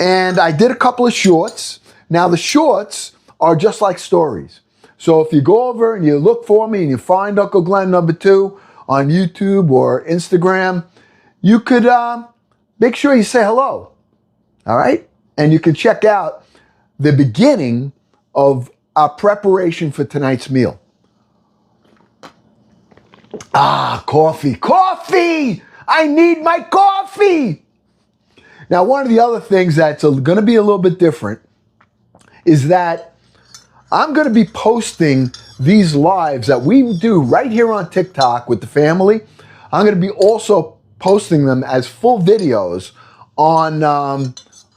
And I did a couple of shorts. Now the shorts are just like stories. So if you go over and you look for me and you find Uncle Glenn #2 on YouTube or Instagram, you could make sure you say hello. All right? And you can check out the beginning of our preparation for tonight's meal. Coffee. Coffee! I need my coffee! Now, one of the other things that's going to be a little bit different is that I'm going to be posting these lives that we do right here on TikTok with the family. I'm going to be also posting them as full videos on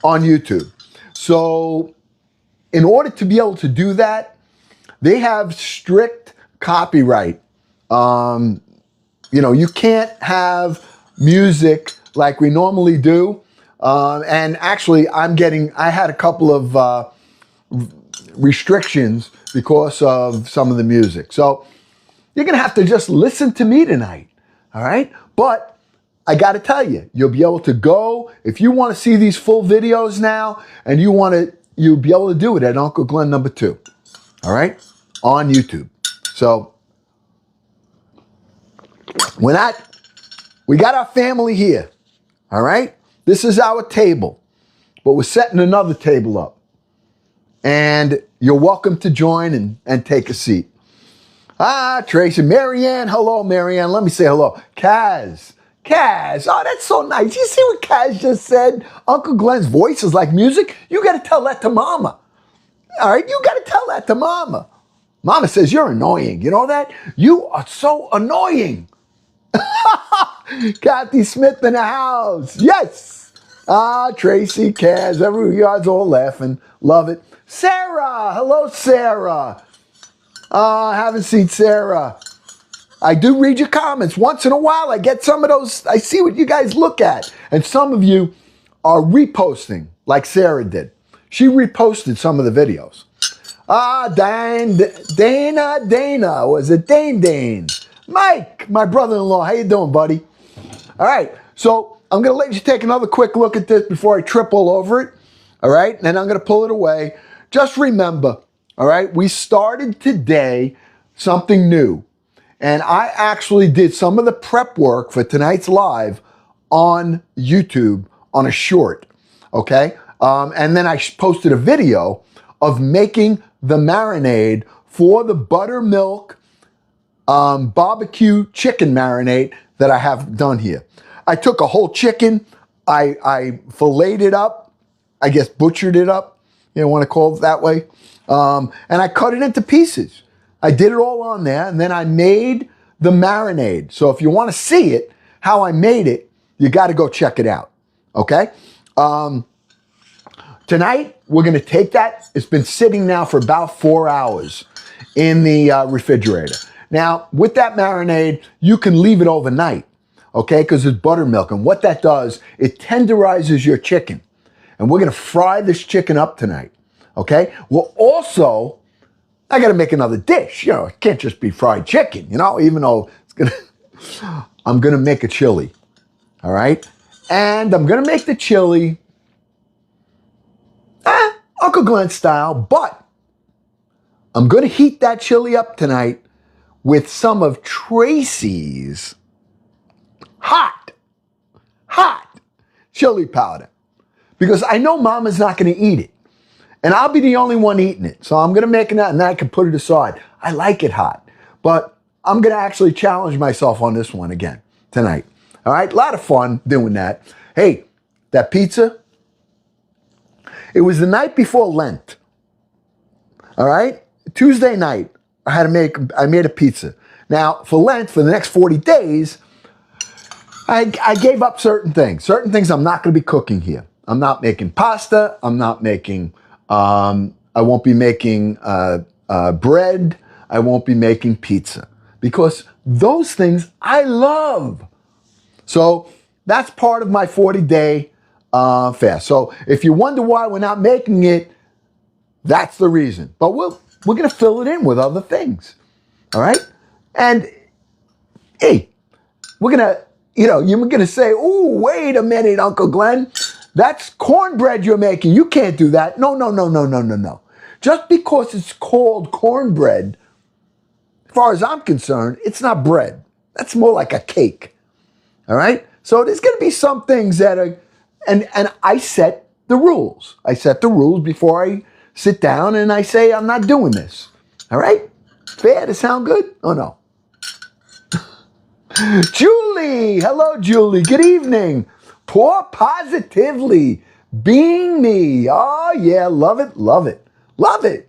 YouTube. So in order to be able to do that, they have strict copyright. You can't have music like we normally do. And actually, I had a couple of restrictions because of some of the music. So you're going to have to just listen to me tonight. All right. But I got to tell you, you'll be able to go if you want to see these full videos now and you'll be able to do it at Uncle Glenn #2. All right. On YouTube. So we got our family here. All right. This is our table, but we're setting another table up. And you're welcome to join and take a seat. Tracy, Marianne, hello, Marianne. Let me say hello. Kaz, oh, that's so nice. You see what Kaz just said? Uncle Glenn's voice is like music. You got to tell that to Mama. All right, you got to tell that to Mama. Mama says you're annoying. You know that? You are so annoying. Kathy Smith in the house. Yes. Tracy, Kaz, you guys all laughing. Love it. Sarah. Hello, Sarah. I haven't seen Sarah. I do read your comments. Once in a while, I get some of those. I see what you guys look at. And some of you are reposting like Sarah did. She reposted some of the videos. Dana. Was it Dane? Mike, my brother-in-law. How you doing, buddy? All right. So I'm going to let you take another quick look at this before I trip all over it. All right. And I'm going to pull it away. Just remember, all right, we started today something new. And I actually did some of the prep work for tonight's live on YouTube on a short. Okay. And then I posted a video of making the marinade for the buttermilk barbecue chicken marinade that I have done here. I took a whole chicken. I filleted it up. I guess butchered it up. You want to call it that way. And I cut it into pieces. I did it all on there, and then I made the marinade. So if you want to see it, how I made it, you got to go check it out. Okay? Tonight, we're going to take that. It's been sitting now for about 4 hours in the refrigerator. Now, with that marinade, you can leave it overnight, okay? Because it's buttermilk. And what that does, it tenderizes your chicken. And we're going to fry this chicken up tonight, okay? Well, also, I got to make another dish. It can't just be fried chicken, even though I'm going to make a chili, all right? And I'm going to make the chili Uncle Glenn style, but I'm going to heat that chili up tonight with some of Tracy's hot chili powder. Because I know Mama's not going to eat it. And I'll be the only one eating it. So I'm going to make it out and then I can put it aside. I like it hot. But I'm going to actually challenge myself on this one again tonight. All right? A lot of fun doing that. Hey, that pizza, it was the night before Lent. All right? Tuesday night, I made a pizza. Now, for Lent, for the next 40 days, I gave up certain things. Certain things I'm not going to be cooking here. I'm not making pasta. I'm not making, I won't be making bread. I won't be making pizza. Because those things I love. So that's part of my 40-day fast. So if you wonder why we're not making it, that's the reason. But we're going to fill it in with other things. All right? And, hey, we're going to, you're going to say, oh, wait a minute, Uncle Glenn. That's cornbread you're making. You can't do that. No, no, no, no, no, no, no. Just because it's called cornbread, as far as I'm concerned, it's not bread. That's more like a cake. All right? So there's going to be some things that are, and I set the rules. I set the rules before I sit down and I say I'm not doing this. All right? Fair to sound good? Oh, no. Julie! Hello, Julie. Good evening. Pour positively. Being me. Oh, yeah. Love it. Love it. Love it.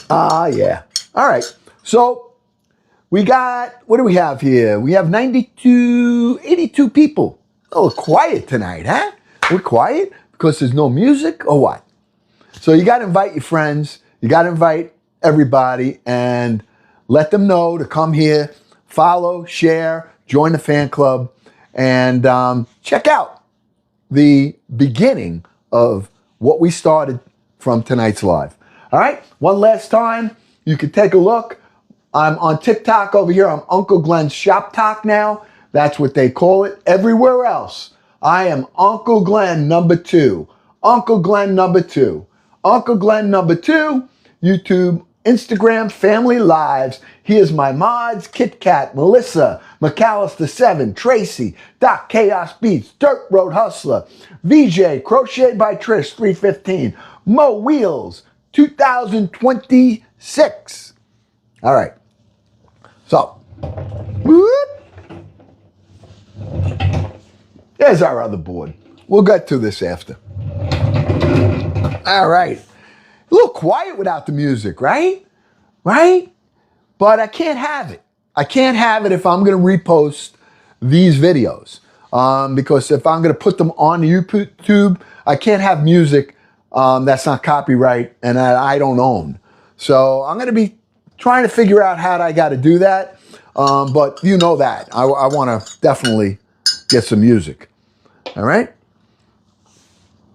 Ah, yeah. All right. So we got, what do we have here? We have 82 people. Oh, quiet tonight, huh? We're quiet because there's no music or what? So you got to invite your friends. You got to invite everybody and let them know to come here, follow, share, join the fan club, and check out the beginning of what we started from tonight's live. All right, one last time, you can take a look. I'm on TikTok over here. I'm Uncle Glenn's Shop Talk now. That's what they call it. Everywhere else, I am Uncle Glenn number 2. Uncle Glenn number 2. Uncle Glenn number 2, YouTube, Instagram, Family Lives. Here's my mods, Kit Kat, Melissa, McAllister 7, Tracy, Doc Chaos Beats, Dirt Road Hustler, VJ, Crochet by Trish 315, Mo Wheels 2026. All right. So, whoop. There's our other board. We'll get to this after. All right. A little quiet without the music, right? Right? But I can't have it. I can't have it if I'm going to repost these videos. Because if I'm going to put them on YouTube, I can't have music that's not copyright and that I don't own. So I'm going to be trying to figure out how I got to do that. But you know that. I want to definitely get some music. All right?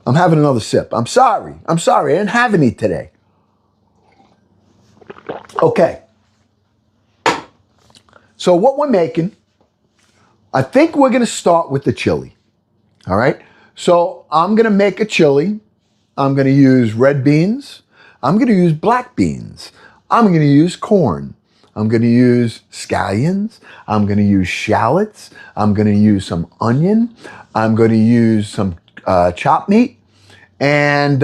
I'm having another sip. I'm sorry. I didn't have any today. Okay. So what we're making, I think we're going to start with the chili. All right? So I'm going to make a chili. I'm going to use red beans. I'm going to use black beans. I'm going to use corn. I'm going to use scallions. I'm going to use shallots. I'm going to use some onion. I'm going to use some chopped meat. And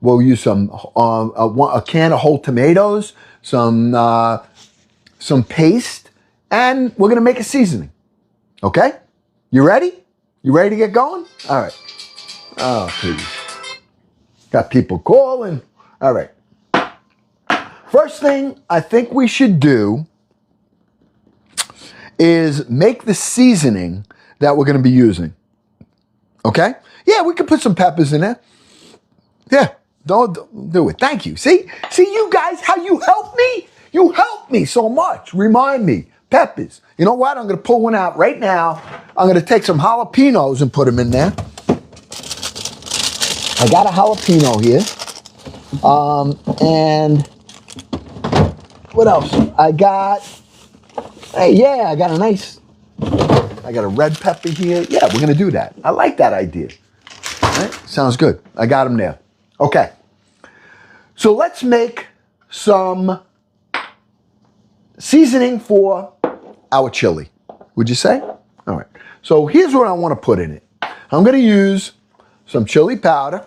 we'll use some a can of whole tomatoes, some paste, and we're going to make a seasoning. Okay? You ready? You ready to get going? All right. Oh, please. Got people calling. All right. First thing I think we should do is make the seasoning that we're going to be using. Okay? Yeah, we could put some peppers in there. Yeah, don't do it. Thank you. See you guys, how you help me? You help me so much. Remind me. Peppers. You know what? I'm going to pull one out right now. I'm going to take some jalapenos and put them in there. I got a jalapeno here. And what else? I got a red pepper here. Yeah, we're going to do that. I like that idea. All right? Sounds good. I got them there. Okay. So let's make some seasoning for our chili. Would you say? All right. So here's what I want to put in it. I'm going to use some chili powder.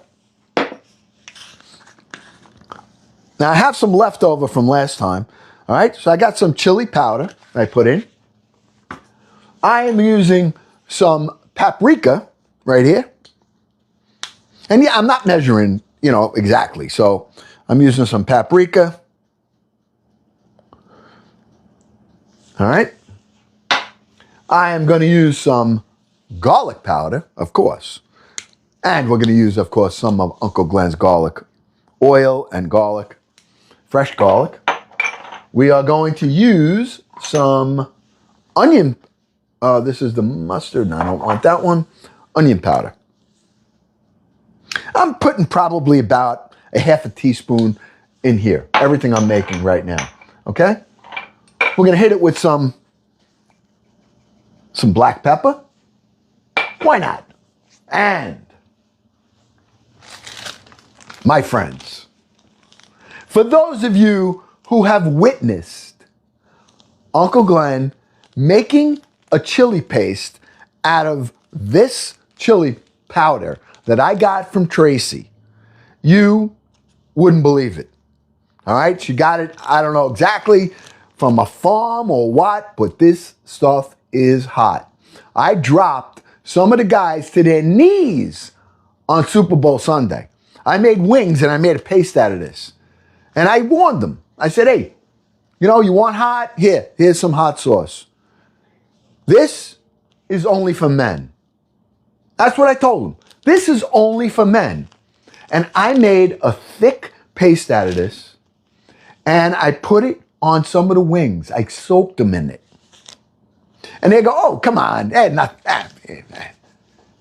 Now I have some leftover from last time. All right. So I got some chili powder I put in. I am using some paprika right here. And yeah, I'm not measuring, exactly. So I'm using some paprika. All right. I am going to use some garlic powder, of course. And we're going to use, of course, some of Uncle Glenn's garlic oil and garlic, fresh garlic. We are going to use some onion. This is the mustard. No, I don't want that one. Onion powder. I'm putting probably about a half a teaspoon in here. Everything I'm making right now. Okay? We're going to hit it with some black pepper. Why not? And, my friends, for those of you who have witnessed Uncle Glenn making a chili paste out of this chili powder that I got from Tracy, you wouldn't believe it. All right, she got it, I don't know exactly from a farm or what, but this stuff is hot. I dropped some of the guys to their knees on Super Bowl Sunday. I made wings and I made a paste out of this. And I warned them. I said, hey, you know, you want hot? Here's some hot sauce. This is only for men. That's what I told them. This is only for men. And I made a thick paste out of this. And I put it on some of the wings. I soaked them in it. And they go, oh, come on. They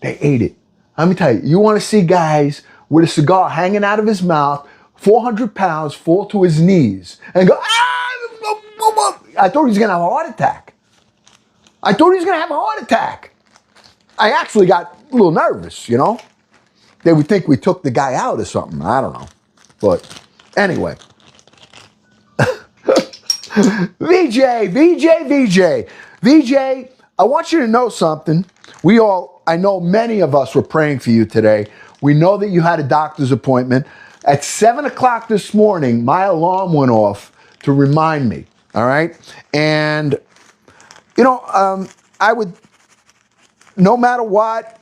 ate it. Let me tell you, you want to see guys with a cigar hanging out of his mouth, 400 pounds, fall to his knees, and go, ah! I thought he was going to have a heart attack. I actually got a little nervous, you know. They would think we took the guy out or something. I don't know. But anyway. VJ, I want you to know something. I know many of us were praying for you today. We know that you had a doctor's appointment. At 7 o'clock this morning, my alarm went off to remind me, all right? And, you know, I would, no matter what,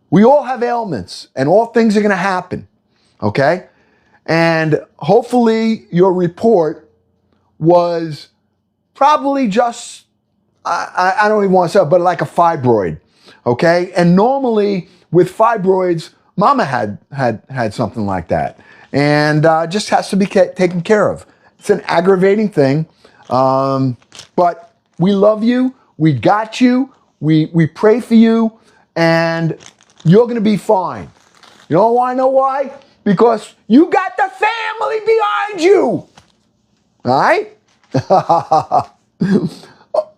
we all have ailments, and all things are going to happen, okay? And hopefully your report was probably just, I don't even want to say it, but like a fibroid, okay? And normally with fibroids, mama had something like that. And just has to be taken care of. It's an aggravating thing. But we love you. We got you. We pray for you. And you're going to be fine. You know why? I know why? Because you got the family behind you. All right?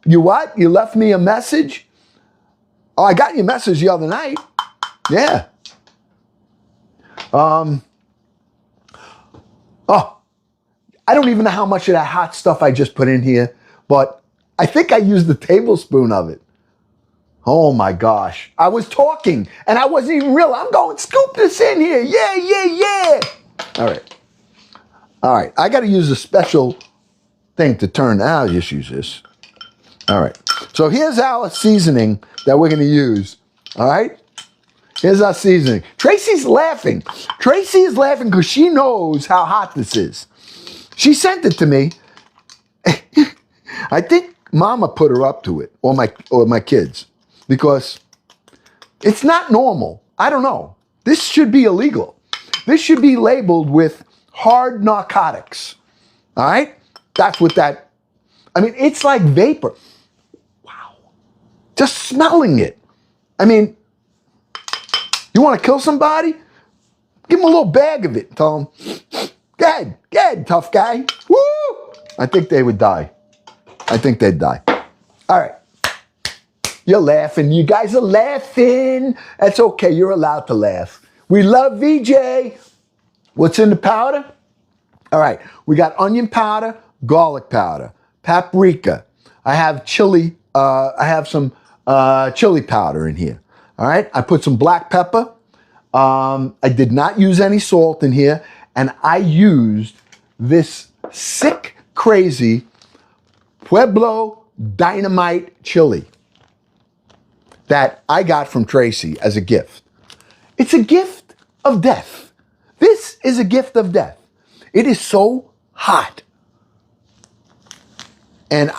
You what? You left me a message? Oh, I got your message the other night. Yeah. Oh, I don't even know how much of that hot stuff I just put in here, but I think I used a tablespoon of it. Oh my gosh. I was talking and I wasn't even real. I'm going, scoop this in here. Yeah. All right. I got to use a special thing to turn. I'll just use this. All right. So here's our seasoning that we're going to use. All right. Here's our seasoning. Tracy's laughing. Tracy is laughing because she knows how hot this is. She sent it to me. I think Mama put her up to it, or my kids, because it's not normal. I don't know. This should be illegal. This should be labeled with hard narcotics. All right? That's what that, I mean, it's like vapor. Wow. Just smelling it. I mean, you want to kill somebody? Give them a little bag of it and tell them, go ahead, tough guy. Woo! I think they would die. I think they'd die. All right. You're laughing. You guys are laughing. That's okay. You're allowed to laugh. We love VJ. What's in the powder? All right. We got onion powder, garlic powder, paprika. I have chili. I have some chili powder in here. All right. I put some black pepper. I did not use any salt in here. And I used this sick, crazy Pueblo Dynamite chili that I got from Tracy as a gift. It's a gift of death. This is a gift of death. It is so hot. And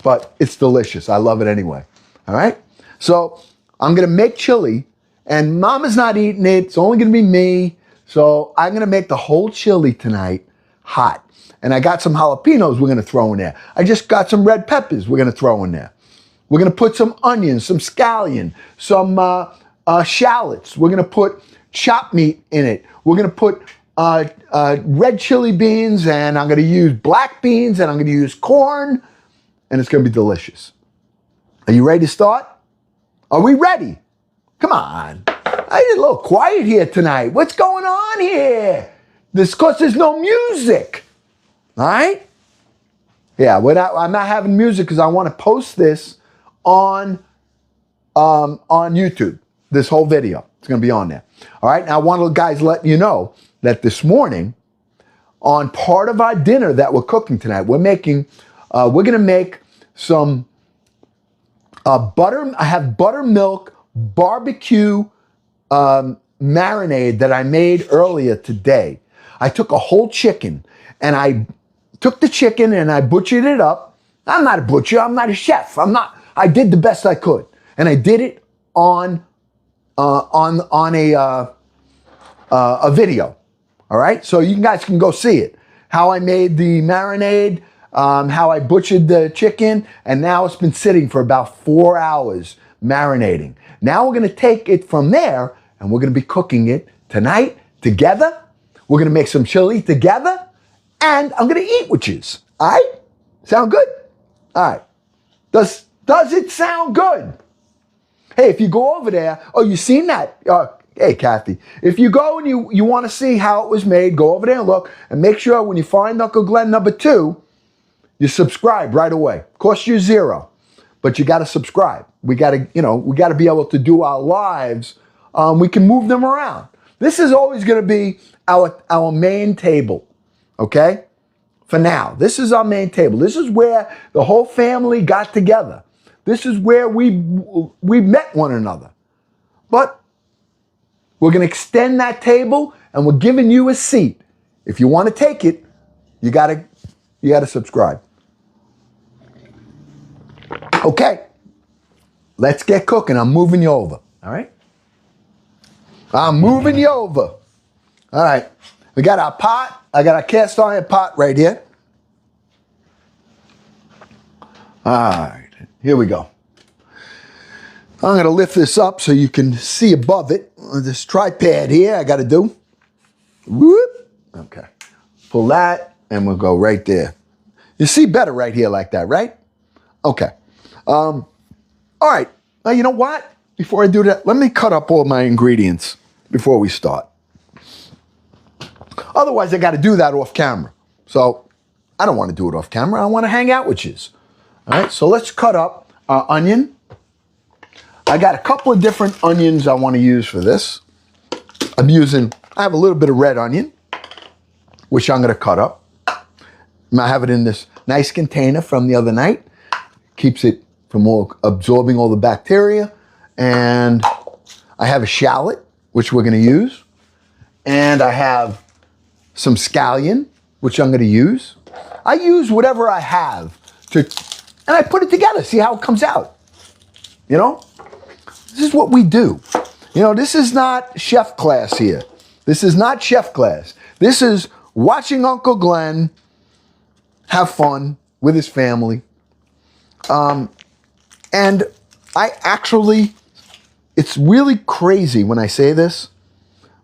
but it's delicious. I love it anyway. All right? So I'm going to make chili, and Mama's not eating it. It's only going to be me. So I'm going to make the whole chili tonight hot. And I got some jalapenos we're going to throw in there. I just got some red peppers we're going to throw in there. We're going to put some onions, some scallion, some shallots. We're going to put chopped meat in it. We're going to put red chili beans, and I'm going to use black beans, and I'm going to use corn. and it's going to be delicious. Are you ready to start? Are we ready? Come on. I get a little quiet here tonight. What's going on here? This because there's no music. All right? Yeah, I'm not having music because I want to post this on YouTube. This whole video. It's going to be on there. All right? Now, I want to guys let you know that this morning, on part of our dinner that we're cooking tonight, we're going to make some I have buttermilk barbecue marinade that I made earlier today. I took a whole chicken and I took the chicken and I butchered it up. I'm not a butcher. I'm not a chef. I did the best I could, and I did it on a video. All right, so you guys can go see it. How I made the marinade. How I butchered the chicken, and now it's been sitting for about 4 hours marinating. Now we're going to take it from there, and we're going to be cooking it tonight together. We're going to make some chili together, and I'm going to eat with you. All right? Sound good? All right. Does it sound good? Hey, if you go over there, you seen that? Hey, Kathy, if you go and you want to see how it was made, go over there and look, and make sure when you find Uncle Glenn #2, you subscribe right away. Cost you $0, but you got to subscribe. We got to be able to do our lives. We can move them around. This is always going to be our main table, okay? For now, this is our main table. This is where the whole family got together. This is where we met one another. But we're going to extend that table, and we're giving you a seat. If you want to take it, you got to subscribe. Okay, let's get cooking. I'm moving you over. All right? I'm moving you over. All right. We got our pot. I got our cast iron pot right here. All right. Here we go. I'm going to lift this up so you can see above it. This tripod here I got to do. Whoop. Okay. Pull that, and we'll go right there. You see better right here like that, right? Okay. All right. Now, you know what? Before I do that, let me cut up all my ingredients before we start. Otherwise, I got to do that off camera. So I don't want to do it off camera. I want to hang out with you. All right. So let's cut up our onion. I got a couple of different onions I want to use for this. I have a little bit of red onion, which I'm going to cut up. I have it in this nice container from the other night. Keeps it from absorbing all the bacteria. And I have a shallot, which we're going to use. And I have some scallion, which I'm going to use. I use whatever I have and I put it together, see how it comes out. You know? This is what we do. You know, this is not chef class here. This is not chef class. This is watching Uncle Glenn have fun with his family. And it's really crazy when I say this,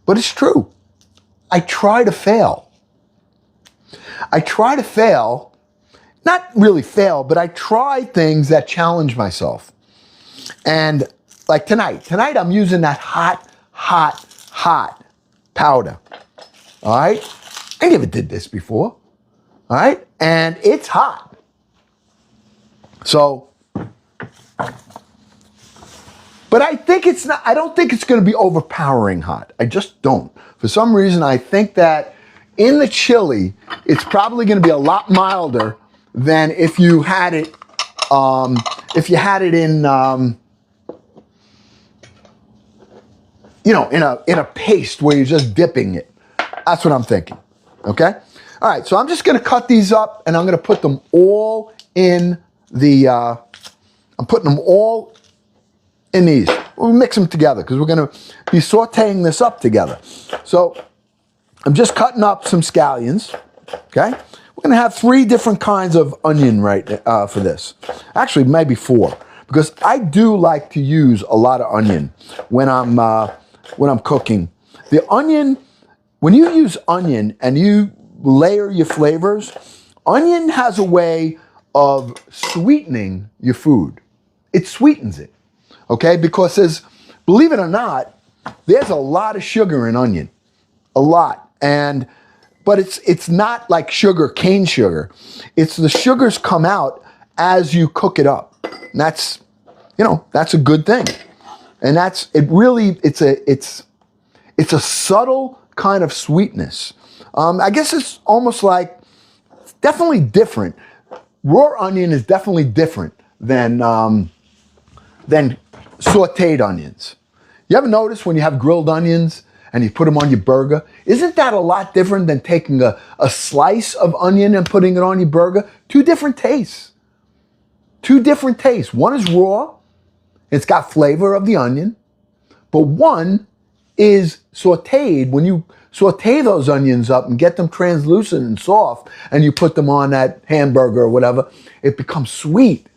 but it's true. I try to fail. Not really fail, but I try things that challenge myself. And like tonight I'm using that hot powder. All right? I never did this before. All right? And it's hot. So, but I don't think it's going to be overpowering hot. I just don't. For some reason, I think that in the chili, it's probably going to be a lot milder than if you had it, in, in a paste where you're just dipping it. That's what I'm thinking. Okay? All right, so I'm just going to cut these up, and I'm going to put them all in I'm putting them all in these. We'll mix them together because we're going to be sauteing this up together. So I'm just cutting up some scallions, okay? We're going to have 3 different kinds of onion for this. Actually, maybe 4, because I do like to use a lot of onion when I'm cooking. The onion, when you use onion and you layer your flavors, onion has a way of sweetening your food. It sweetens it, okay? Because believe it or not, there's a lot of sugar in onion, a lot. But it's not like sugar, cane sugar. It's the sugars come out as you cook it up. And that's a good thing. And it's a subtle kind of sweetness. I guess it's almost like, it's definitely different. Raw onion is definitely different than sauteed onions. You ever notice when you have grilled onions and you put them on your burger? Isn't that a lot different than taking a slice of onion and putting it on your burger? Two different tastes. Two different tastes. One is raw. It's got flavor of the onion. But one is sauteed. When you saute those onions up and get them translucent and soft, and you put them on that hamburger or whatever, it becomes sweet.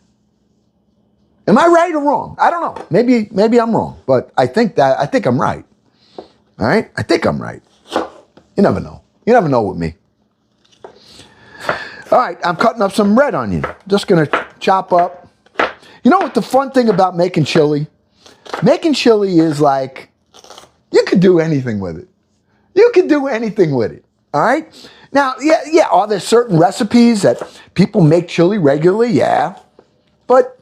Am I right or wrong? I don't know. Maybe I'm wrong, but I think I'm right. All right? I think I'm right. You never know. You never know with me. All right, I'm cutting up some red onion. Just gonna chop up. You know what the fun thing about making chili? Making chili is like, you could do anything with it. You can do anything with it. All right? Now, yeah, are there certain recipes that people make chili regularly? Yeah. But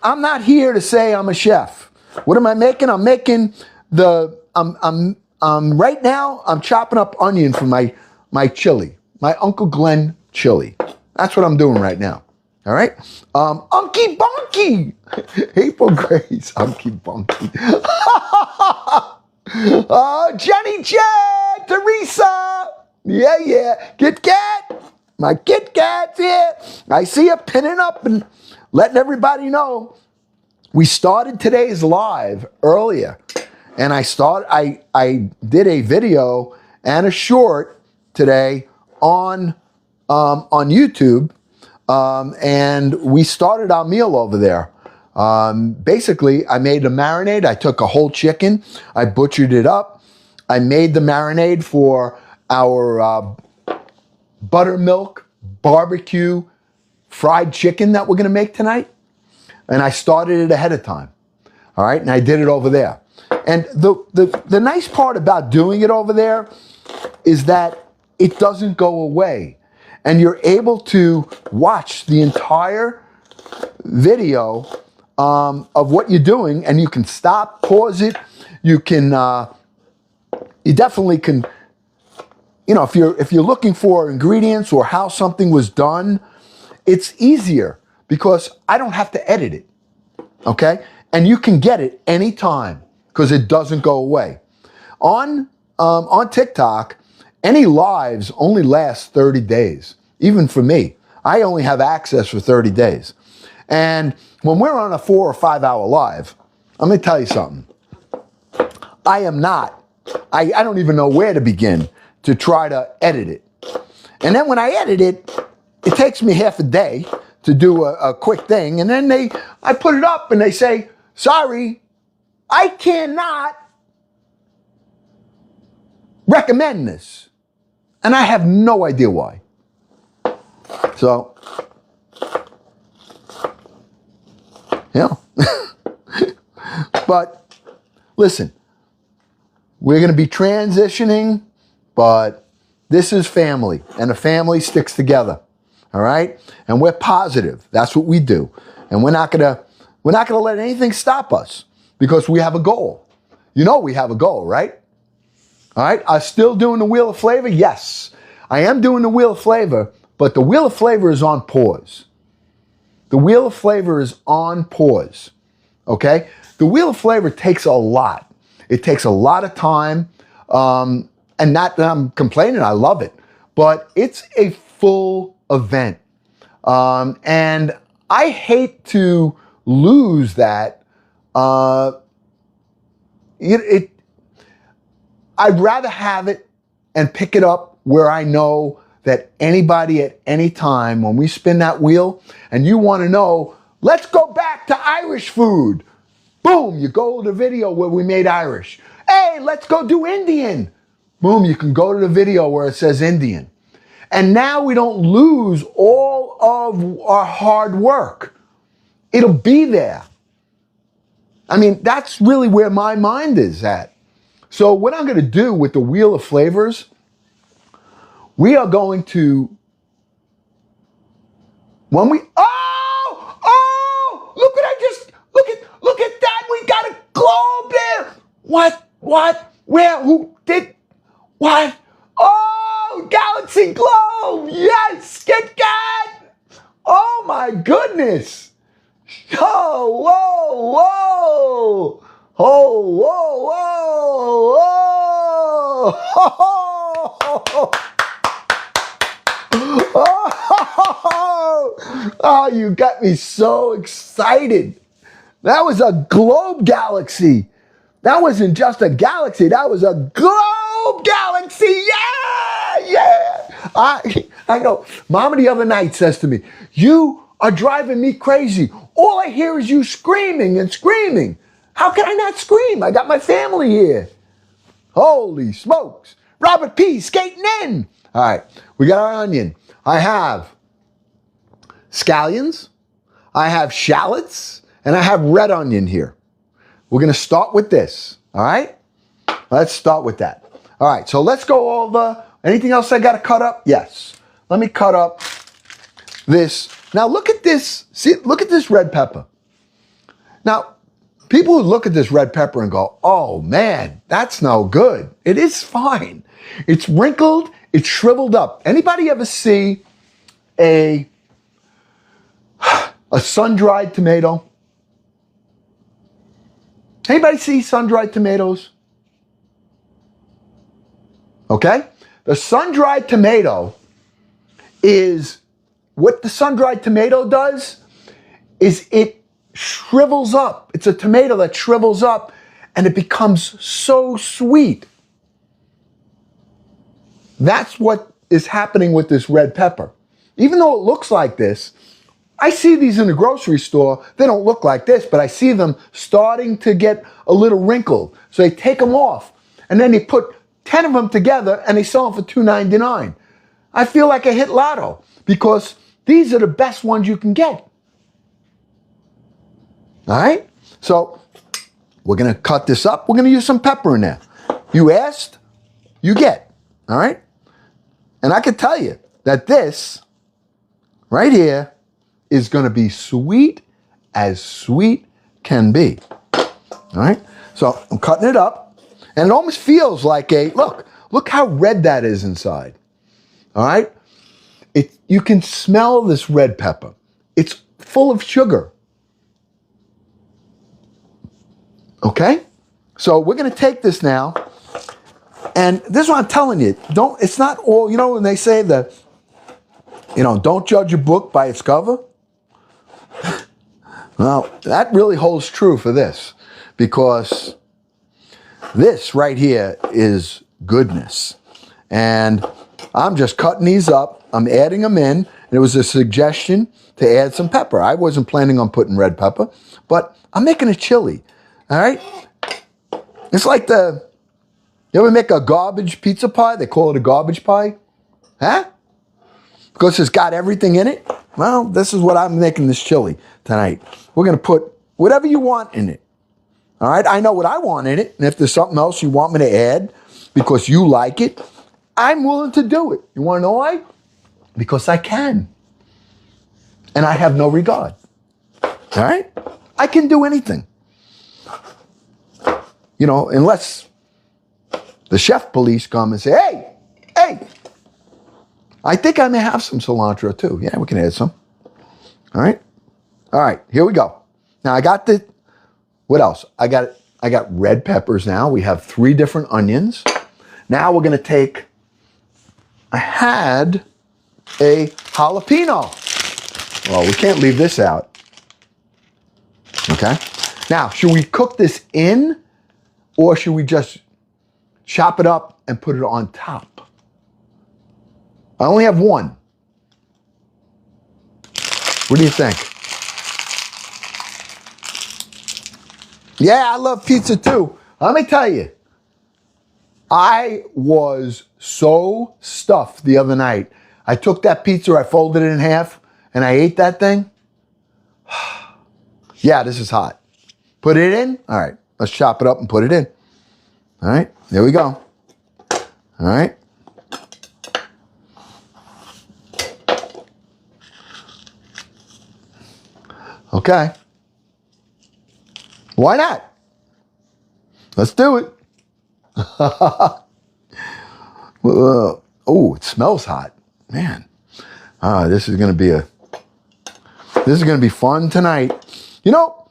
I'm not here to say I'm a chef. What am I making? I'm making right now I'm chopping up onion for my chili, my Uncle Glenn chili. That's what I'm doing right now. All right? Unky Bunky! April Grace, Unky Bunky. Oh, Jenny J, Teresa. Yeah. Kit Kat. My Kit Kat's here. I see you pinning up and letting everybody know. We started today's live earlier. And I did a video and a short today on YouTube. And we started our meal over there. Basically, I made a marinade. I took a whole chicken. I butchered it up. I made the marinade for our buttermilk barbecue fried chicken that we're going to make tonight. And I started it ahead of time. All right. And I did it over there. And the nice part about doing it over there is that it doesn't go away. And you're able to watch the entire video of what you're doing, and you can stop, pause it. You definitely can, if you're looking for ingredients or how something was done, it's easier because I don't have to edit it, okay? And you can get it anytime because it doesn't go away. On TikTok, any lives only last 30 days. Even for me, I only have access for 30 days. And when we're on a 4 or 5 hour live, I'm going to tell you something. I don't even know where to begin to try to edit it. And then when I edit it, it takes me half a day to do a quick thing. And then I put it up and they say, sorry, I cannot recommend this. And I have no idea why. So, but listen, we're going to be transitioning, but this is family, and a family sticks together. All right? And we're positive. That's what we do. And we're not going to let anything stop us because we have a goal. You know we have a goal, right? All right? I'm still doing the Wheel of Flavor? Yes. I am doing the Wheel of Flavor, but the Wheel of Flavor is on pause. The Wheel of Flavor is on pause. Okay? The Wheel of Flavor takes a lot. It takes a lot of time. And not that I'm complaining, I love it. But it's a full event. And I hate to lose that. I'd rather have it and pick it up where I know that anybody at any time, when we spin that wheel and you want to know, let's go back to Irish food. Boom, you go to the video where we made Irish. Hey, let's go do Indian. Boom, you can go to the video where it says Indian. And now we don't lose all of our hard work. It'll be there. I mean, that's really where my mind is at. So what I'm going to do with the Wheel of Flavors, we are going to, when we, look what I just, look at that. We got a globe there. What, where, who did, what? Oh, Galaxy Globe. Yes, get that. Oh my goodness. Oh, whoa. Oh, whoa. Oh, you got me so excited. That was a globe galaxy. That wasn't just a galaxy. That was a globe galaxy. Yeah. I know. Mama the other night says to me, you are driving me crazy. All I hear is you screaming and screaming. How can I not scream? I got my family here. Holy smokes. Robert P. skating in. All right. We got our onion. I have scallions. I have shallots. And I have red onion here. We're going to start with this. All right. Let's start with that. All right. So let's go over. Anything else I got to cut up? Yes. Let me cut up this. Now look at this. See, look at this red pepper. Now, people who look at this red pepper and go, oh man, that's no good. It is fine. It's wrinkled. It's shriveled up. Anybody ever see a sun-dried tomato? Anybody see sun-dried tomatoes? Okay? The sun-dried tomato is, what the sun-dried tomato does is it shrivels up. It's a tomato that shrivels up and it becomes so sweet. That's what is happening with this red pepper. Even though it looks like this, I see these in the grocery store. They don't look like this, but I see them starting to get a little wrinkled. So they take them off and then they put 10 of them together and they sell them for $2.99. I feel like I hit lotto because these are the best ones you can get. All right? So we're going to cut this up. We're going to use some pepper in there. You asked, you get. All right? And I can tell you that this right here is going to be sweet as sweet can be. All right? So I'm cutting it up. And it almost feels like a, look how red that is inside. All right? You can smell this red pepper. It's full of sugar. Okay? So we're going to take this now. And this is what I'm telling you. It's not all, you know, when they say that, don't judge a book by its cover. Well, that really holds true for this because this right here is goodness. And I'm just cutting these up. I'm adding them in. And it was a suggestion to add some pepper. I wasn't planning on putting red pepper, but I'm making a chili. All right? It's like you ever make a garbage pizza pie? They call it a garbage pie. Huh? Because it's got everything in it. Well, this is what I'm making this chili tonight. We're going to put whatever you want in it. All right? I know what I want in it. And if there's something else you want me to add because you like it, I'm willing to do it. You want to know why? Because I can. And I have no regard. All right? I can do anything. Unless the chef police come and say, hey, I think I may have some cilantro too. Yeah, we can add some. All right, here we go. Now I got what else? I got red peppers now. We have 3 different onions. Now we're going to take, I had a jalapeno. Well, we can't leave this out. Okay. Now, should we cook this in or should we just chop it up and put it on top? I only have one. What do you think? Yeah, I love pizza too. Let me tell you, I was so stuffed the other night. I took that pizza, I folded it in half, and I ate that thing. Yeah, this is hot. Put it in. All right, let's chop it up and put it in. All right, there we go. All right. Okay. Why not? Let's do it. Oh, it smells hot, man. This is gonna be fun tonight. You know,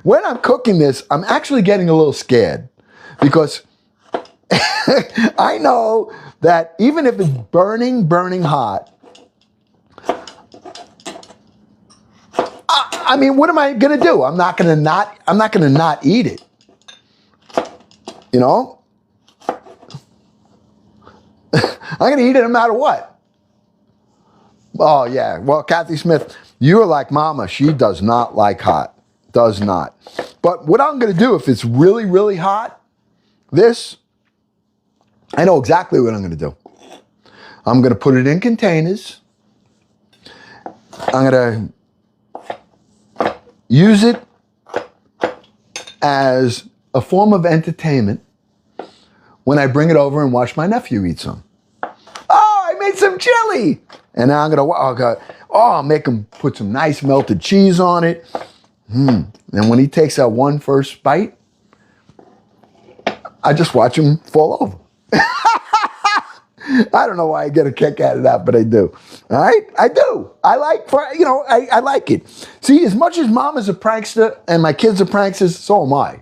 when I'm cooking this, I'm actually getting a little scared because I know that even if it's burning hot, I mean, what am I gonna do? I'm not gonna not eat it. You know? I'm gonna eat it no matter what. Oh yeah, well, Kathy Smith, you're like Mama. She does not like hot. Does not. But what I'm gonna do if it's really, really hot, I know exactly what I'm gonna do. I'm gonna put it in containers. I'm gonna use it as a form of entertainment when I bring it over and watch my nephew eat some. Oh, I made some chili. And now I'm I'll make him put some nice melted cheese on it. And when he takes that first bite, I just watch him fall over. I don't know why I get a kick out of that, but I do. All right? I do. I like it. See, as much as Mom is a prankster and my kids are pranksters, so am I.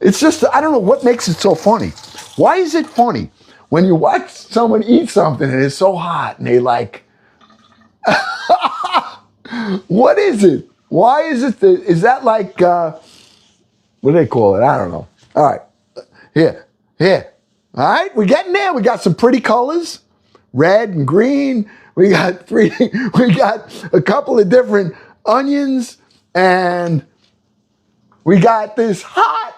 It's just, I don't know what makes it so funny. Why is it funny when you watch someone eat something and it's so hot and they like, what is it? Why is it? Is that like, what do they call it? I don't know. All right. Here. All right. We're getting there. We got some pretty colors, red and green. We got a couple of different onions, and we got this hot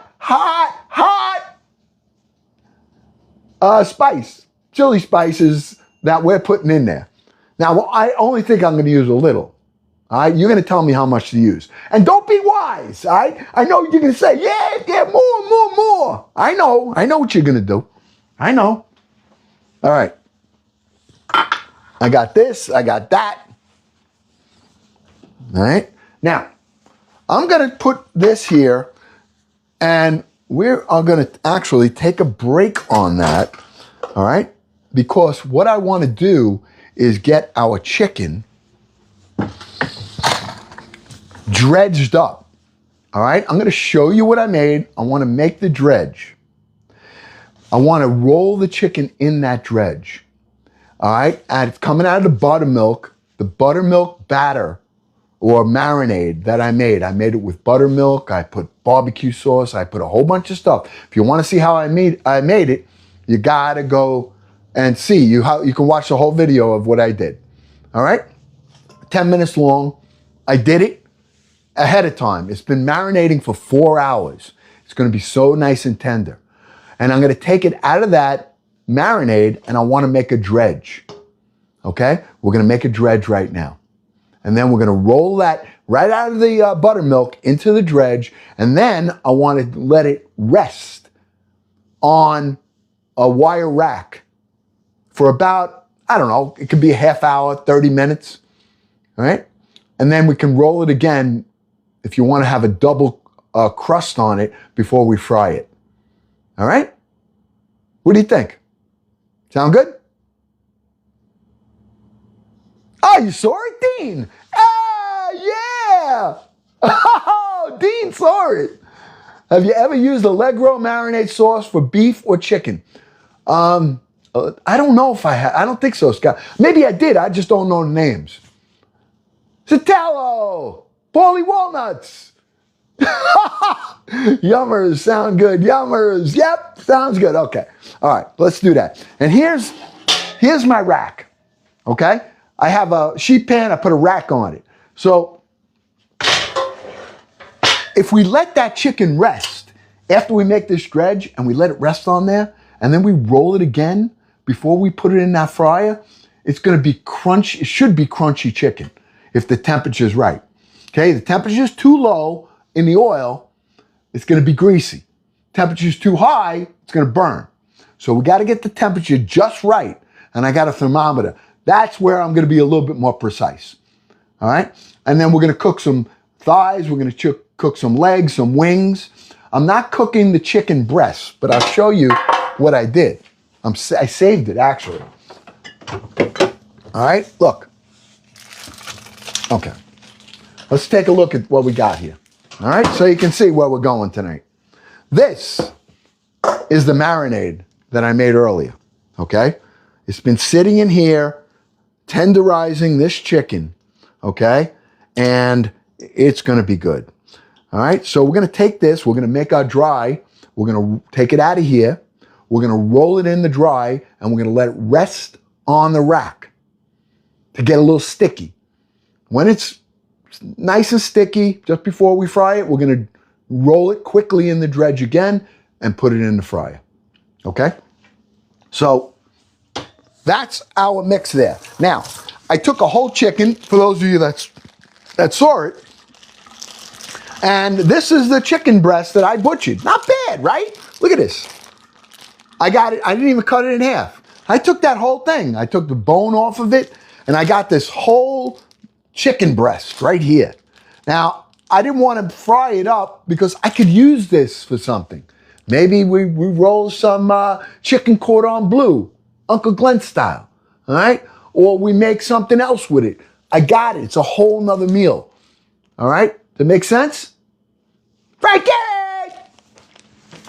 chili spices that we're putting in there. Now, I only think I'm going to use a little. All right, you're going to tell me how much to use. And don't be wise, all right? I know you're going to say, yeah, more. I know what you're going to do. I know. All right. I got this, I got that. All right. Now, I'm going to put this here, and we are going to actually take a break on that, all right? Because what I want to do is get our chicken dredged up, all right? I'm going to show you what I made. I want to make the dredge. I want to roll the chicken in that dredge, all right? And it's coming out of the buttermilk batter or marinade that I made. I made it with buttermilk. I put barbecue sauce. I put a whole bunch of stuff. If you want to see how I made it, you got to go and see. You can watch the whole video of what I did, all right? 10 minutes long. I did it ahead of time. It's been marinating for 4 hours. It's going to be so nice and tender. And I'm going to take it out of that marinade, and I want to make a dredge, okay? We're going to make a dredge right now. And then we're going to roll that right out of the buttermilk into the dredge. And then I want to let it rest on a wire rack for about, I don't know, it could be a half hour, 30 minutes. All right. And then we can roll it again if you want to have a double crust on it before we fry it. All right. What do you think? Sound good? Oh, you saw it, Dean? Yeah! Oh, Dean saw it. Have you ever used Allegro marinade sauce for beef or chicken? I don't know if I have. I don't think so, Scott. Maybe I did. I just don't know the names. Satello! Paulie Walnuts! Yummers sound good. Yummers. Yep, sounds good. Okay. All right, let's do that. And here's my rack. Okay? I have a sheet pan, I put a rack on it. So if we let that chicken rest, after we make this dredge and we let it rest on there, and then we roll it again before we put it in that fryer, it's going to be crunchy. It should be crunchy chicken if the temperature is right. Okay, the temperature is too low in the oil, it's going to be greasy. Temperature is too high, it's going to burn. So we got to get the temperature just right, and I got a thermometer. That's where I'm going to be a little bit more precise. All right, and then we're going to cook some thighs. We're going to cook some legs, some wings. I'm not cooking the chicken breasts, but I'll show you what I did. I saved it, actually. All right, look. Okay, let's take a look at what we got here. All right, so you can see where we're going tonight. This is the marinade that I made earlier, okay? It's been sitting in here, tenderizing this chicken, okay? And it's gonna be good. All right, so we're gonna take this, we're gonna make our dry, we're gonna take it out of here, we're gonna roll it in the dry, and we're gonna let it rest on the rack to get a little sticky. When it's nice and sticky, just before we fry it, we're gonna roll it quickly in the dredge again and put it in the fryer, okay? So that's our mix there. Now, I took a whole chicken, for those of you that saw it, and this is the chicken breast that I butchered. Not bad, right? Look at this. I got it, I didn't even cut it in half. I took that whole thing. I took the bone off of it, and I got this whole chicken breast right here. Now, I didn't want to fry it up because I could use this for something. Maybe we roll some chicken cordon bleu, Uncle Glenn style, all right? Or we make something else with it. I got it. It's a whole nother meal, all right? Does that make sense? Frankie!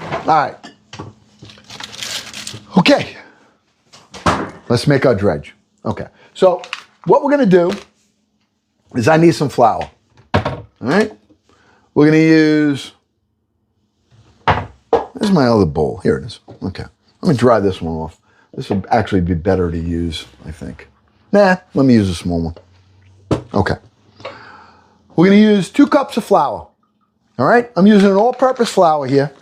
All right. Okay. Let's make our dredge. Okay. So what we're going to do is I need some flour. All right? We're going to use, where's my other bowl? Here it is. Okay. Let me dry this one off. This will actually be better to use, I think. Nah, let me use a small one. Okay. We're going to use 2 cups of flour. All right? I'm using an all-purpose flour here.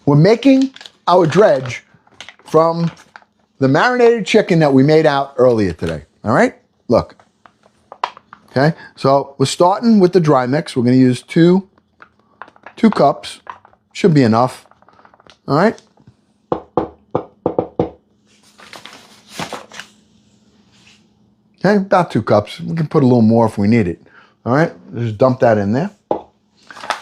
We're making our dredge from the marinated chicken that we made out earlier today. All right? Look. Okay? So we're starting with the dry mix. We're going to use two cups. Should be enough. All right? Okay, about 2 cups. We can put a little more if we need it. All right, just dump that in there.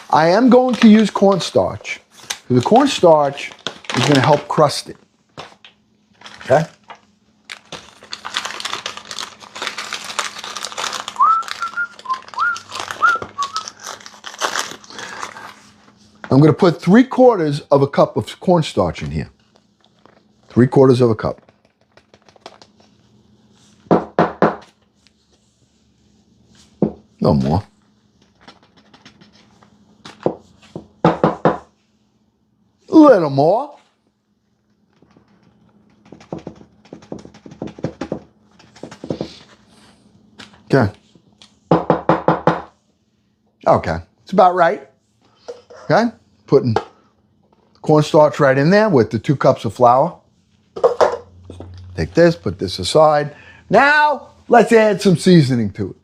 I am going to use cornstarch. The cornstarch is going to help crust it. Okay? I'm going to put 3/4 of a cup of cornstarch in here. 3/4 of a cup. No more. A little more. Okay. Okay. It's about right. Okay. Putting cornstarch right in there with the 2 cups of flour. Take this, put this aside. Now, let's add some seasoning to it.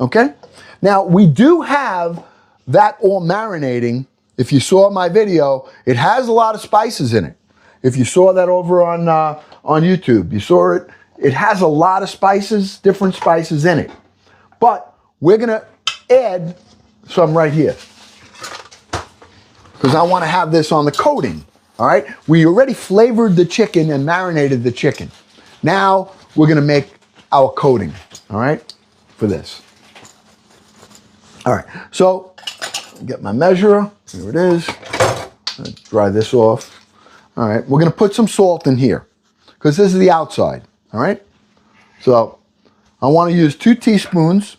Okay? Now, we do have that all marinating. If you saw my video, it has a lot of spices in it. If you saw that over on YouTube, you saw it. It has a lot of spices, different spices in it. But we're going to add some right here, because I want to have this on the coating. All right? We already flavored the chicken and marinated the chicken. Now, we're going to make our coating, all right, for this. All right, so get my measurer. Here it is. Dry this off. All right, we're going to put some salt in here because this is the outside. All right, so I want to use 2 teaspoons.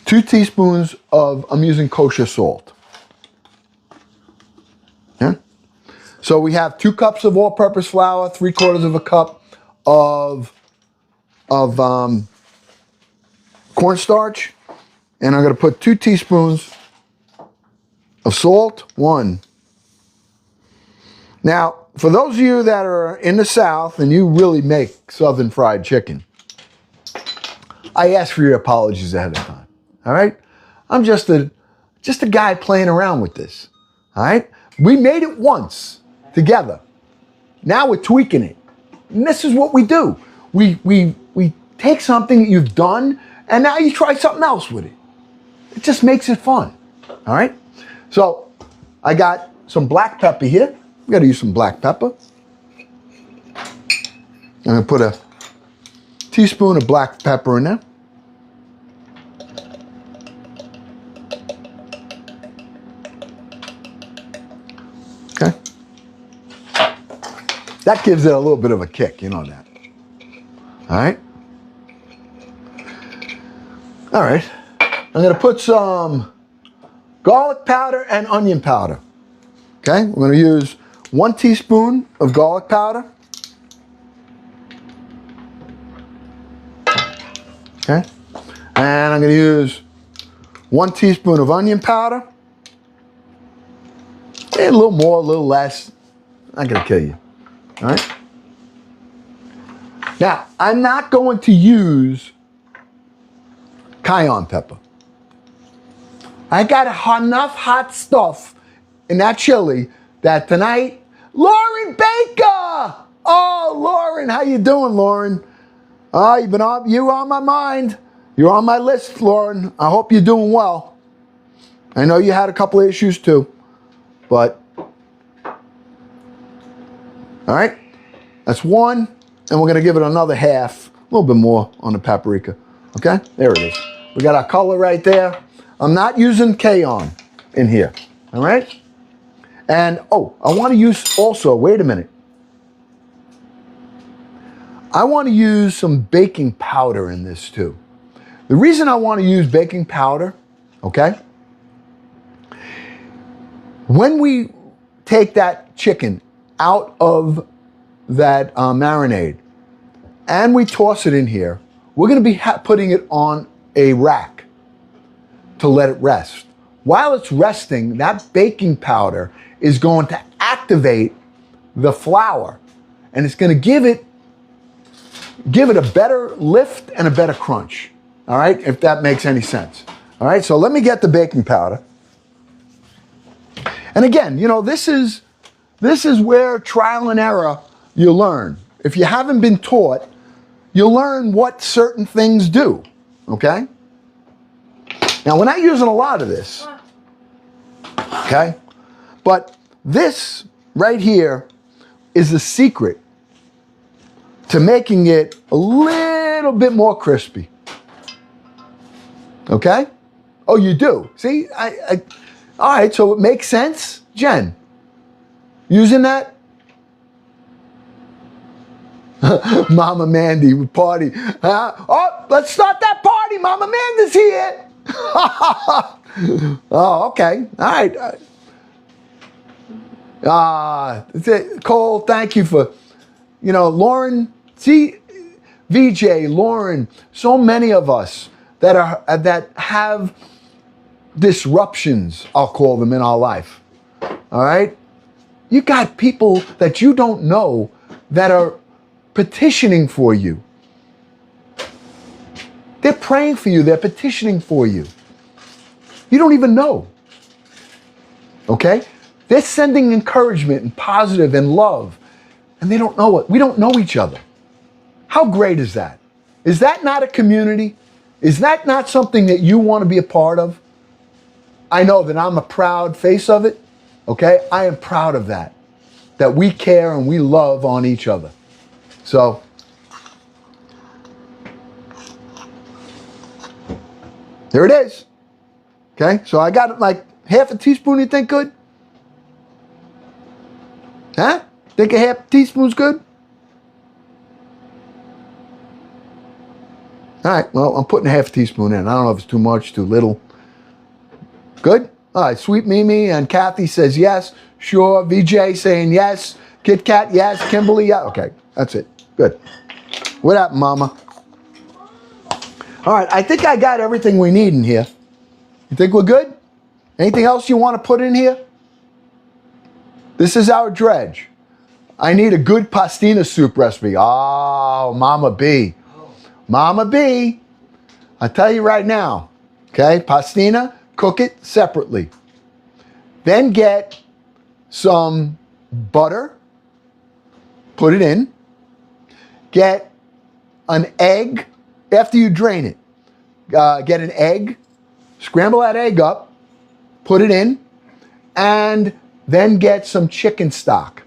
2 teaspoons of, I'm using kosher salt. Okay, so we have 2 cups of all-purpose flour, 3/4 of a cup of cornstarch. And I'm going to put 2 teaspoons of salt. 1, Now, for those of you that are in the South and you really make Southern fried chicken, I ask for your apologies ahead of time. All right? I'm just a guy playing around with this. All right? We made it once together. Now we're tweaking it. And this is what we do. We take something that you've done and now you try something else with it. It just makes it fun. All right? So I got some black pepper here. We got to use some black pepper. I'm going to put a teaspoon of black pepper in there. Okay. That gives it a little bit of a kick, you know that. All right. All right. I'm going to put some garlic powder and onion powder. Okay. We're going to use 1 teaspoon of garlic powder. Okay. And I'm going to use 1 teaspoon of onion powder. A little more, a little less. Not going to kill you. All right. Now, I'm not going to use cayenne pepper. I got enough hot stuff in that chili that tonight, Lauren Baker! Oh, Lauren, how you doing, Lauren? Oh, you're on my mind. You're on my list, Lauren. I hope you're doing well. I know you had a couple of issues too, but all right, that's 1, and we're gonna give it another half, a little bit more on the paprika. Okay, there it is. We got our color right there. I'm not using cayenne in here. All right, and oh, I want to use also. Wait a minute. I want to use some baking powder in this too. The reason I want to use baking powder, okay? When we take that chicken out of that marinade and we toss it in here, we're going to be putting it on a rack to let it rest. While it's resting, that baking powder is going to activate the flour and it's going to give it a better lift and a better crunch. All right, if that makes any sense. All right, so let me get the baking powder. And again, you know, this is where trial and error you learn. If you haven't been taught, you'll learn what certain things do. Okay? Now, we're not using a lot of this. Okay? But this right here is the secret to making it a little bit more crispy. Okay? Oh, you do? See, all right, so it makes sense. Jen, using that? Mama Mandy, party. Oh, let's start that party. Mama Mandy's here. Oh, okay. All right. Cole, thank you for, you know, Lauren, see, VJ, Lauren, so many of us that have disruptions, I'll call them, in our life. All right? You got people that you don't know that are petitioning for you. They're praying for you. They're petitioning for you. You don't even know. Okay? They're sending encouragement and positive and love, and they don't know it. We don't know each other. How great is that? Is that not a community? Is that not something that you want to be a part of? I know that I'm a proud face of it. Okay? I am proud of that. That we care and we love on each other. So, there it is. Okay? So I got like half a teaspoon, you think good? Huh? Think a half teaspoon's good? All right, well, I'm putting a half a teaspoon in. I don't know if it's too much, too little. Good? All right, Sweet Mimi and Kathy says yes. Sure. VJ saying yes. Kit Kat, yes. Kimberly, yeah. Okay, that's it. Good. What happened, Mama? All right, I think I got everything we need in here. You think we're good? Anything else you want to put in here? This is our dredge. I need a good pastina soup recipe. Oh, Mama B. Mama B. I tell you right now, okay, pastina, cook it separately. Then get some butter, put it in. Get an egg after you drain it. Get an egg, scramble that egg up, put it in, and then get some chicken stock.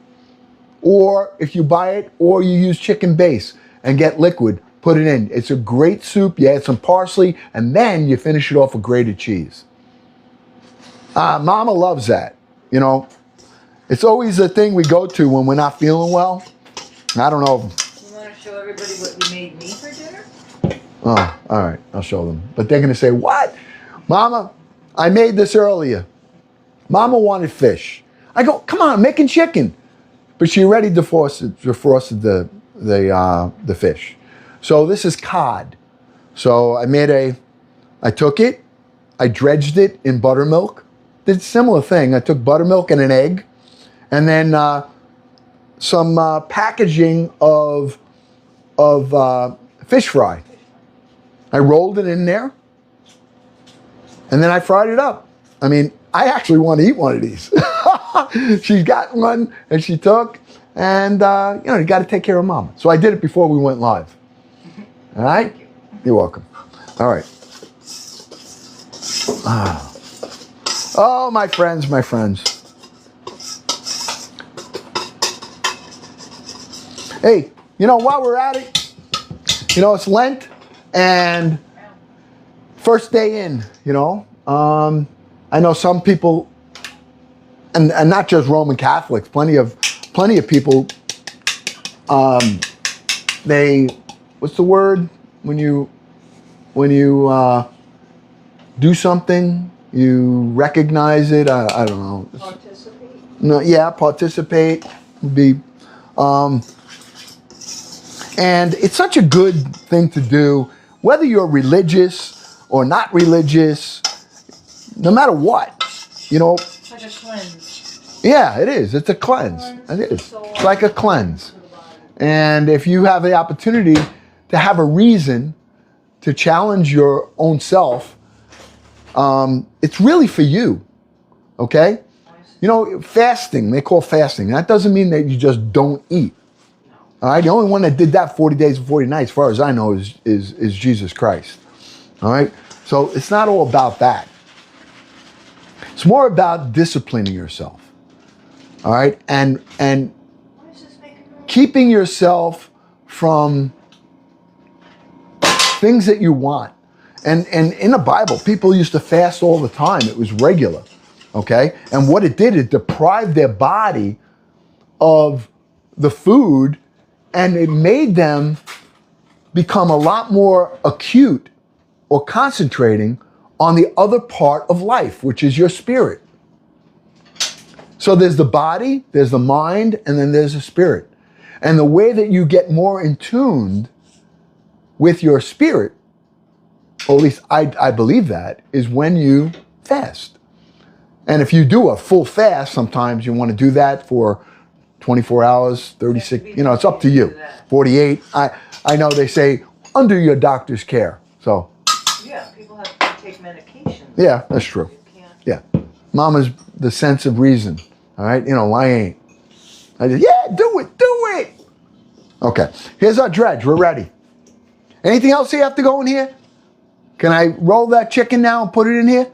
Or if you buy it, or you use chicken base and get liquid, put it in. It's a great soup. You add some parsley, and then you finish it off with grated cheese. Mama loves that. You know, it's always a thing we go to when we're not feeling well. I don't know. You want to show everybody what you made me for dinner? Oh, all right. I'll show them. But they're going to say, what? Mama, I made this earlier. Mama wanted fish. I go, come on, I'm making chicken. But she already defrosted the fish. So this is cod. So I took it, I dredged it in buttermilk. Did a similar thing. I took buttermilk and an egg, and then some packaging of fish fry. I rolled it in there, and then I fried it up. I mean, I actually want to eat one of these. She got one, and she took, and you got to take care of Mama. So I did it before we went live. All right? Thank you. You're welcome. All right. Oh, my friends, my friends. Hey, while we're at it, it's Lent, and first day in, I know some people, and not just Roman Catholics, plenty of people, what's the word when you do something, you recognize it, I don't know. Participate? No, yeah, participate would be, and it's such a good thing to do, whether you're religious or not religious, no matter what, It's like a cleanse. Yeah, it is. It's a cleanse. It is. It's like a cleanse. And if you have the opportunity to have a reason to challenge your own self, it's really for you. Okay? Fasting, they call fasting. That doesn't mean that you just don't eat. All right? The only one that did that 40 days and 40 nights, as far as I know, is Jesus Christ. All right? So it's not all about that. It's more about disciplining yourself. All right? And keeping yourself from things that you want. And in the Bible, people used to fast all the time. It was regular. Okay? And what it did, it deprived their body of the food, and it made them become a lot more acute or concentrating on the other part of life, which is your spirit. So there's the body, there's the mind, and then there's the spirit. And the way that you get more in tune with your spirit, or at least I believe that, is when you fast. And if you do a full fast, sometimes you want to do that for 24 hours, 36, it's up to you. 48. I know they say under your doctor's care. So Yeah, people have to take medication. yeah, that's true. Yeah. Mama's the sense of reason. All right? I ain't. I just, yeah, do it. Okay. Here's our dredge. We're ready. Anything else you have to go in here? Can I roll that chicken now and put it in here?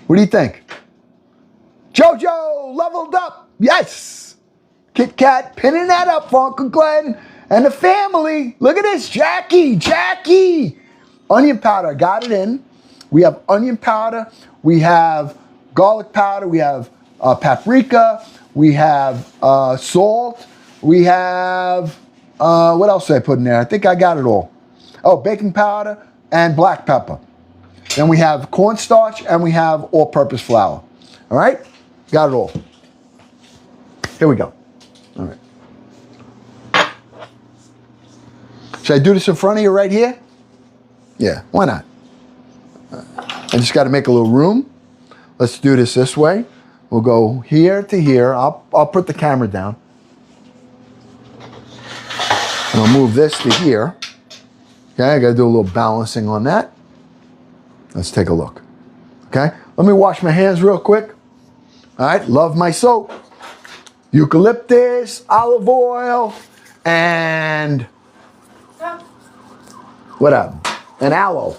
What do you think? Jojo leveled up. Yes. Kit Kat pinning that up for Uncle Glenn and the family. Look at this. Jackie. Onion powder. I got it in. We have onion powder. We have garlic powder. We have paprika. We have salt. We have, what else did I put in there? I think I got it all. Oh, baking powder and black pepper. Then we have cornstarch, and we have all-purpose flour. All right? Got it all. Here we go. All right. Should I do this in front of you right here? Yeah, why not? I just got to make a little room. Let's do this way. We'll go here to here. I'll put the camera down. I'll move this to here. Okay, I got to do a little balancing on that. Let's take a look. Okay, let me wash my hands real quick. All right, love my soap. Eucalyptus, olive oil, and what up? And aloe.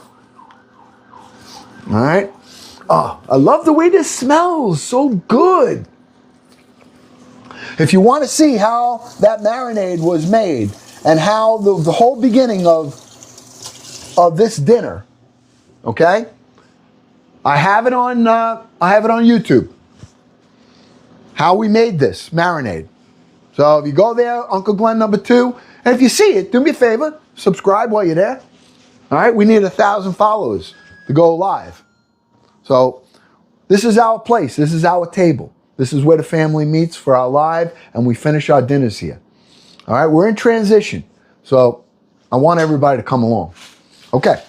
All right. Oh, I love the way this smells. So good. If you want to see how that marinade was made and how the whole beginning of this dinner, okay, I have it on YouTube. How we made this marinade. So if you go there, Uncle Glenn #2, and if you see it, do me a favor, subscribe while you're there. All right, we need 1,000 followers to go live. So this is our place. This is our table. This is where the family meets for our live, and we finish our dinners here. All right, we're in transition, so I want everybody to come along. Okay.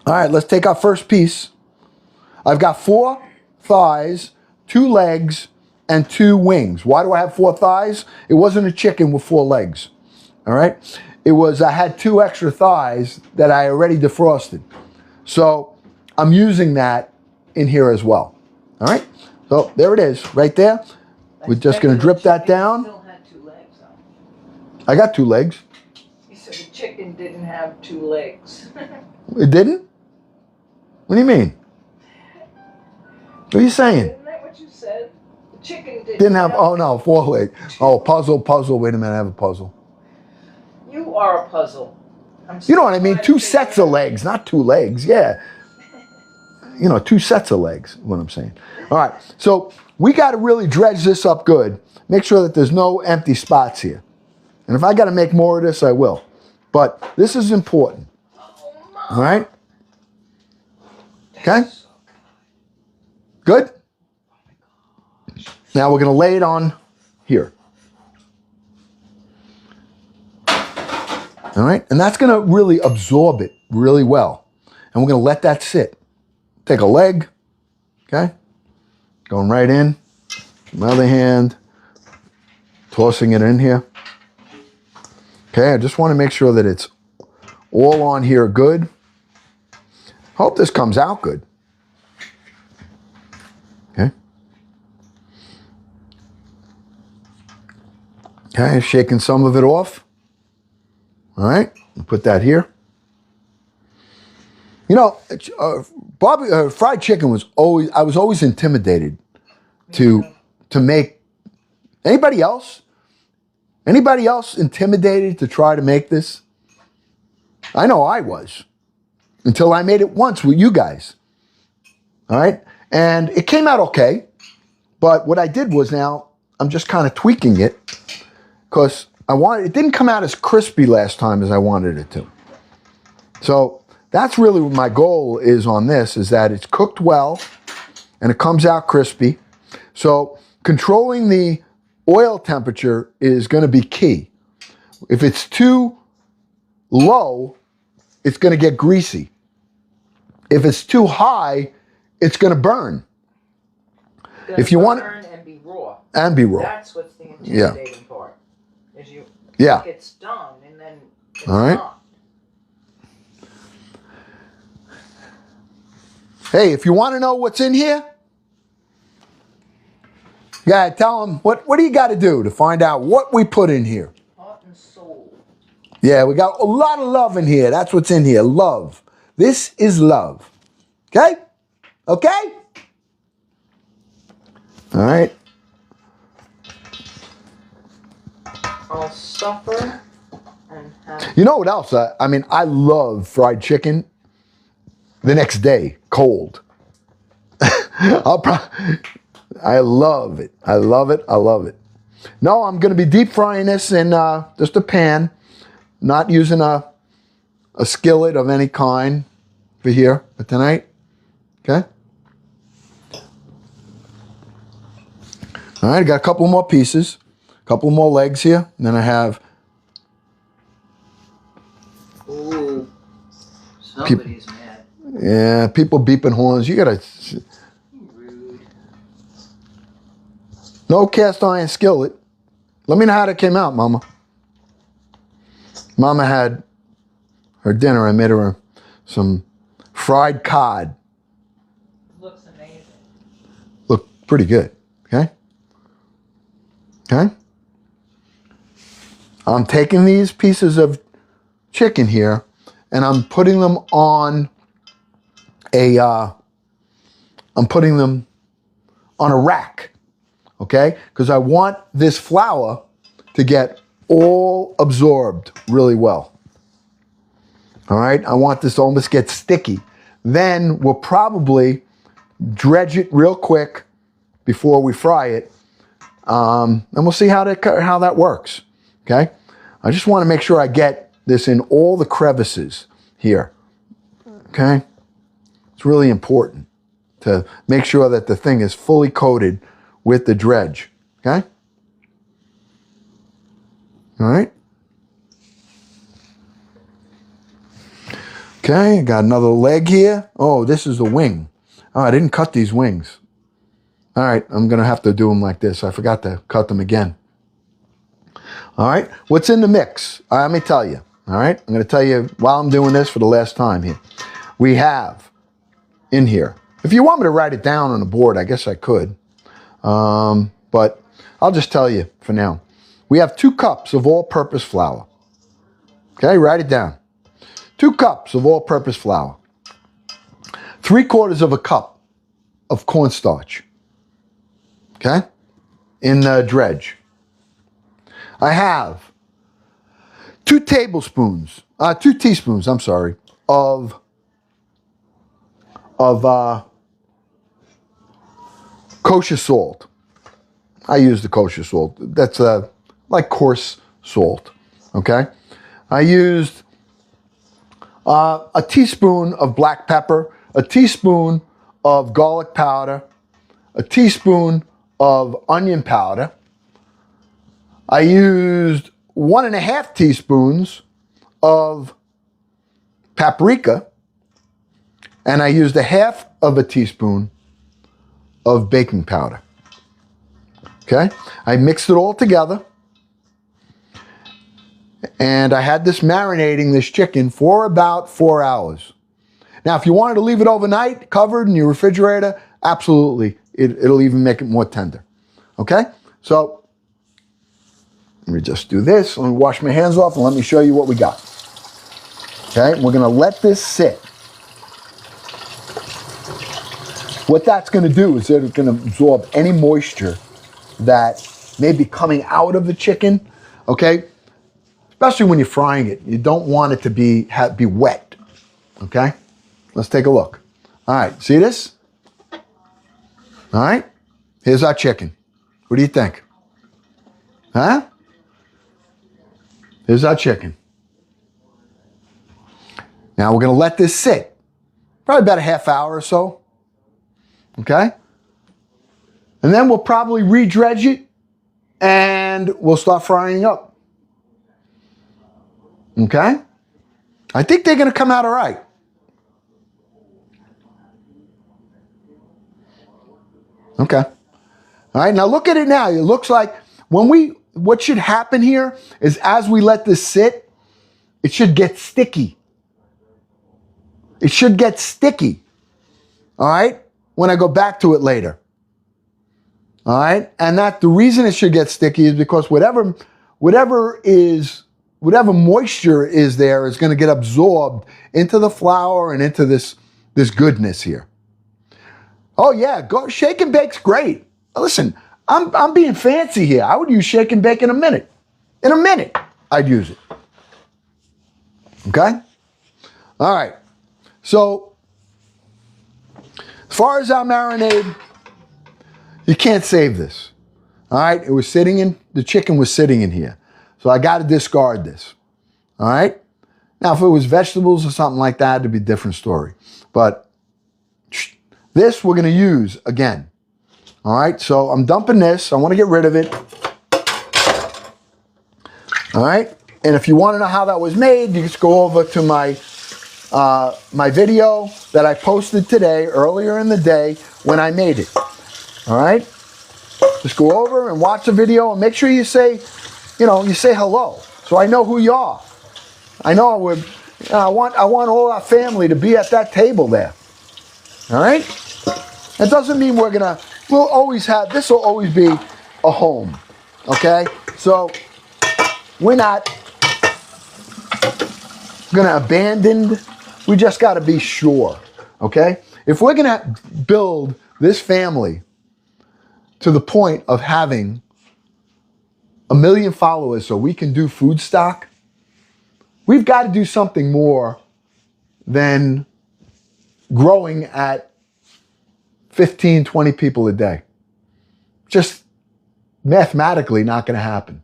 All right, let's take our first piece. I've got 4 thighs, 2 legs, and 2 wings. Why do I have 4 thighs? It wasn't a chicken with 4 legs. All right? It was, I had 2 extra thighs that I already defrosted. So I'm using that in here as well. All right? So there it is, right there. We're just going to drip that down. Still had 2 legs, though. I got 2 legs. You said the chicken didn't have 2 legs. It didn't? What do you mean? What are you saying? Isn't that what you said? The chicken Didn't have, oh no, 4 legs. Oh, puzzle. Wait a minute, I have a puzzle. You are a puzzle. You know what I mean? 2 sets of legs, not 2 legs. Yeah. You know, 2 sets of legs, what I'm saying. All right, so we got to really dredge this up good. Make sure that there's no empty spots here. And if I got to make more of this, I will. But this is important. All right? Okay? Good? Now we're going to lay it on here. All right? And that's going to really absorb it really well. And we're going to let that sit. Take a leg. Okay? Going right in. My other hand. Tossing it in here. Okay? I just want to make sure that it's all on here good. Hope this comes out good. Okay? Okay, shaking some of it off. All right, put that here. You know, fried chicken was always, I was always intimidated to make. Anybody else? Anybody else intimidated to try to make this? I know I was. Until I made it once with you guys. All right? And it came out okay. But what I did was now, I'm just kind of tweaking it. Because it didn't come out as crispy last time as I wanted it to. So that's really what my goal is on this, is that it's cooked well and it comes out crispy. So controlling the oil temperature is going to be key. If it's too low, it's going to get greasy. If it's too high, it's going to burn. If you want burn and be raw. And be raw. That's what's the intimidating part. Is you think it's done and then it's all right. not. Hey, if you want to know what's in here, you gotta tell them what do you got to do to find out what we put in here. Heart and soul. Yeah, we got a lot of love in here. That's what's in here. Love. This is love. Okay? Okay? All right. I'll suffer and have... You know what else? I mean, I love fried chicken the next day, cold. I love it. I love it. I love it. No, I'm going to be deep frying this in just a pan, not using a skillet of any kind for here for tonight. Okay? All right, I got a couple more pieces, a couple more legs here, and then I have... Ooh, somebody's mad. Yeah, people beeping horns. You gotta... Rude. No cast iron skillet. Let me know how that came out, Mama. Mama had her dinner. I made her some fried cod. Looks amazing. Look pretty good. Okay? Okay? I'm taking these pieces of chicken here and I'm putting them on I'm putting them on a rack. Okay? Because I want this flour to get all absorbed really well. All right? I want this to almost get sticky. Then we'll probably dredge it real quick before we fry it. And we'll see how that works. Okay? I just want to make sure I get this in all the crevices here. Okay? It's really important to make sure that the thing is fully coated with the dredge. Okay? All right? Okay, got another leg here. Oh, this is the wing. Oh, I didn't cut these wings. All right, I'm going to have to do them like this. I forgot to cut them again. All right, what's in the mix? Let me tell you. All right, I'm going to tell you while I'm doing this for the last time here. We have in here, if you want me to write it down on the board, I guess I could. But I'll just tell you for now. We have 2 cups of all-purpose flour. Okay, write it down. 2 cups of all-purpose flour. 3/4 of a cup of cornstarch. Okay? In the dredge. I have 2 teaspoons, I'm sorry, of kosher salt. I use the kosher salt. That's like coarse salt. Okay? I used a teaspoon of black pepper, a teaspoon of garlic powder, a teaspoon of onion powder. I used 1.5 teaspoons of paprika, and I used 1/2 of a teaspoon of baking powder. Okay? I mixed it all together. And I had this marinating this chicken for about 4 hours. Now, if you wanted to leave it overnight, covered in your refrigerator, absolutely. It'll even make it more tender. Okay? So, let me just do this. Let me wash my hands off and let me show you what we got. Okay? We're going to let this sit. What that's going to do is that it's going to absorb any moisture that may be coming out of the chicken. Okay? Especially when you're frying it. You don't want it to be wet. Okay? Let's take a look. All right. See this? All right. Here's our chicken. What do you think? Huh? Here's our chicken. Now we're going to let this sit. Probably about a half hour or so. Okay? And then we'll probably re-dredge it and we'll start frying up. Okay? I think they're going to come out all right. Okay. All right, now look at it now. It looks like what should happen here is as we let this sit, it should get sticky. It should get sticky. All right? When I go back to it later. All right? And the reason it should get sticky is because whatever moisture is there is going to get absorbed into the flour and into this goodness here. Oh yeah, shake and bake's great. Listen, I'm being fancy here. I would use shake and bake in a minute. In a minute, I'd use it. Okay? All right. So, as far as our marinade, you can't save this. All right? The chicken was sitting in here. So I got to discard this. All right? Now, if it was vegetables or something like that, it'd be a different story. But this we're going to use again. All right? So I'm dumping this. I want to get rid of it. All right? And if you want to know how that was made, you just go over to my video that I posted today, earlier in the day, when I made it. All right? Just go over and watch the video and make sure you say hello, so I know who you are. I know I want all our family to be at that table there. All right? That doesn't mean we'll always have, this will always be a home. Okay? So we're not gonna abandon, we just gotta be sure. Okay? If we're gonna build this family to the point of having 1 million followers so we can do food stock, we've got to do something more than growing at 15, 20 people a day. Just mathematically not going to happen.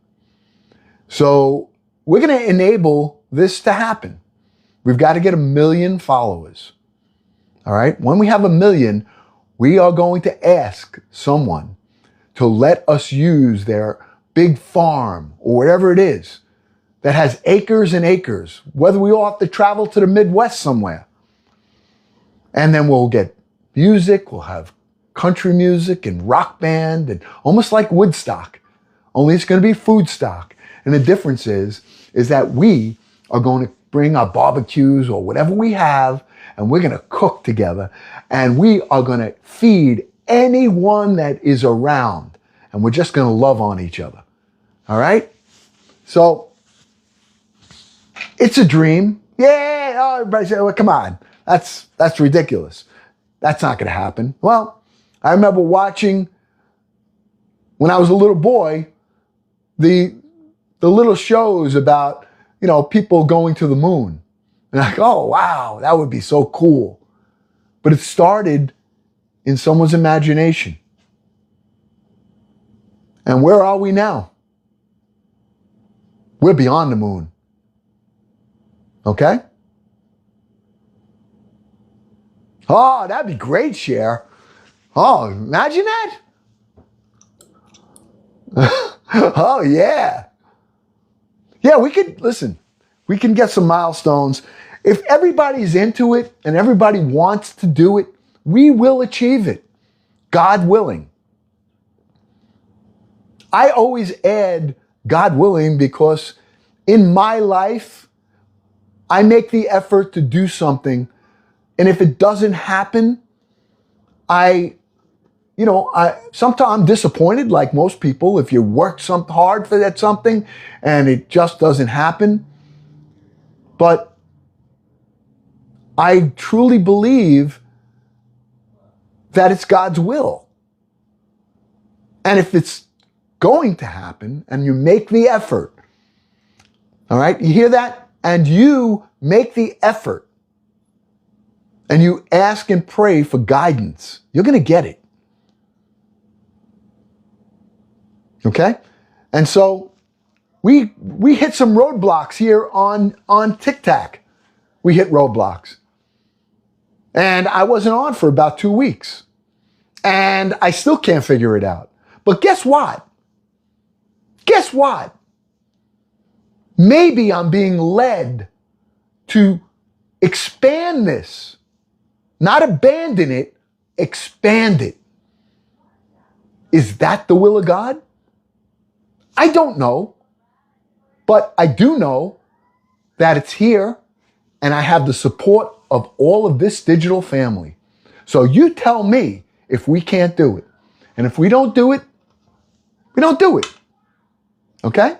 So we're going to enable this to happen. We've got to get 1 million followers. All right? When we have 1 million, we are going to ask someone to let us use their big farm or whatever it is that has acres and acres, whether we all have to travel to the Midwest somewhere. And then we'll get music, we'll have country music and rock band, and almost like Woodstock, only it's going to be food stock. And the difference is that we are going to bring our barbecues or whatever we have, and we're going to cook together, and we are going to feed anyone that is around, and we're just going to love on each other. All right? So, it's a dream. Yeah, oh, everybody say, well, come on. That's ridiculous. That's not going to happen. Well, I remember watching, when I was a little boy, the little shows about, people going to the moon. And I go, oh, wow, that would be so cool. But it started in someone's imagination. And where are we now? We're beyond the moon. Okay? Oh, that'd be great, Cher. Oh, imagine that. Oh, yeah. Yeah, we can get some milestones. If everybody's into it and everybody wants to do it, we will achieve it. God willing. I always add God willing because in my life, I make the effort to do something. And if it doesn't happen, sometimes I'm disappointed, like most people, if you work hard for that something and it just doesn't happen. But I truly believe that it's God's will. And if it's going to happen and you make the effort, all right, you hear that? And you make the effort and you ask and pray for guidance, you're going to get it. Okay? And so we hit some roadblocks here on TikTok. We hit roadblocks. And I wasn't on for about 2 weeks. And I still can't figure it out. But guess what? Guess what? Maybe I'm being led to expand this. Not abandon it, expand it. Is that the will of God? I don't know. But I do know that it's here and I have the support of all of this digital family. So you tell me if we can't do it. And if we don't do it, we don't do it. Okay?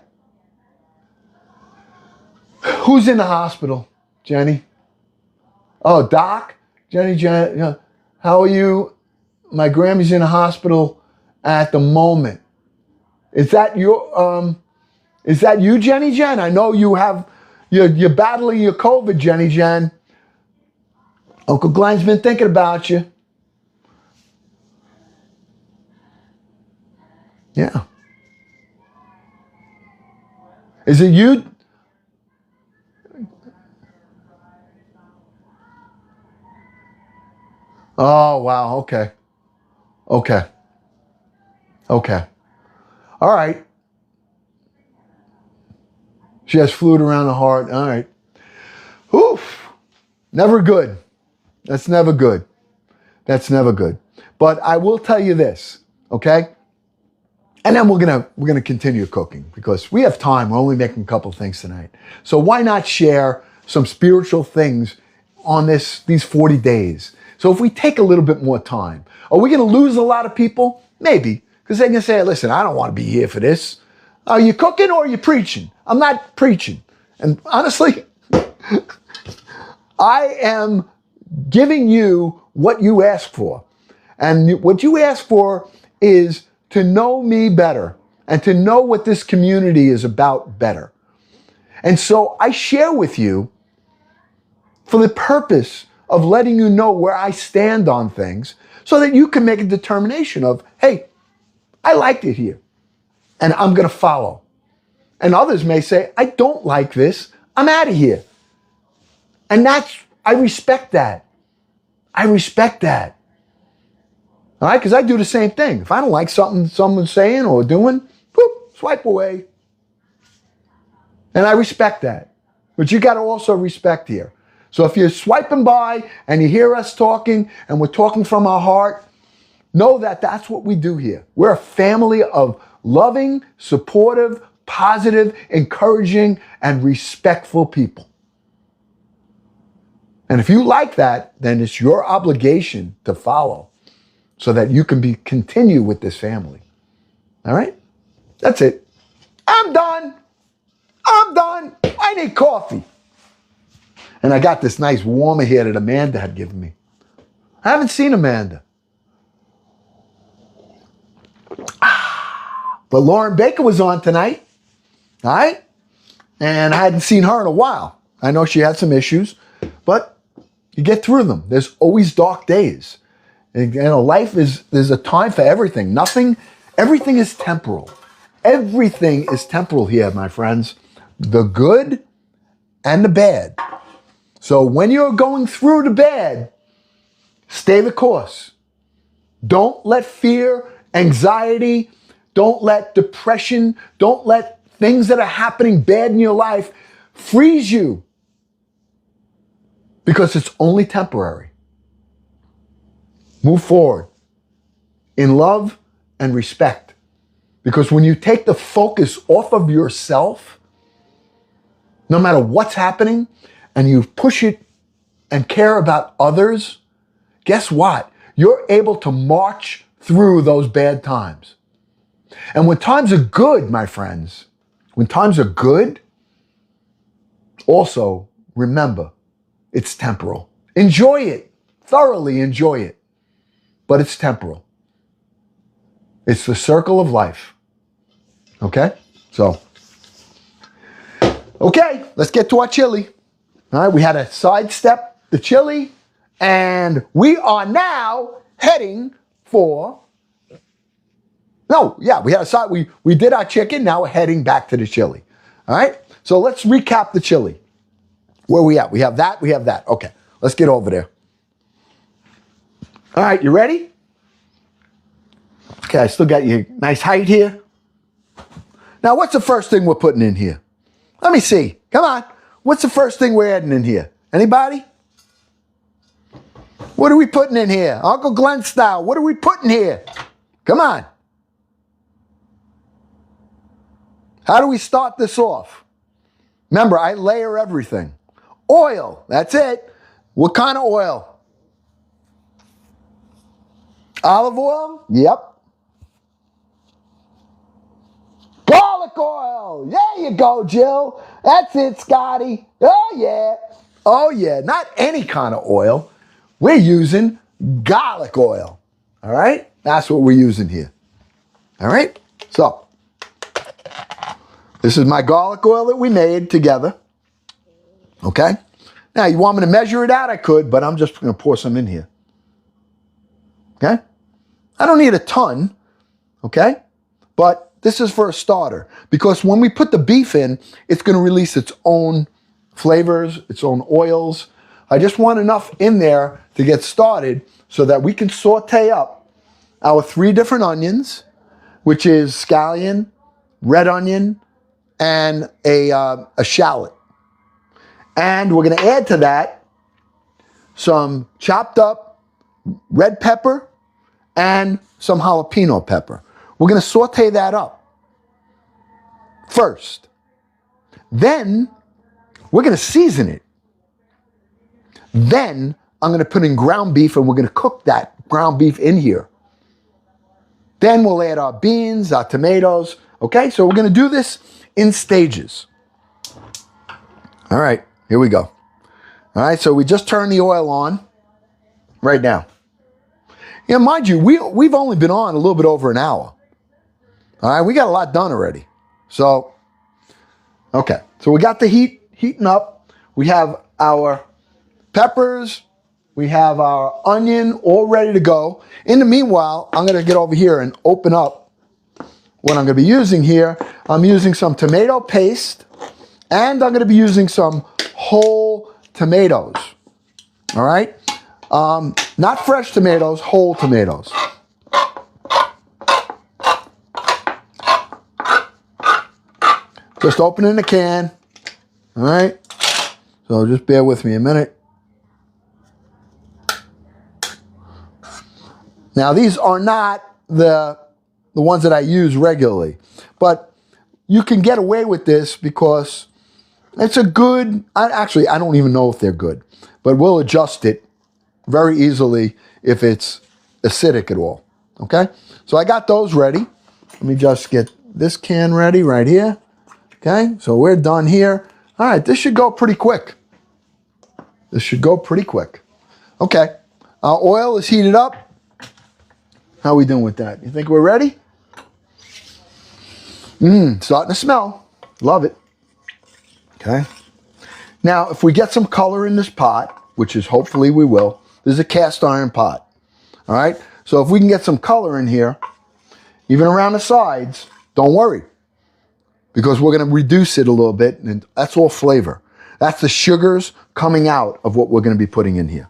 Who's in the hospital, Jenny? Oh, Doc? Jenny, how are you? My Grammy's in the hospital at the moment. Is that you, Jenny Jen? I know you're battling your COVID, Jenny Jen. Uncle Glenn's been thinking about you. Yeah. Is it you? Oh, wow. Okay. Okay. Okay. All right. She has fluid around the heart. All right. Oof. Never good. That's never good. That's never good. But I will tell you this, okay? And then we're gonna continue cooking because we have time. We're only making a couple things tonight. So why not share some spiritual things on these 40 days? So if we take a little bit more time, are we gonna lose a lot of people? Maybe, because they're gonna say, listen, I don't want to be here for this. Are you cooking or are you preaching? I'm not preaching. And honestly, I am giving you what you asked for. And what you asked for is to know me better and to know what this community is about better. And so I share with you for the purpose of letting you know where I stand on things so that you can make a determination of, hey, I liked it here and I'm going to follow. And others may say, I don't like this. I'm out of here. And I respect that. I respect that. All right, because I do the same thing. If I don't like something someone's saying or doing, whoop, swipe away. And I respect that. But you got to also respect here. So if you're swiping by and you hear us talking and we're talking from our heart, know that that's what we do here. We're a family of loving, supportive, positive, encouraging, and respectful people. And if you like that, then it's your obligation to follow, so that you can continue with this family. All right? That's it. I'm done. I'm done. I need coffee. And I got this nice warmer here that Amanda had given me. I haven't seen Amanda. But Lauren Baker was on tonight. All right? And I hadn't seen her in a while. I know she had some issues, but you get through them. There's always dark days. And, life there's a time for everything. Everything is temporal. Everything is temporal here, my friends. The good and the bad. So when you're going through the bad, stay the course. Don't let fear, anxiety, don't let depression, don't let things that are happening bad in your life freeze you. Because it's only temporary. Move forward in love and respect. Because when you take the focus off of yourself, no matter what's happening, and you push it and care about others, guess what? You're able to march through those bad times. And when times are good, my friends, when times are good, also remember, it's temporal. Enjoy it. Thoroughly enjoy it. But it's temporal. It's the circle of life. Okay? So, okay, let's get to our chili. All right, we had to sidestep the chili, and we are now heading for... we did our chicken, now we're heading back to the chili. All right? So let's recap the chili. Where are we at? We have that. Okay, let's get over there. All right, you ready? Okay, I still got your nice height here. Now, what's the first thing we're putting in here? Let me see. Come on. What's the first thing we're adding in here? Anybody? What are we putting in here? Uncle Glenn style, what are we putting here? Come on. How do we start this off? Remember, I layer everything. Oil, that's it. What kind of oil? Olive oil? Yep. Garlic oil. There you go, Jill. That's it, Scotty. Oh, yeah. Oh, yeah. Not any kind of oil. We're using garlic oil. All right? That's what we're using here. All right? So, this is my garlic oil that we made together. Okay? Now, you want me to measure it out? I could, but I'm just going to pour some in here. Okay? I don't need a ton. Okay? But this is for a starter. Because when we put the beef in, it's going to release its own flavors, its own oils. I just want enough in there to get started so that we can saute up our 3 different onions, which is scallion, red onion, and a shallot. And we're going to add to that some chopped up red pepper and some jalapeno pepper. We're going to saute that up first. Then we're going to season it. Then I'm going to put in ground beef and we're going to cook that ground beef in here. Then we'll add our beans, our tomatoes. Okay, so we're going to do this in stages. All right, here we go. All right, so we just turned the oil on right now. Yeah, mind you, we've only been on a little bit over an hour. All right, we got a lot done already. So, okay, so we got the heating up. We have our peppers. We have our onion all ready to go. In the meanwhile, I'm going to get over here and open up what I'm going to be using here. I'm using some tomato paste, and I'm going to be using some whole tomatoes. All right? Not fresh tomatoes, whole tomatoes. Just opening the can. All right? So just bear with me a minute. Now, these are not the ones that I use regularly, but you can get away with this because it's a good, actually, I don't even know if they're good, but we'll adjust it very easily if it's acidic at all, okay? So I got those ready. Let me just get this can ready right here, okay? So we're done here. All right, this should go pretty quick. This should go pretty quick. Okay, our oil is heated up. How are we doing with that? You think we're ready? Starting to smell. Love it. Okay. Now, if we get some color in this pot, which is hopefully we will, this is a cast iron pot. All right. So if we can get some color in here, even around the sides, don't worry, because we're going to reduce it a little bit, and that's all flavor. That's the sugars coming out of what we're going to be putting in here.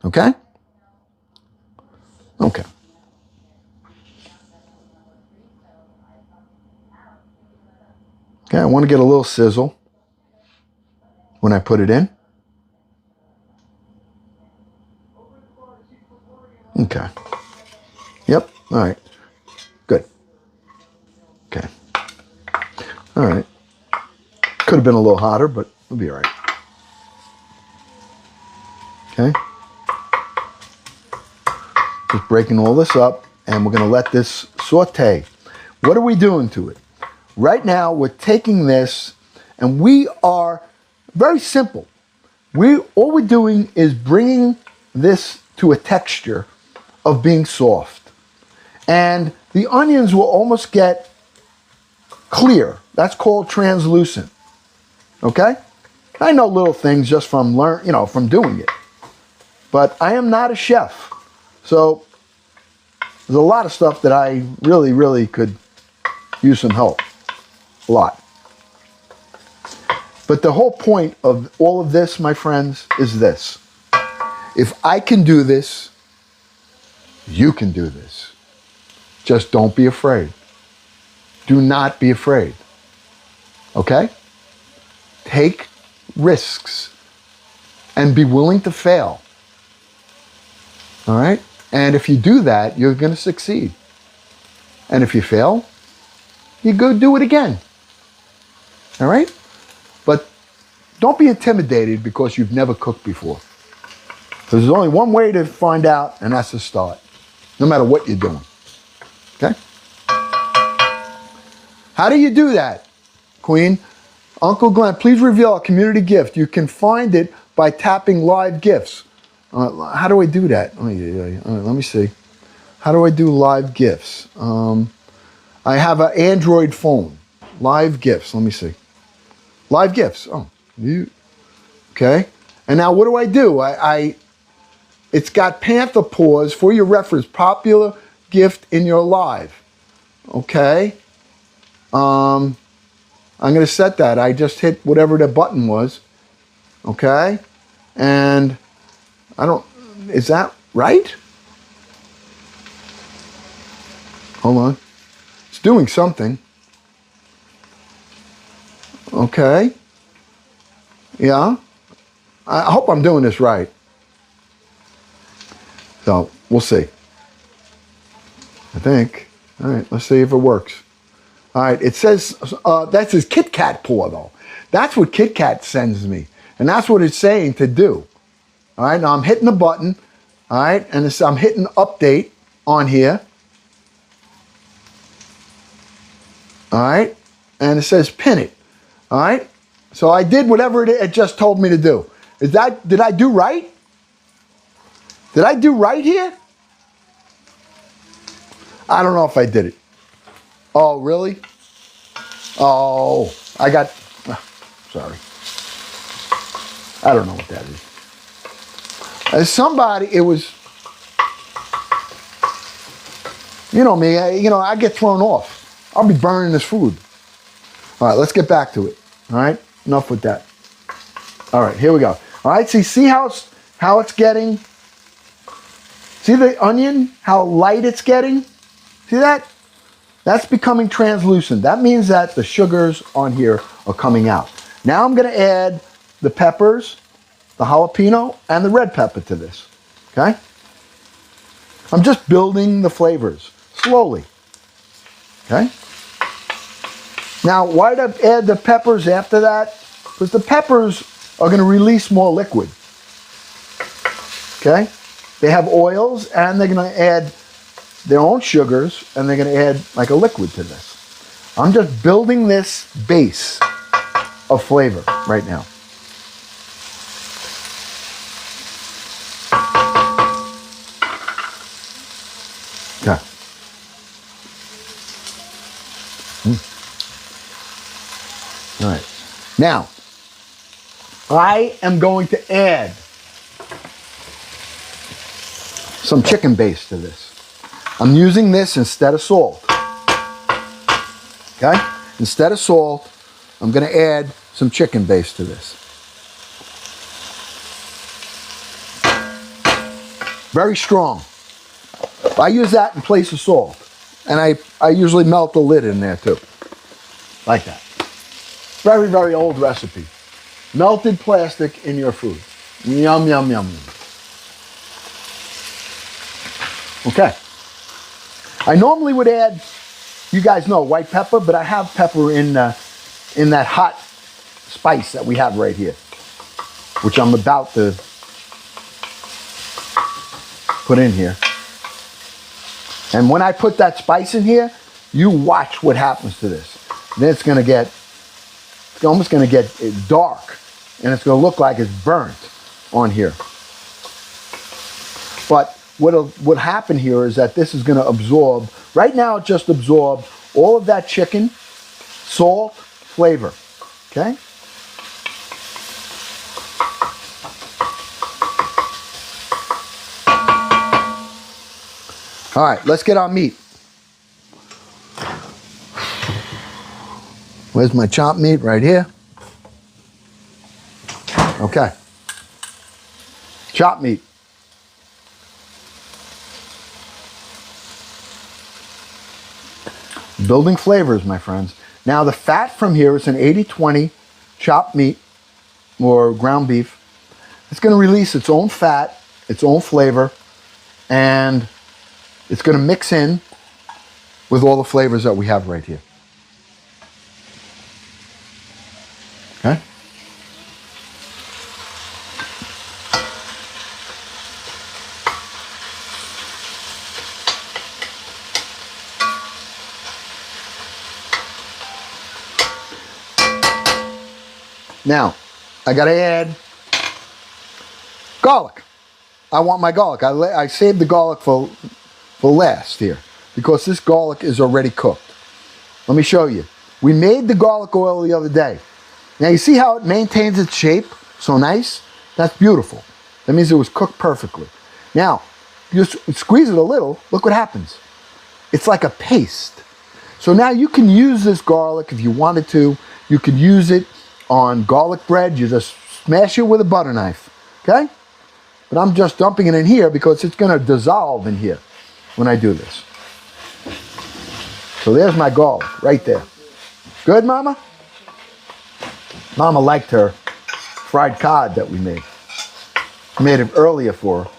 Okay. Okay. Okay, I want to get a little sizzle when I put it in. Okay. Yep. All right. Good. Okay. All right. Could have been a little hotter, but it'll be all right. Okay. Just breaking all this up, and we're going to let this saute. What are we doing to it? Right now, we're taking this, and we are very simple. All we're doing is bringing this to a texture of being soft. And the onions will almost get clear. That's called translucent. Okay? I know little things just from from doing it. But I am not a chef. So there's a lot of stuff that I really, really could use some help. A lot. But the whole point of all of this, my friends, is this. If I can do this, you can do this. Just don't be afraid. Do not be afraid. Okay? Take risks and be willing to fail. All right? And if you do that, you're going to succeed. And if you fail, you go do it again. All right? But don't be intimidated because you've never cooked before. There's only one way to find out, and that's to start, no matter what you're doing. Okay? How do you do that, Queen? Uncle Glenn, please reveal a community gift. You can find it by tapping live gifts. How do I do that? Let me see. How do I do live gifts? I have an Android phone. Live gifts. Let me see. Live gifts. Oh, okay. And now what do? It's got panther paws for your reference. Popular gift in your live. Okay. I'm going to set that. I just hit whatever the button was. Okay. And is that right? Hold on. It's doing something. Okay. Yeah. I hope I'm doing this right. So, we'll see. I think. All right, let's see if it works. All right, it says, that says Kit Kat pour though. That's what Kit Kat sends me. And that's what it's saying to do. All right, now I'm hitting the button. All right, and I'm hitting update on here. All right, and it says pin it. All right, so I did whatever it just told me to do. Did I do right? Did I do right here? I don't know if I did it. Oh, really? Oh, I got, sorry. I don't know what that is. As somebody, it was, you know me, I get thrown off. I'll be burning this food. All right, let's get back to it. All right, enough with that. All right, here we go. All right, see how it's getting? See the onion, how light it's getting? See that? That's becoming translucent. That means that the sugars on here are coming out. Now I'm going to add the peppers, the jalapeno, and the red pepper to this. Okay? I'm just building the flavors slowly. Okay? Now, why did I add the peppers after that? Because the peppers are going to release more liquid. Okay? They have oils, and they're going to add their own sugars, and they're going to add like a liquid to this. I'm just building this base of flavor right now. Okay. All right. Now, I am going to add some chicken base to this. I'm using this instead of salt. Okay? Instead of salt, I'm going to add some chicken base to this. Very strong. I use that in place of salt. And I usually melt the lid in there too. Like that. Very, very old recipe. Melted plastic in your food. Yum, yum, yum. Okay. I normally would add, you guys know, white pepper, but I have pepper in that hot spice that we have right here, which I'm about to put in here. And when I put that spice in here, you watch what happens to this. Then it's almost going to get dark, and it's going to look like it's burnt on here. But what happened here is that this is going to absorb, right now it just absorbed all of that chicken, salt, flavor, okay? All right, let's get our meat. Where's my chopped meat? Right here. Okay. Chopped meat. Building flavors, my friends. Now the fat from here is an 80-20 chopped meat or ground beef. It's going to release its own fat, its own flavor, and it's going to mix in with all the flavors that we have right here. Okay? Now, I got to add garlic. I want my garlic. I saved the garlic for last here because this garlic is already cooked. Let me show you. We made the garlic oil the other day. Now, you see how it maintains its shape so nice? That's beautiful. That means it was cooked perfectly. Now, you just squeeze it a little, look what happens. It's like a paste. So now you can use this garlic if you wanted to. You could use it on garlic bread. You just smash it with a butter knife, okay? But I'm just dumping it in here because it's going to dissolve in here when I do this. So there's my garlic right there. Good, Mama? Mama liked her fried cod that we made. I made it earlier for her.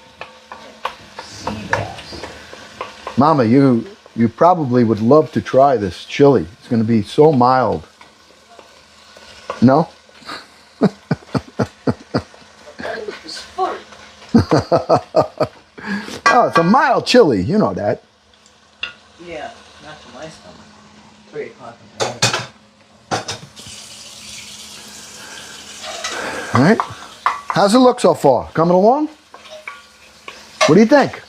Mama, you you probably would love to try this chili. It's going to be so mild. No? Oh, it's a mild chili. You know that. Yeah, not to my stomach. 3 o'clock in the morning. All right. How's it look so far? Coming along? What do you think?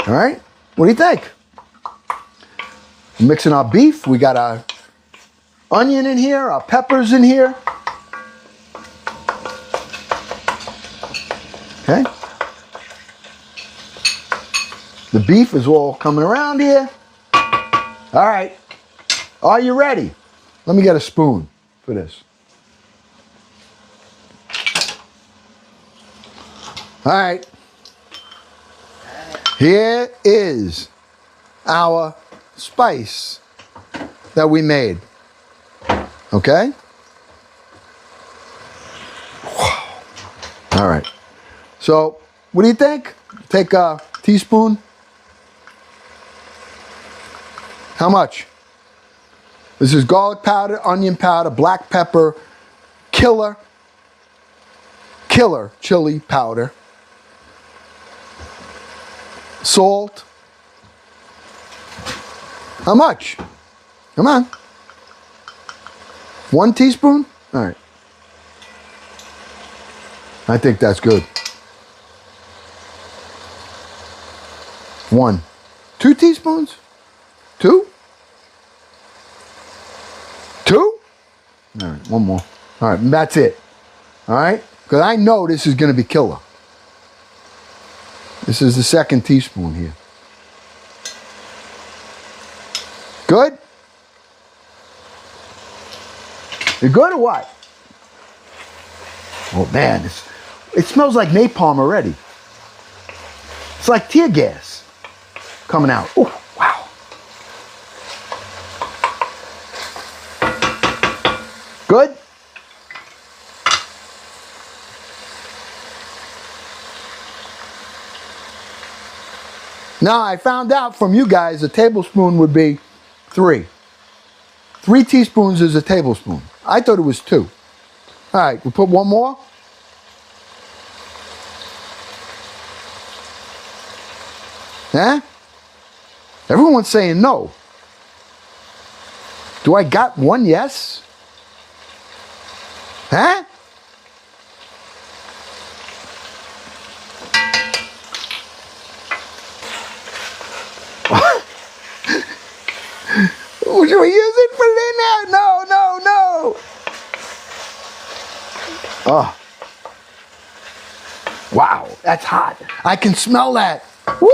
All right. What do you think? We're mixing our beef. We got our onion in here, our peppers in here. Okay. The beef is all coming around here. All right. Are you ready? Let me get a spoon for this. All right. Here is our spice that we made. Okay? All right. So, what do you think? Take a teaspoon. How much? This is garlic powder, onion powder, black pepper, killer chili powder, salt. How much? Come on. 1 teaspoon? All right. I think that's good. 1. 2 teaspoons? 2? 2? All right, 1 more. All right, and that's it. All right? Because I know this is going to be killer. This is the 2nd teaspoon here. Good? You good or what? Oh man, it smells like napalm already. It's like tear gas coming out. Oh, wow. Good? Now, I found out from you guys a tablespoon would be 3. 3 teaspoons is a tablespoon. I thought it was 2. All right, we put 1 more. Huh? Everyone's saying no. Do I got 1 yes? Huh? Should we use it for dinner? No, no, no. Oh. Wow, that's hot. I can smell that. Woo!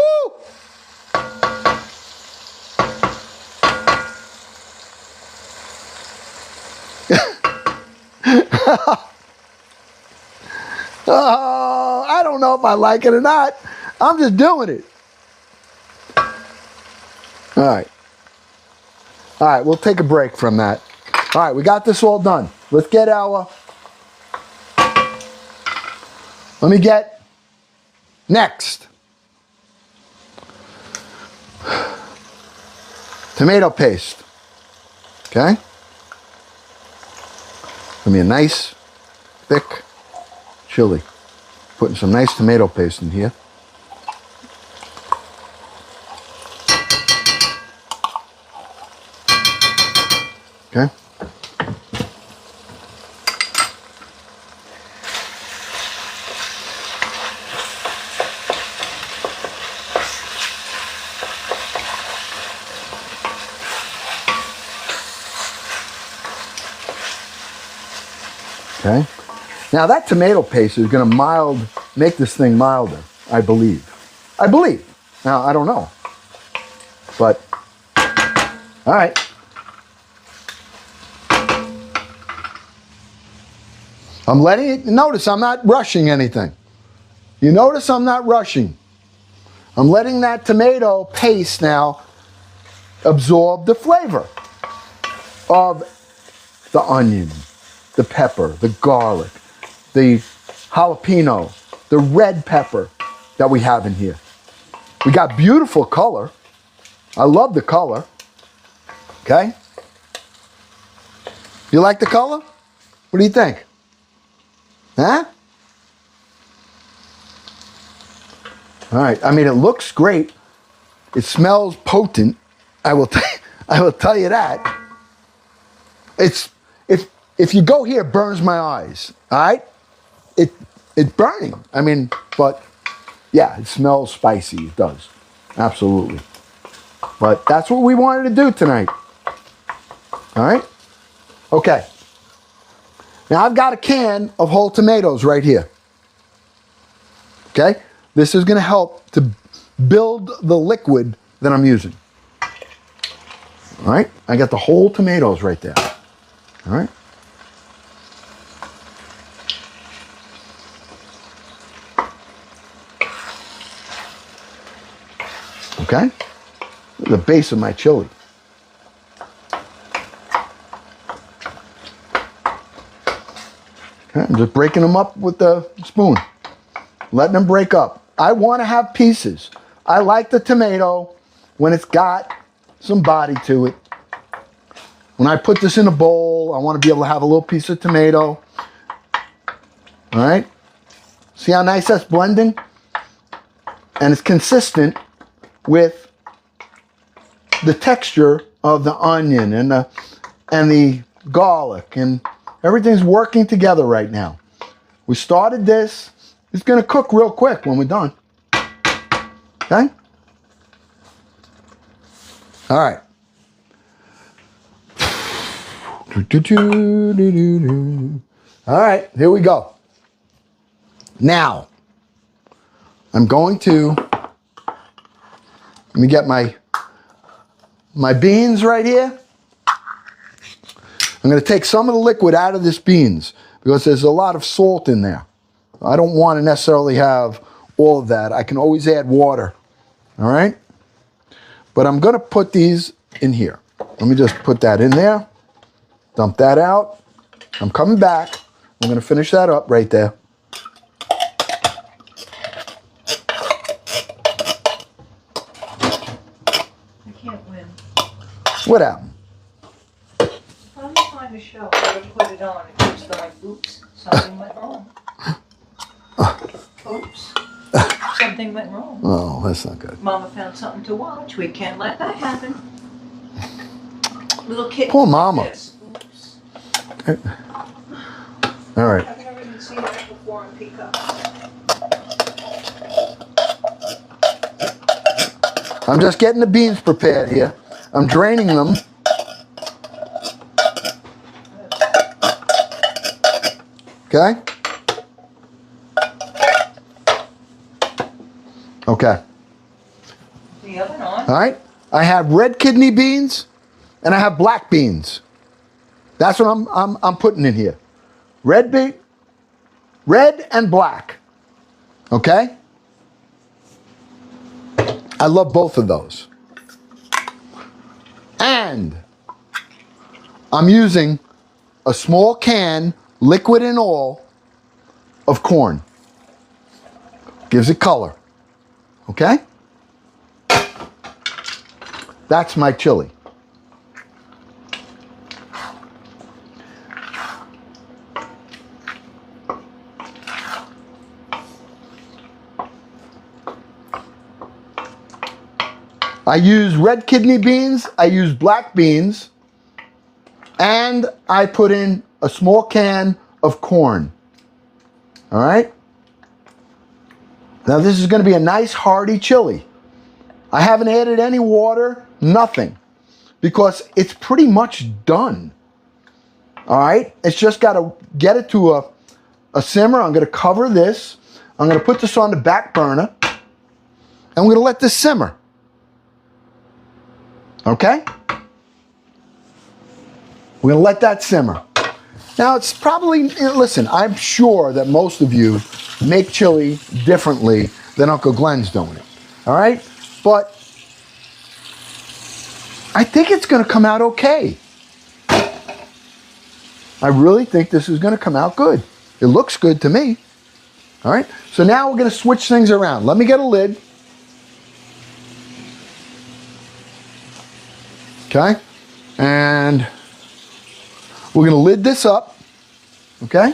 Oh, I don't know if I like it or not. I'm just doing it. All right. All right, we'll take a break from that. All right, we got this all done. Let's get our... Let me get next. Tomato paste. Okay? Give me a nice, thick chili. Putting some nice tomato paste in here. Okay. Okay. Now that tomato paste is going to make this thing milder, I believe. I believe. Now, I don't know. But, all right. I'm letting it, notice I'm not rushing anything. You notice I'm not rushing. I'm letting that tomato paste now absorb the flavor of the onion, the pepper, the garlic, the jalapeno, the red pepper that we have in here. We got beautiful color. I love the color. Okay? You like the color? What do you think? Huh? All right. I mean, it looks great. It smells potent. I will tell you that. If you go here, it burns my eyes. All right? It's burning. I mean, but yeah, it smells spicy. It does. Absolutely. But that's what we wanted to do tonight. All right? Okay. Now I've got a can of whole tomatoes right here. Okay? This is going to help to build the liquid that I'm using. All right? I got the whole tomatoes right there. All right? Okay? The base of my chili. Okay, I'm just breaking them up with the spoon. Letting them break up. I want to have pieces. I like the tomato when it's got some body to it. When I put this in a bowl, I want to be able to have a little piece of tomato. All right? See how nice that's blending? And it's consistent with the texture of the onion and the garlic, and everything's working together right now. We started this. It's going to cook real quick when we're done. Okay? All right. All right, here we go. Now, I'm going to, let me get my beans right here. I'm going to take some of the liquid out of this beans because there's a lot of salt in there. I don't want to necessarily have all of that. I can always add water. All right? But I'm going to put these in here. Let me just put that in there. Dump that out. I'm coming back. I'm going to finish that up right there. I can't win. What happened? I'm trying to show how to put it on. It keeps going, oops, something went wrong. Oops, something went wrong. Oh, that's not good. Mama found something to watch. We can't let that happen. Little kid. Poor Mama. Oops. All right. I've never even seen that before in Peacock. I'm just getting the beans prepared here. I'm draining them. Okay? Okay. The oven on. All right? I have red kidney beans and I have black beans. That's what I'm putting in here. Red and black. Okay? I love both of those. And I'm using a small can, liquid and all, of corn. Gives it color. Okay? That's my chili. I use red kidney beans, I use black beans, and I put in a small can of corn. All right? Now this is going to be a nice hearty chili. I haven't added any water, nothing, because it's pretty much done. All right? It's just got to get it to a simmer. I'm going to cover this. I'm going to put this on the back burner, and we're going to let this simmer. Okay? We're going to let that simmer. Now, it's probably, listen, I'm sure that most of you make chili differently than Uncle Glenn's doing it. All right? But I think it's going to come out okay. I really think this is going to come out good. It looks good to me. All right? So now we're going to switch things around. Let me get a lid. Okay? And we're going to lid this up. Okay?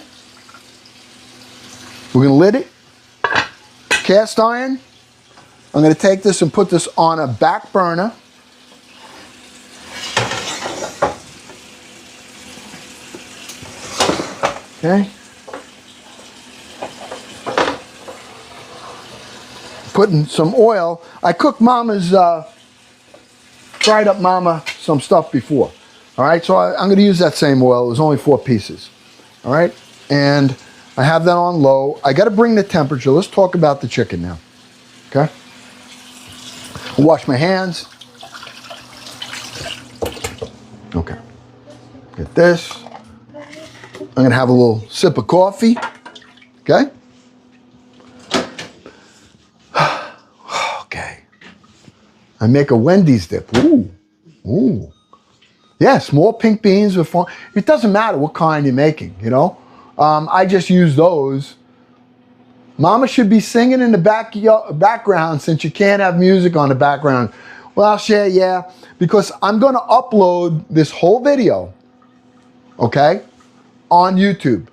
We're going to lid it. Cast iron. I'm going to take this and put this on a back burner. Okay. Putting some oil. I cooked Mama's, fried up Mama some stuff before. All right, so I'm going to use that same oil. It was only 4 pieces. All right, and I have that on low. I got to bring the temperature. Let's talk about the chicken now. Okay. Wash my hands. Okay. Get this. I'm going to have a little sip of coffee. Okay. Okay. I make a Wendy's dip. Ooh. Ooh. Yeah, small pink beans with fun. It doesn't matter what kind you're making, you know. I just use those. Mama should be singing in the background since you can't have music on the background. Well, I'll share, yeah, because I'm going to upload this whole video, okay, on YouTube.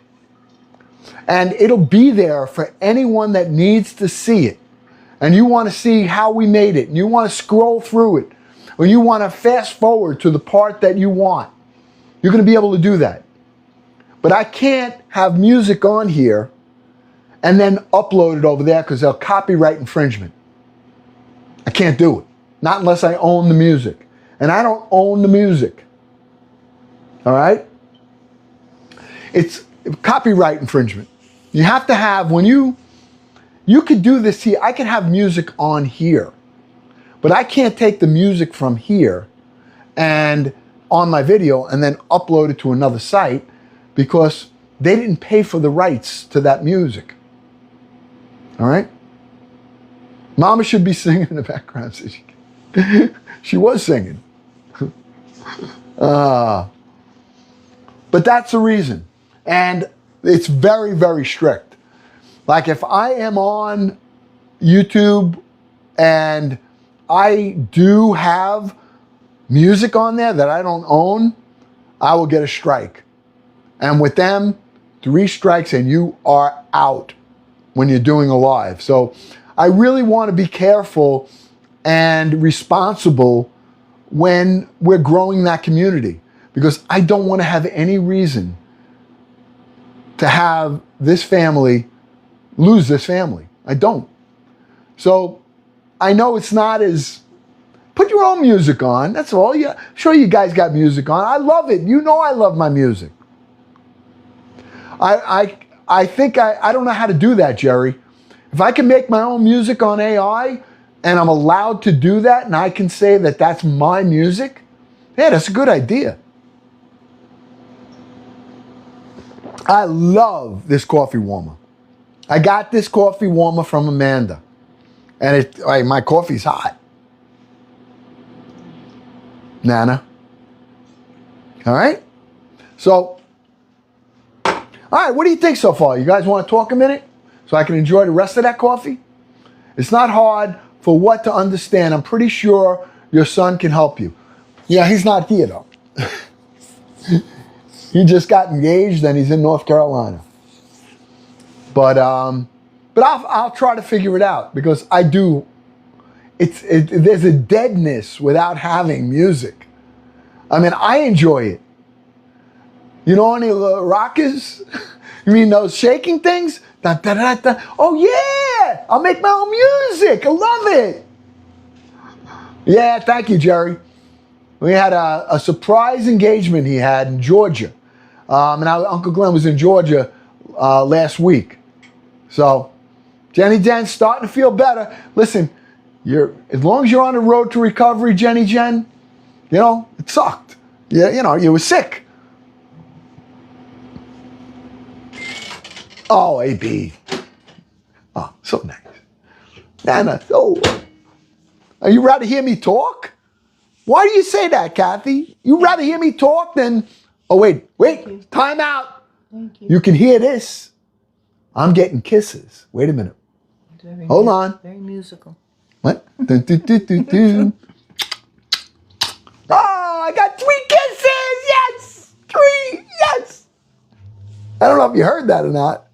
And it'll be there for anyone that needs to see it. And you want to see how we made it, and you want to scroll through it, or you want to fast forward to the part that you want. You're going to be able to do that. But I can't have music on here and then upload it over there because they'll copyright infringement. I can't do it. Not unless I own the music. And I don't own the music. All right? It's copyright infringement. You have to have, when you could do this here, I can have music on here. But I can't take the music from here and on my video and then upload it to another site because they didn't pay for the rights to that music. All right? Mama should be singing in the background. She was singing. But that's the reason. And it's very, very strict. Like if I am on YouTube and I do have music on there that I don't own, I will get a strike. And with them, 3 strikes and you are out when you're doing a live. So I really want to be careful and responsible when we're growing that community because I don't want to have any reason to have this family lose this family. I don't. So I know it's not as, put your own music on. That's all. Yeah, I'm sure you guys got music on. I love it. You know I love my music. I think I don't know how to do that, Jerry. If I can make my own music on AI and I'm allowed to do that and I can say that that's my music, yeah, that's a good idea. I love this coffee warmer. I got this coffee warmer from Amanda. And my coffee's hot. Nana. All right? So, all right, what do you think so far? You guys want to talk a minute so I can enjoy the rest of that coffee? It's not hard for what to understand. I'm pretty sure your son can help you. Yeah, he's not here though. He just got engaged and he's in North Carolina. But I'll try to figure it out because I do. There's a deadness without having music. I mean, I enjoy it. You know any rockers? You mean those shaking things? Da, da, da, da. Oh yeah! I'll make my own music. I love it. Yeah, thank you, Jerry. We had a surprise engagement he had in Georgia. And Uncle Glenn was in Georgia last week. So, Jenny Jen's starting to feel better. Listen, as long as you're on the road to recovery, Jenny Jen, you know, it sucked. Yeah, you know, you were sick. Oh, AB. Oh, so nice. Nana, oh. Are you rather hear me talk? Why do you say that, Kathy? You rather hear me talk than... Oh, wait, time out. Thank you. You can hear this. I'm getting kisses. Wait a minute. Hold on. Very musical. What? Dun, dun, dun, dun, dun. Ah, I got 3 kisses. Yes. 3. Yes. I don't know if you heard that or not.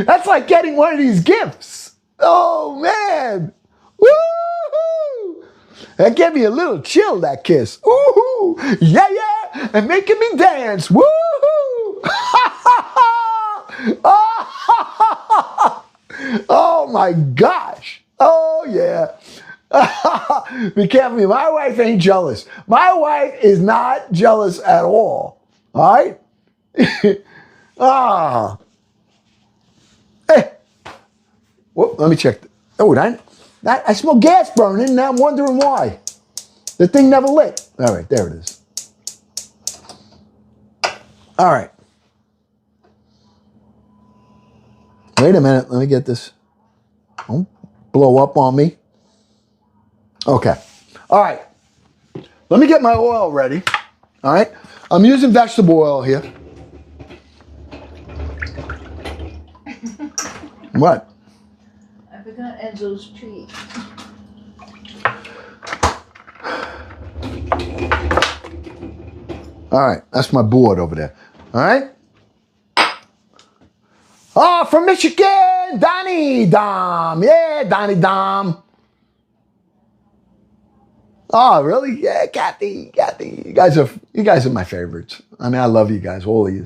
That's like getting one of these gifts. Oh, man. Woo-hoo. That gave me a little chill, that kiss. Woo-hoo. Yeah, yeah. And making me dance. Woo-hoo. Oh, my gosh. Oh, yeah. Be careful. My wife ain't jealous. My wife is not jealous at all. All right? Ah. Hey. Whoop, let me check. Oh, I smell gas burning, and now I'm wondering why. The thing never lit. All right, there it is. All right. Wait a minute. Let me get this. Don't blow up on me. Okay. All right. Let me get my oil ready. All right. I'm using vegetable oil here. What? I forgot Enzo's treat. All right. That's my board over there. All right. Oh, from Michigan, Donnie Dom. Yeah, Donnie Dom. Oh, really? Yeah, Kathy. You guys are my favorites. I mean, I love you guys, all of you.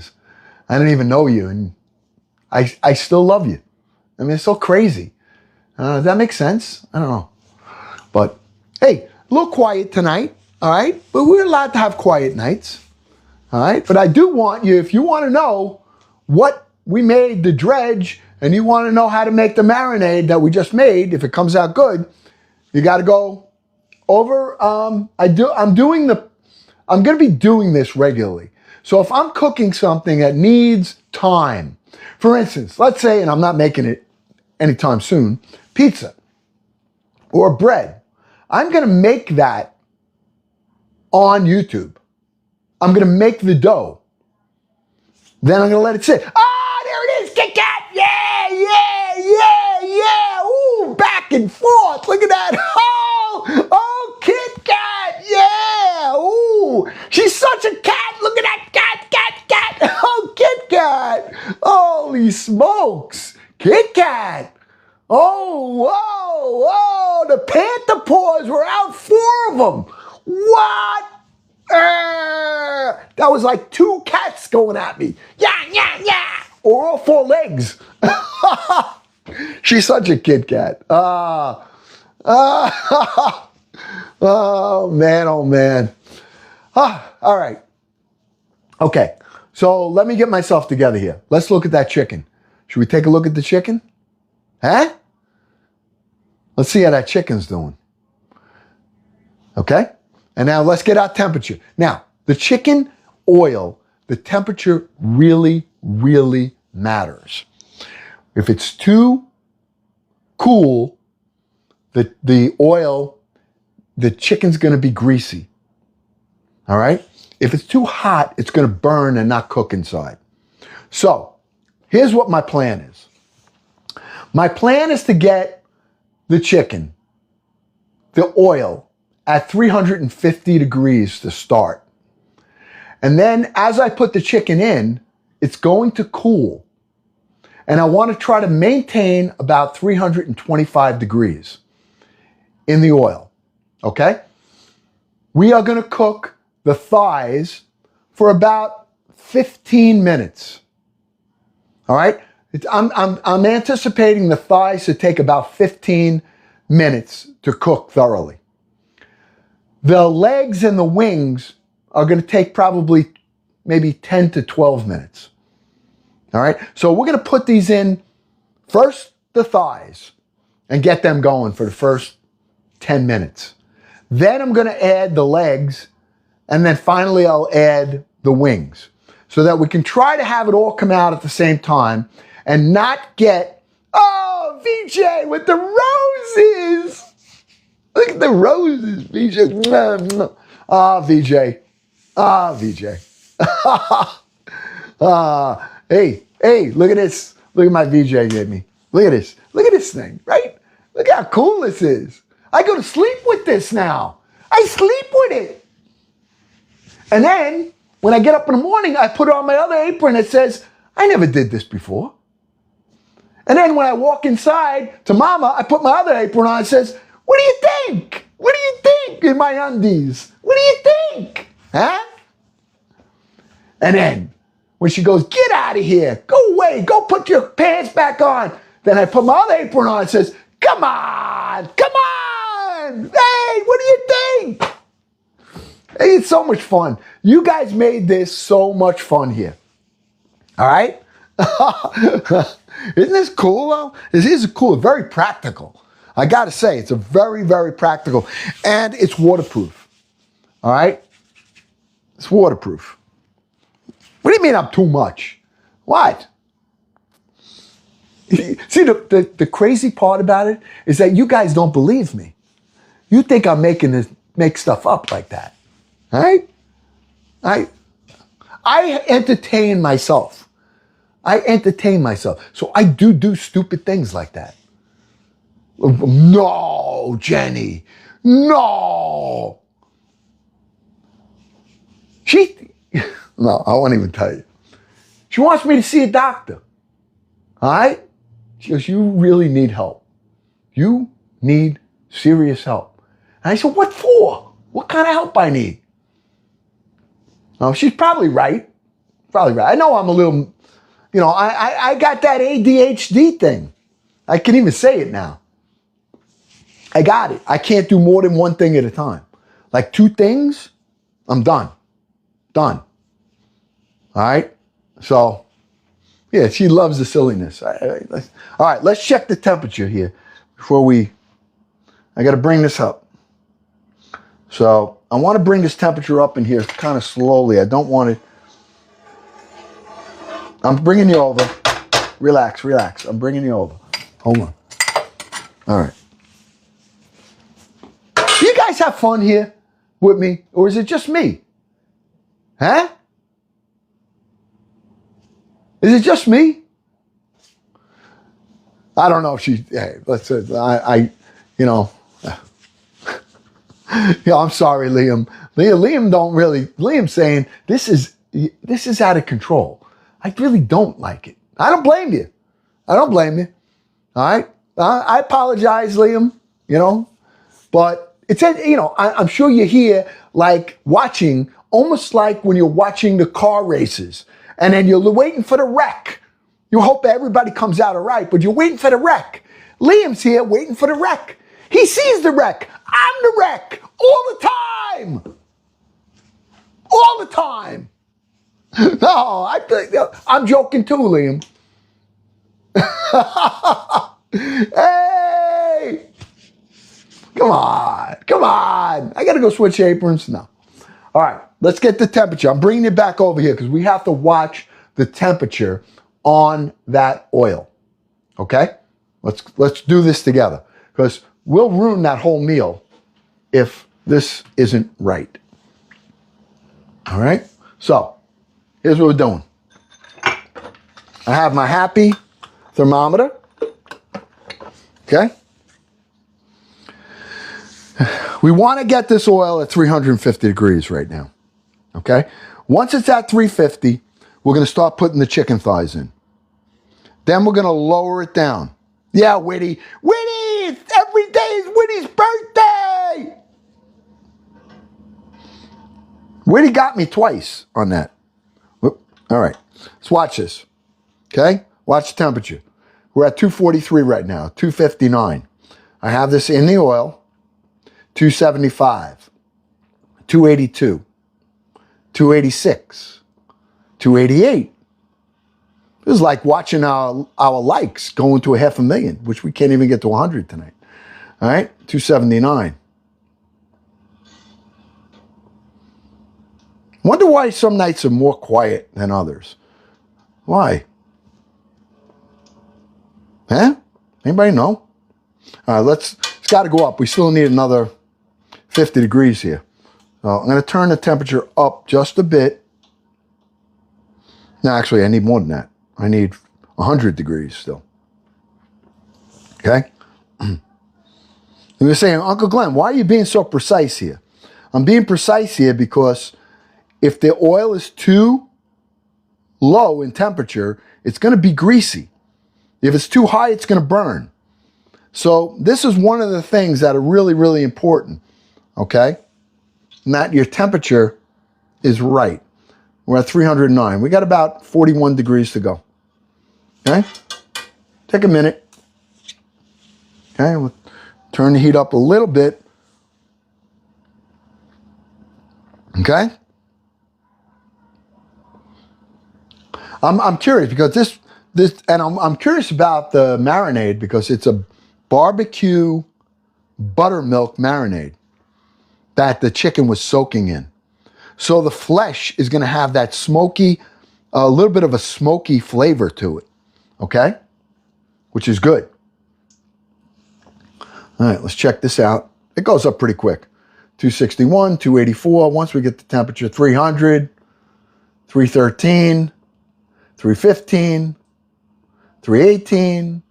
I didn't even know you, and I still love you. I mean, it's so crazy. Does that make sense? I don't know. But, hey, a little quiet tonight, all right? But we're allowed to have quiet nights, all right? But I do want you, if you want to know what we made the dredge, and you want to know how to make the marinade that we just made, if it comes out good, you got to go over. I'm going to be doing this regularly. So if I'm cooking something that needs time, for instance, let's say, and I'm not making it anytime soon, pizza or bread, I'm going to make that on YouTube. I'm going to make the dough. Then I'm going to let it sit. Ah, there it is, Kit Kat. Yeah, yeah, yeah, yeah. Ooh, back and forth. Look at that. Oh, Kit Kat. Yeah. Ooh, she's such a cat. Look at that cat. Oh, Kit Kat. Holy smokes. Kit Kat. Oh, whoa. The panther paws were out, 4 of them. What? That was like 2 cats going at me. Yeah. Or all 4 legs. She's such a Kit Kat. Oh, man. All right. Okay. So let me get myself together here. Let's look at that chicken. Should we take a look at the chicken? Huh? Let's see how that chicken's doing. Okay? And now let's get our temperature. Now, the chicken oil, the temperature really, really matters. If it's too cool, the oil, the chicken's going to be greasy. All right? If it's too hot, it's going to burn and not cook inside. So, here's what my plan is. My plan is to get the chicken, the oil, at 350 degrees to start. And then as I put the chicken in, it's going to cool. And I want to try to maintain about 325 degrees in the oil. Okay? We are going to cook the thighs for about 15 minutes. All right? I'm anticipating the thighs to take about 15 minutes to cook thoroughly. The legs and the wings are going to take probably maybe 10 to 12 minutes. All right? So we're going to put these in first, the thighs, and get them going for the first 10 minutes. Then I'm going to add the legs, and then finally I'll add the wings so that we can try to have it all come out at the same time and not get, oh, VJ with the roses. Look at the roses, VJ. Ah, VJ. Ah, VJ. Hey, look at this. Look at my VJ gave me. Look at this. Look at this thing, right? Look how cool this is. I go to sleep with this now. I sleep with it. And then when I get up in the morning, I put on my other apron that says, I never did this before. And then when I walk inside to Mama, I put my other apron on and says, what do you think? What do you think in my undies? What do you think? Huh? And then when she goes, get out of here, go away, go put your pants back on. Then I put my other apron on and says, come on, come on. Hey, what do you think? Hey, it's so much fun. You guys made this so much fun here. All right? Isn't this cool though? This is cool, very practical. I gotta say, it's a very, very practical, and it's waterproof. All right? It's waterproof. What do you mean I'm too much? What? See, the crazy part about it is that you guys don't believe me. You think I'm make stuff up like that. All right? I entertain myself. I entertain myself. So I do stupid things like that. No, Jenny. No. No, I won't even tell you. She wants me to see a doctor. All right? She goes, you really need help. You need serious help. And I said, what for? What kind of help I need? Oh, she's probably right. Probably right. I know I'm a little, I got that ADHD thing. I can even say it now. I got it. I can't do more than one thing at a time. Like 2 things, I'm done. Done. All right? So, yeah, she loves the silliness. All right, let's check the temperature here before I got to bring this up. So, I want to bring this temperature up in here kind of slowly. I don't want it. I'm bringing you over. Relax. I'm bringing you over. Hold on. All right. Do you guys have fun here with me? Or is it just me? Huh? Is it just me? I don't know if she, hey, let's say, I'm sorry, Liam. Liam's saying, this is out of control. I really don't like it. I don't blame you. All right? I apologize, Liam, but it's, I'm sure you're here like watching, almost like when you're watching the car races and then you're waiting for the wreck. You hope everybody comes out all right, but you're waiting for the wreck. Liam's here waiting for the wreck. He sees the wreck. I'm the wreck all the time. All the time. No, I'm joking too, Liam. Hey! Come on. I got to go switch aprons. No. All right, let's get the temperature. I'm bringing it back over here because we have to watch the temperature on that oil. Okay? Let's do this together because we'll ruin that whole meal if this isn't right. All right? So, here's what we're doing. I have my happy thermometer. Okay? We want to get this oil at 350 degrees right now. Okay? Once it's at 350, we're going to start putting the chicken thighs in. Then we're going to lower it down. Yeah, Whitty. Whitty! Every day is Whitty's birthday! Whitty got me twice on that. Whoop. All right. Let's watch this. Okay? Watch the temperature. We're at 243 right now, 259. I have this in the oil. 275, 282, 286, 288. This is like watching our likes going to 500,000, which we can't even get to 100 tonight. All right, 279. Wonder why some nights are more quiet than others. Why? Huh? Anybody know? All right, it's got to go up. We still need another 50 degrees here. So I'm going to turn the temperature up just a bit. No, actually, I need more than that. I need 100 degrees still. Okay? And you're saying, Uncle Glenn, why are you being so precise here? I'm being precise here because If the oil is too low in temperature, it's going to be greasy. If it's too high, it's going to burn. So this is one of the things that are really, really important, okay? And that your temperature is right. We're at 309. We got about 41 degrees to go, okay? Take a minute. Okay, we'll turn the heat up a little bit. Okay? I'm curious because this and I'm curious about the marinade because it's a barbecue buttermilk marinade that the chicken was soaking in. So the flesh is going to have that smoky, a little bit of a smoky flavor to it. Okay? Which is good. All right, let's check this out. It goes up pretty quick. 261, 284. Once we get the temperature, 300, 313, 315, 318.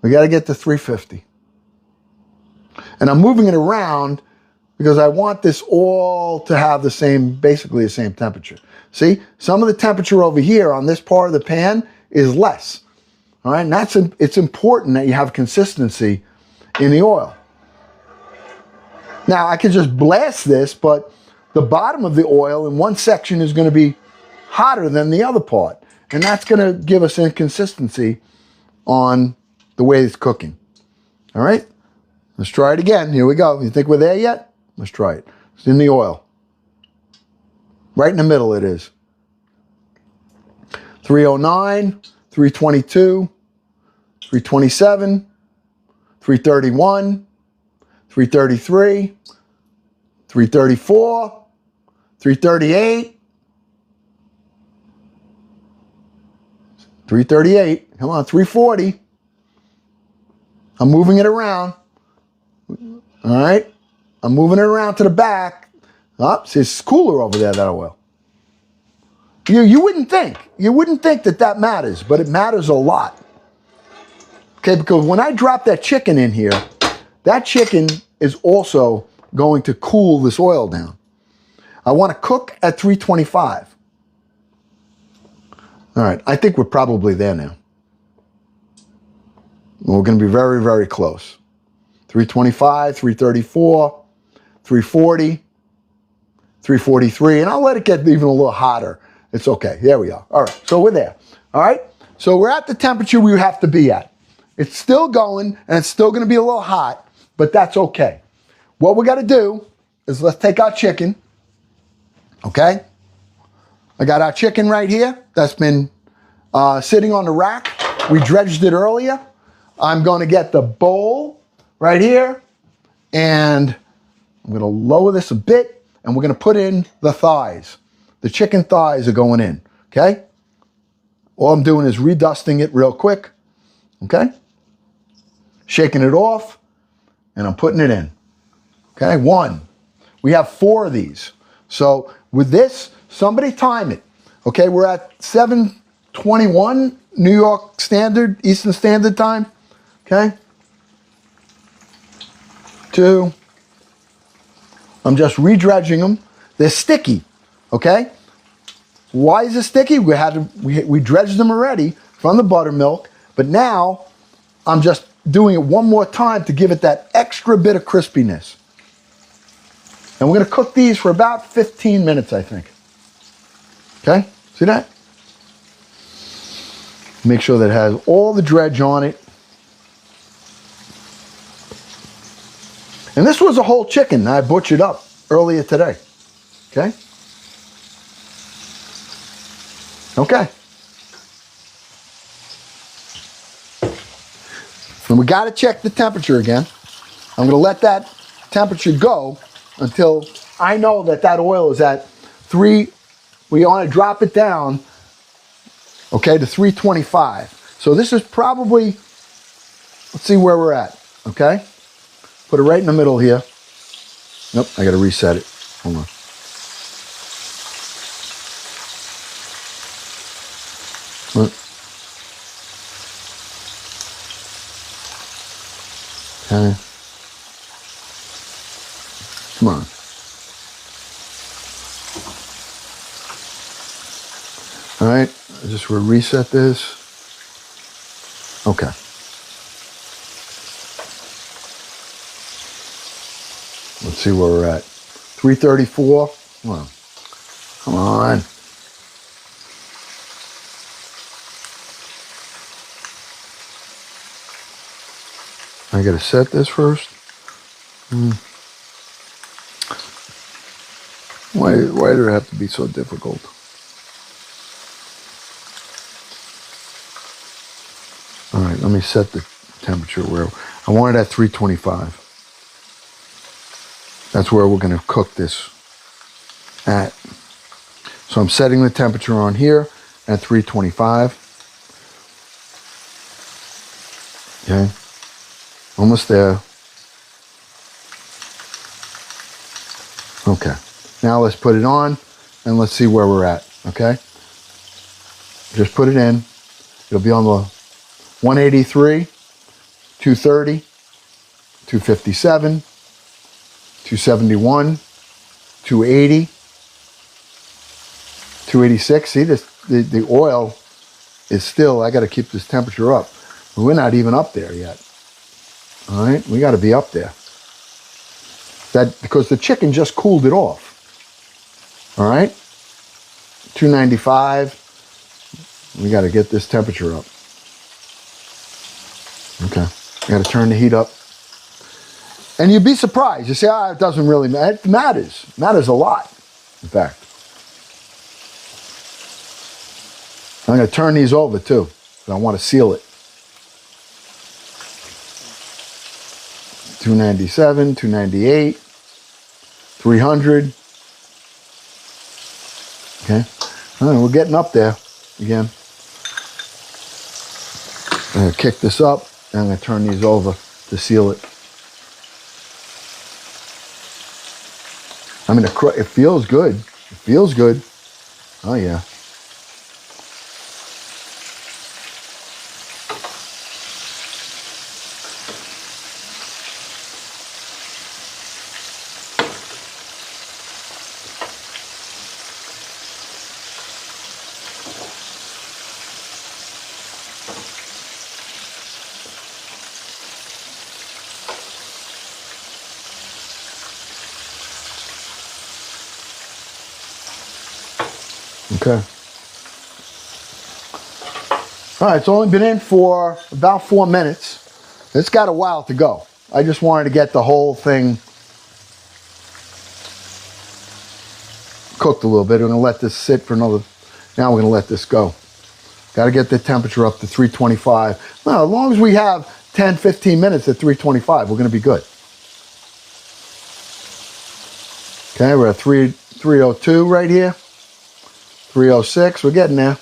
We got to get to 350. And I'm moving it around because I want this all to have the same, basically the same temperature. See, some of the temperature over here on this part of the pan is less. All right, and it's important that you have consistency in the oil. Now, I could just blast this, but the bottom of the oil in one section is going to be hotter than the other part. And that's going to give us inconsistency on the way it's cooking. All right? Let's try it again. Here we go. You think we're there yet? Let's try it. It's in the oil. Right in the middle it is. 309, 322, 327, 331, 333, 334, 338, 338, come on, 340. I'm moving it around. All right, I'm moving it around to the back. Oh, see, it's cooler over there, that oil. You wouldn't think that matters, but it matters a lot. Okay, because when I drop that chicken in here, that chicken is also going to cool this oil down. I want to cook at 325. All right, I think we're probably there now. We're going to be very, very close. 325, 334, 340, 343, and I'll let it get even a little hotter. It's okay. There we are. All right, so we're there. All right, so we're at the temperature we have to be at. It's still going, and it's still going to be a little hot, but that's okay. What we got to do is let's take our chicken, okay? I got our chicken right here that's been sitting on the rack. We dredged it earlier. I'm going to get the bowl right here, and I'm going to lower this a bit, and we're going to put in the thighs. The chicken thighs are going in, okay? All I'm doing is redusting it real quick, okay? Shaking it off, and I'm putting it in. Okay, 1. We have 4 of these. So with this, somebody time it. Okay, we're at 7:21 New York Standard, Eastern Standard Time. Okay. 2. I'm just redredging them. They're sticky. Okay. Why is it sticky? We dredged them already from the buttermilk, but now I'm just doing it one more time to give it that extra bit of crispiness. And we're going to cook these for about 15 minutes, I think. Okay? See that? Make sure that it has all the dredge on it. And this was a whole chicken I butchered up earlier today. Okay? Okay. And we got to check the temperature again. I'm going to let that temperature go until I know that that oil is at 3. We want to drop it down, okay, to 325. So this is probably, let's see where we're at, okay? Put it right in the middle here. Nope, I got to reset it. Hold on. Okay. Come on. just will reset this. Okay. Let's see where we're at. 334. Come on. Come on. I gotta set this first. Why do it have to be so difficult? All right, let me set the temperature where I want it at 325. That's where we're gonna cook this at. So I'm setting the temperature on here at 325. Okay, almost there. Okay, now let's put it on and let's see where we're at, okay? Just put it in. It'll be on the 183, 230, 257, 271, 280, 286. See, the oil is still, I gotta keep this temperature up. We're not even up there yet. All right, we gotta be up there. Because the chicken just cooled it off. All right, 295. We got to get this temperature up. Okay, I got to turn the heat up. And you'd be surprised. You say, it doesn't really matter. It matters. It matters a lot, in fact. I'm going to turn these over too. I want to seal it. 297, 298, 300. Okay, all right, we're getting up there again. I'm going to kick this up, and I'm going to turn these over to seal it. I mean, it feels good. It feels good. Oh, yeah. Okay. All right, it's only been in for about 4 minutes. It's got a while to go. I just wanted to get the whole thing cooked a little bit. We're gonna let this sit for another, now we're gonna let this go. Got to get the temperature up to 325. Well, as long as we have 10, 15 minutes at 325, we're gonna be good. Okay, we're at 302 right here. 306, we're getting there.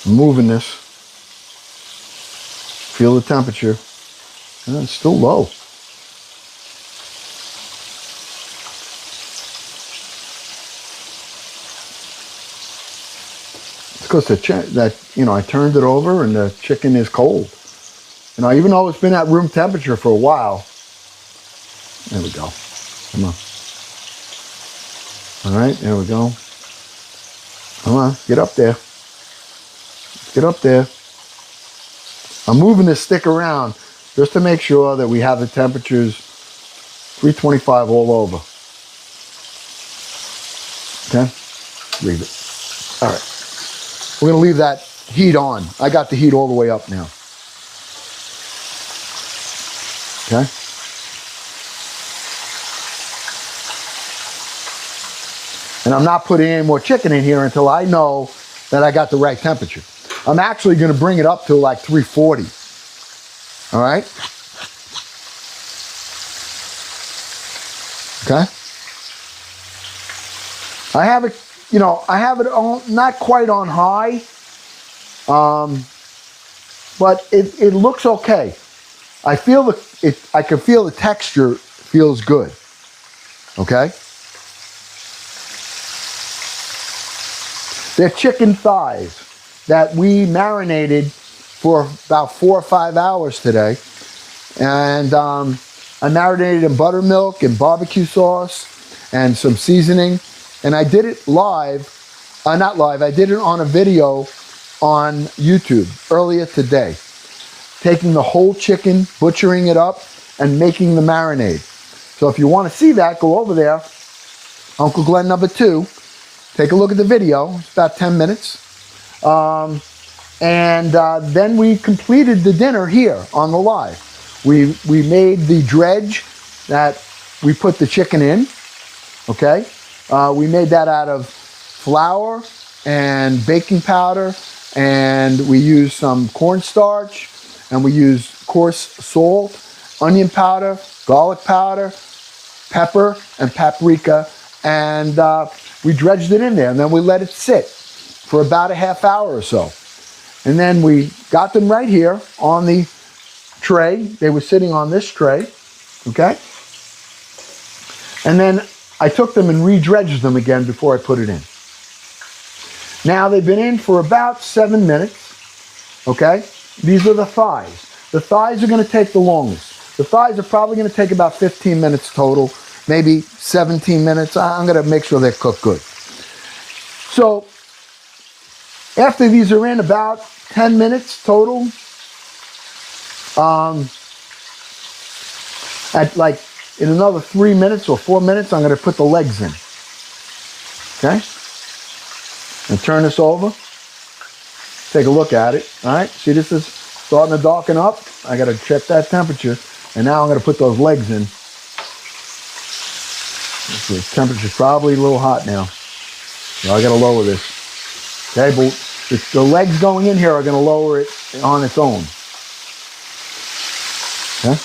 I'm moving this. Feel the temperature. It's still low. It's because I turned it over and the chicken is cold. Even though it's been at room temperature for a while. There we go. Come on. All right, there we go. Come on, get up there. Get up there. I'm moving this stick around just to make sure that we have the temperatures 325 all over. Okay, leave it. All right, we're gonna leave that heat on. I got the heat all the way up now. Okay. And I'm not putting any more chicken in here until I know that I got the right temperature. I'm actually going to bring it up to like 340. All right? Okay? I have it, I have it on, not quite on high, but it looks okay. I can feel the texture feels good. Okay? They're chicken thighs that we marinated for about 4 or 5 hours today. And I marinated in buttermilk and barbecue sauce and some seasoning. And I did it live Not live. I did it on a video on YouTube earlier today. Taking the whole chicken, butchering it up, and making the marinade. So if you want to see that, go over there. Uncle Glenn number 2. Take a look at the video. It's about 10 minutes. Then we completed the dinner here on the live. We made the dredge that we put the chicken in. Okay? We made that out of flour and baking powder, and we used some cornstarch, and we used coarse salt, onion powder, garlic powder, pepper, and paprika, and we dredged it in there, and then we let it sit for about a half hour or so. And then we got them right here on the tray. They were sitting on this tray, okay? And then I took them and re-dredged them again before I put it in. Now they've been in for about 7 minutes, okay? These are the thighs. The thighs are gonna take the longest. The thighs are probably gonna take about 15 minutes total, maybe 17 minutes. I'm gonna make sure they're cooked good. So after these are in about 10 minutes total, in another 3 minutes or 4 minutes, I'm gonna put the legs in, okay? And turn this over. Take a look at it, all right? See, this is starting to darken up. I gotta check that temperature. And now I'm gonna put those legs in. The temperature's probably a little hot now. So I gotta lower this. Okay, but the legs going in here are gonna lower it on its own. Okay?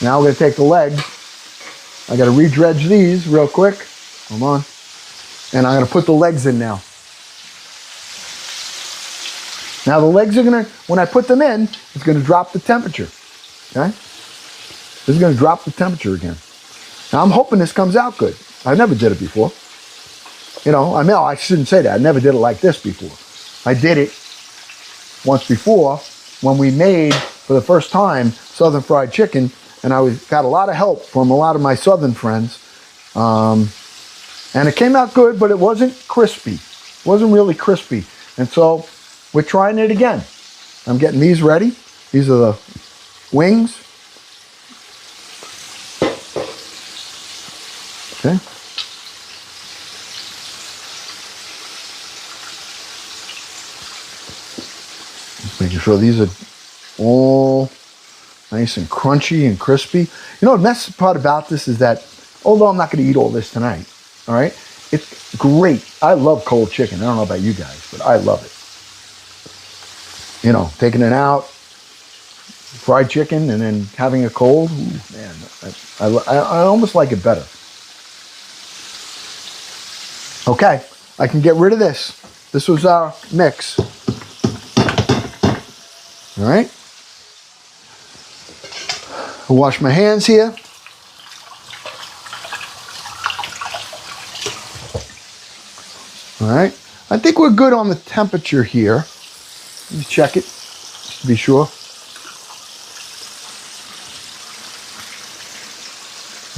Now we're gonna take the legs. I gotta re-dredge these real quick. Hold on. And I'm gonna put the legs in now. Now the legs are gonna, when I put them in, it's gonna drop the temperature, okay? This is gonna drop the temperature again. Now I'm hoping this comes out good. I never did it before. You know, I mean, I shouldn't say that. I never did it like this before. I did it once before when we made, for the first time, Southern fried chicken, and I got a lot of help from a lot of my Southern friends. And it came out good, but it wasn't crispy. It wasn't really crispy. And so, we're trying it again. I'm getting these ready. These are the wings. Okay. Just making sure these are all nice and crunchy and crispy. You know, the best part about this is that, although I'm not going to eat all this tonight, all right, it's great. I love cold chicken. I don't know about you guys, but I love it. You know, taking it out, fried chicken, and then having it cold. Ooh, man, I almost like it better. Okay, I can get rid of this. This was our mix. All right. I'll wash my hands here. All right. I think we're good on the temperature here. Let me check it, just to be sure.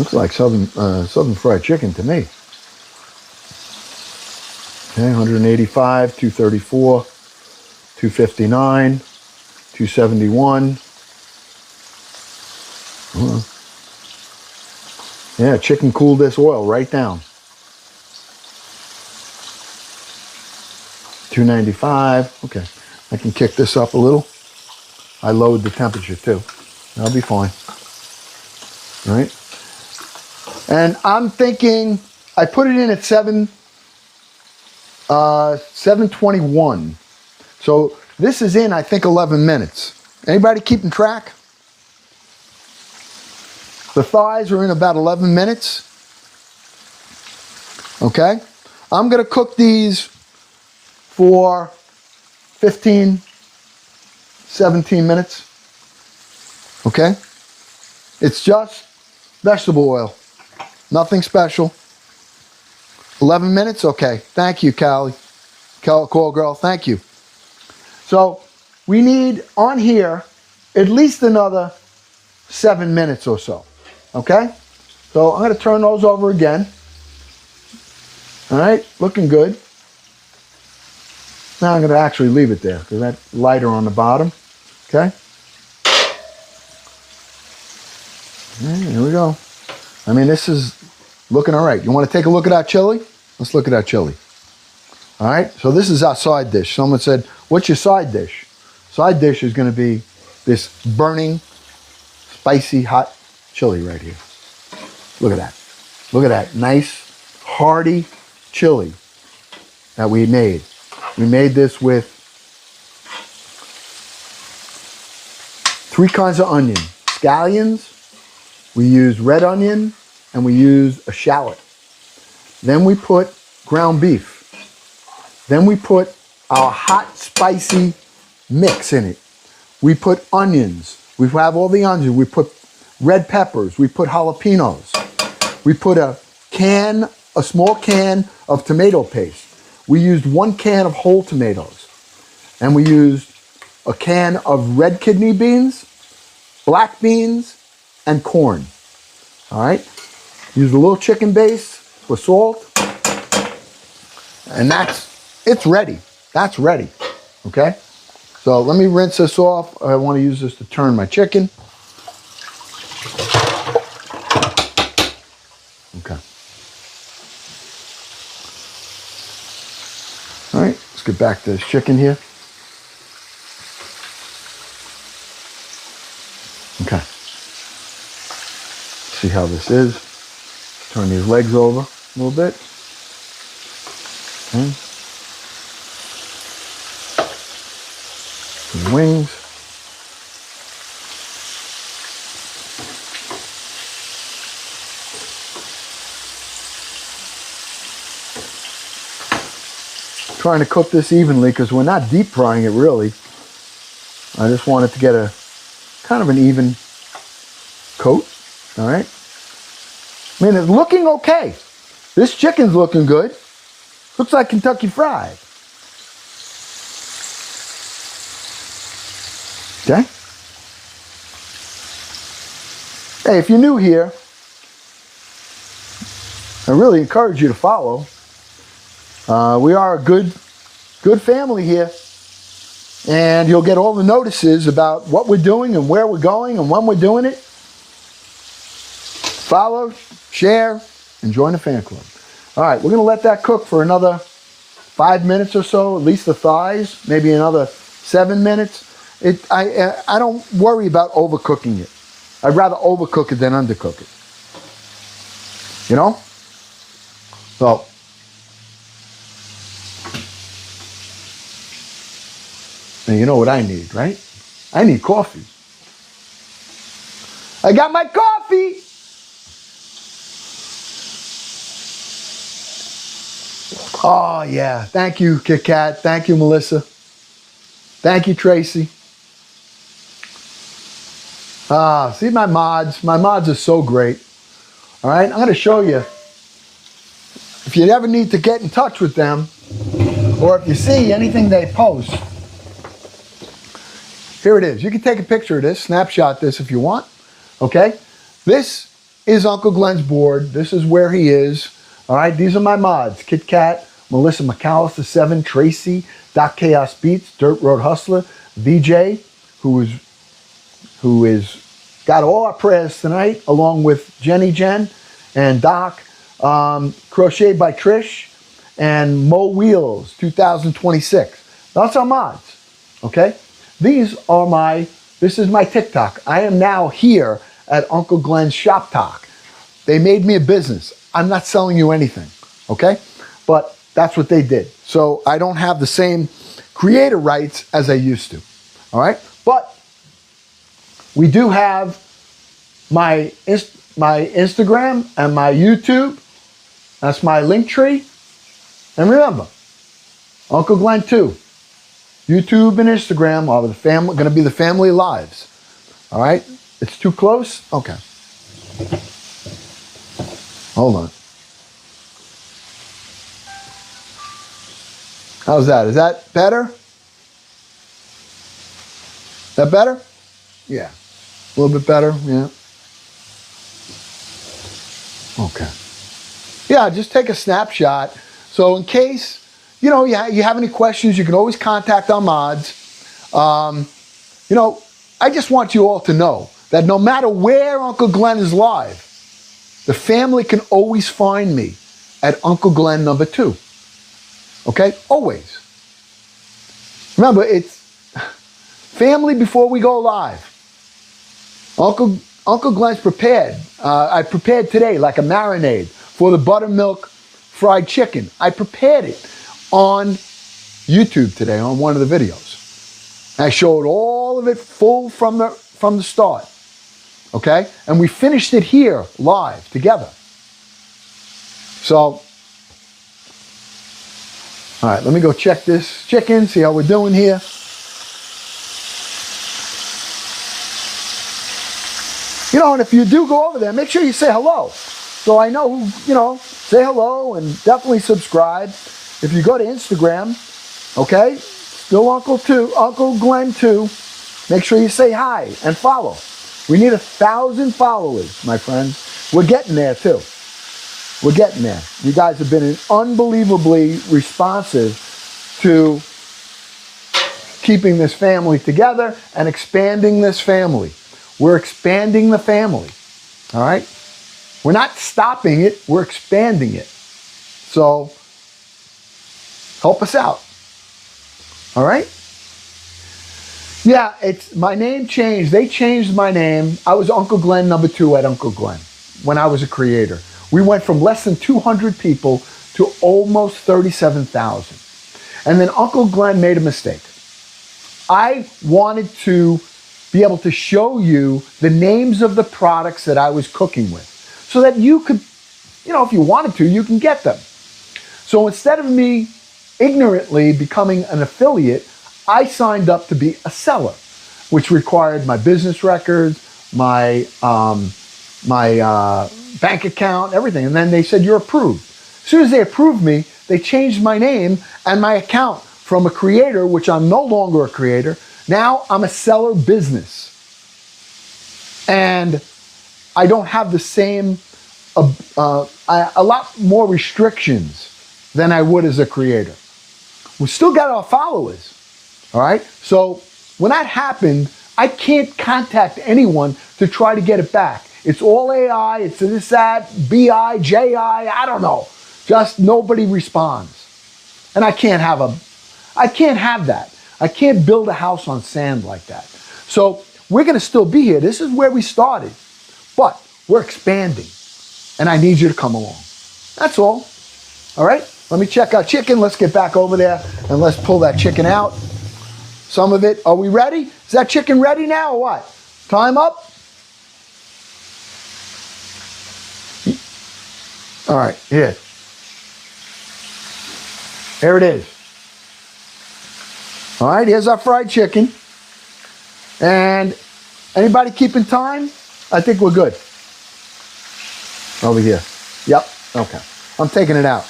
Looks like southern fried chicken to me. Okay, 185, 234, 259, 271. Yeah, chicken cooled this oil right down. 295, okay. I can kick this up a little. I lowered the temperature too. That'll be fine. All right. And I'm thinking, I put it in at 721. So this is in, I think, 11 minutes. Anybody keeping track? The thighs are in about 11 minutes. Okay. I'm going to cook these for 15, 17 minutes, okay? It's just vegetable oil, nothing special. 11 minutes, okay. Thank you, Call Girl, thank you. So we need on here at least another 7 minutes or so, okay? So I'm gonna turn those over again. All right, looking good. Now I'm going to actually leave it there because that's lighter on the bottom. Okay. Here we go. I mean, this is looking all right. You want to take a look at our chili? Let's look at our chili. All right. So this is our side dish. Someone said, "What's your side dish?" Side dish is going to be this burning, spicy, hot chili right here. Look at that. Look at that nice, hearty chili that we made. We made this with 3 kinds of onion. Scallions, we used red onion, and we used a shallot. Then we put ground beef. Then we put our hot, spicy mix in it. We put onions. We have all the onions. We put red peppers. We put jalapenos. We put a small can of tomato paste. We used 1 can of whole tomatoes. And we used a can of red kidney beans, black beans, and corn. All right? Use a little chicken base for salt. And it's ready. That's ready. Okay? So let me rinse this off. I want to use this to turn my chicken. Okay. All right, let's get back to this chicken here. Okay. See how this is. Turn these legs over a little bit. Okay. Some wings. Trying to cook this evenly because we're not deep frying it really. I just want it to get a kind of an even coat. All right. I mean, it's looking okay. This chicken's looking good. Looks like Kentucky Fried. Okay. Hey, if you're new here, I really encourage you to follow. We are a good family here, and you'll get all the notices about what we're doing and where we're going and when we're doing it. Follow, share, and join the fan club. All right, we're going to let that cook for another 5 minutes or so, at least the thighs, maybe another 7 minutes. I don't worry about overcooking it. I'd rather overcook it than undercook it. You know? So, and you know what I need, right? I need coffee. I got my coffee! Oh, yeah. Thank you, Kit Kat. Thank you, Melissa. Thank you, Tracy. See my mods. My mods are so great. All right, I'm going to show you. If you ever need to get in touch with them, or if you see anything they post, here it is. You can take a picture of this, snapshot this if you want. Okay? This is Uncle Glenn's board. This is where he is. All right, these are my mods. Kit Kat, Melissa McAllister 7, Tracy, Doc Chaos Beats, Dirt Road Hustler, VJ, who is got all our prayers tonight, along with Jenny Jen and Doc, Crochet by Trish, and Mo Wheels 2026. That's our mods. Okay? This is my TikTok. I am now here at Uncle Glenn's Shop Talk. They made me a business. I'm not selling you anything, okay? But that's what they did. So I don't have the same creator rights as I used to, all right? But we do have my Instagram and my YouTube. That's my link tree. And remember, Uncle Glenn 2. YouTube and Instagram are going to be the family lives. All right? It's too close? Okay. Hold on. How's that? Is that better? That better? Yeah. A little bit better? Yeah. Okay. Yeah, just take a snapshot. So in case you have any questions, you can always contact our mods. I just want you all to know that no matter where Uncle Glenn is live, the family can always find me at Uncle Glenn number 2. Okay? Always. Remember, it's family before we go live. Uncle Glenn's prepared. I prepared today like a marinade for the buttermilk fried chicken. I prepared it on YouTube today on one of the videos. I showed all of it full from the start. Okay? And we finished it here live together. So, all right, let me go check this chicken, see how we're doing here. And if you do go over there, make sure you say hello. So I know who, say hello and definitely subscribe. If you go to Instagram, okay, still Uncle Glenn 2, make sure you say hi and follow. We need 1,000 followers, my friends. We're getting there too. We're getting there. You guys have been unbelievably responsive to keeping this family together and expanding this family. We're expanding the family, all right? We're not stopping it, we're expanding it. So, help us out, all right? Yeah, my name changed. They changed my name. I was Uncle Glenn number 2 at Uncle Glenn when I was a creator. We went from less than 200 people to almost 37,000. And then Uncle Glenn made a mistake. I wanted to be able to show you the names of the products that I was cooking with so that you could, if you wanted to, you can get them. So instead of me ignorantly becoming an affiliate, I signed up to be a seller, which required my business records, my bank account, everything. And then they said, you're approved. As soon as they approved me, they changed my name and my account from a creator, which I'm no longer a creator. Now I'm a seller business. And I don't have the same, a lot more restrictions than I would as a creator. We still got our followers, all right? So when that happened, I can't contact anyone to try to get it back. It's all AI, it's this, that, BI, JI, I don't know. Just nobody responds. And I can't have that. I can't build a house on sand like that. So we're gonna still be here. This is where we started, but we're expanding and I need you to come along. That's all right? Let me check our chicken. Let's get back over there and let's pull that chicken out. Some of it, are we ready? Is that chicken ready now or what? Time up? All right, here. Here it is. All right, here's our fried chicken. And anybody keeping time? I think we're good. Over here. Yep, okay. I'm taking it out.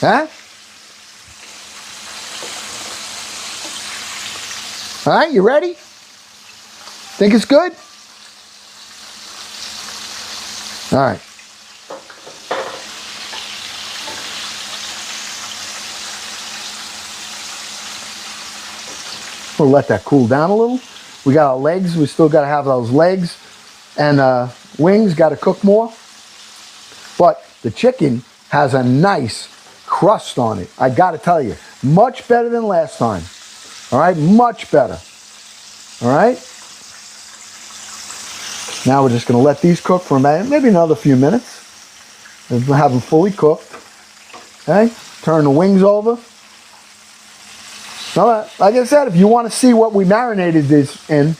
Huh? All right, you ready? Think it's good? All right. We'll let that cool down a little. We got our legs. We still got to have those legs and wings. Got to cook more. But the chicken has a nice crust on it. I got to tell you, much better than last time. All right, much better. All right. Now we're just going to let these cook for maybe another few minutes. And we'll have them fully cooked. Okay. Turn the wings over. Now, like I said, if you want to see what we marinated this in,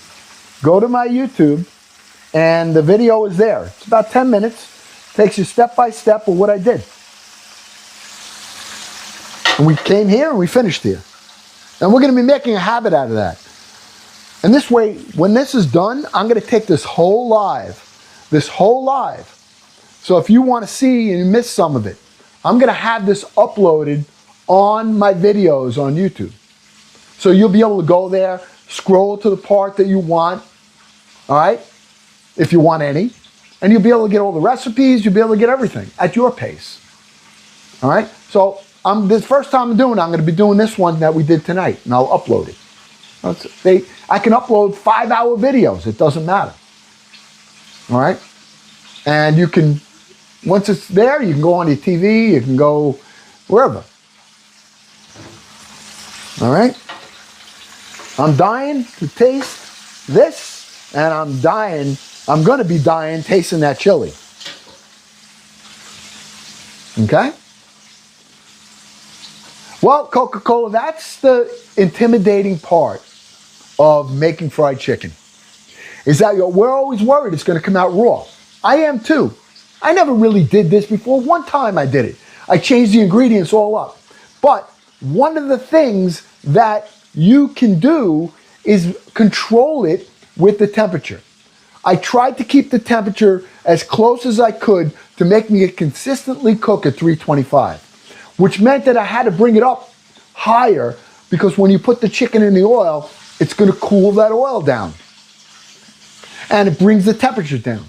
go to my YouTube and the video is there. It's about 10 minutes. Takes you step by step of what I did. And we came here and we finished here. And we're going to be making a habit out of that. And this way, when this is done, I'm going to take this whole live. So if you want to see and you miss some of it, I'm going to have this uploaded on my videos on YouTube. So you'll be able to go there, scroll to the part that you want, all right, if you want any, and you'll be able to get all the recipes, you'll be able to get everything at your pace, all right? So this first time I'm doing it, I'm going to be doing this one that we did tonight, and I'll upload it. I can upload 5-hour videos. It doesn't matter. All right? And you can, once it's there, you can go on your TV, you can go wherever. All right? I'm dying to taste this, and I'm going to be dying tasting that chili. Okay? Well, Coca-Cola, that's the intimidating part of making fried chicken. Is that we're always worried it's going to come out raw. I am too. I never really did this before. One time I did it. I changed the ingredients all up. But one of the things that you can do is control it with the temperature. I tried to keep the temperature as close as I could to make me consistently cook at 325, which meant that I had to bring it up higher because when you put the chicken in the oil, it's going to cool that oil down. And it brings the temperature down.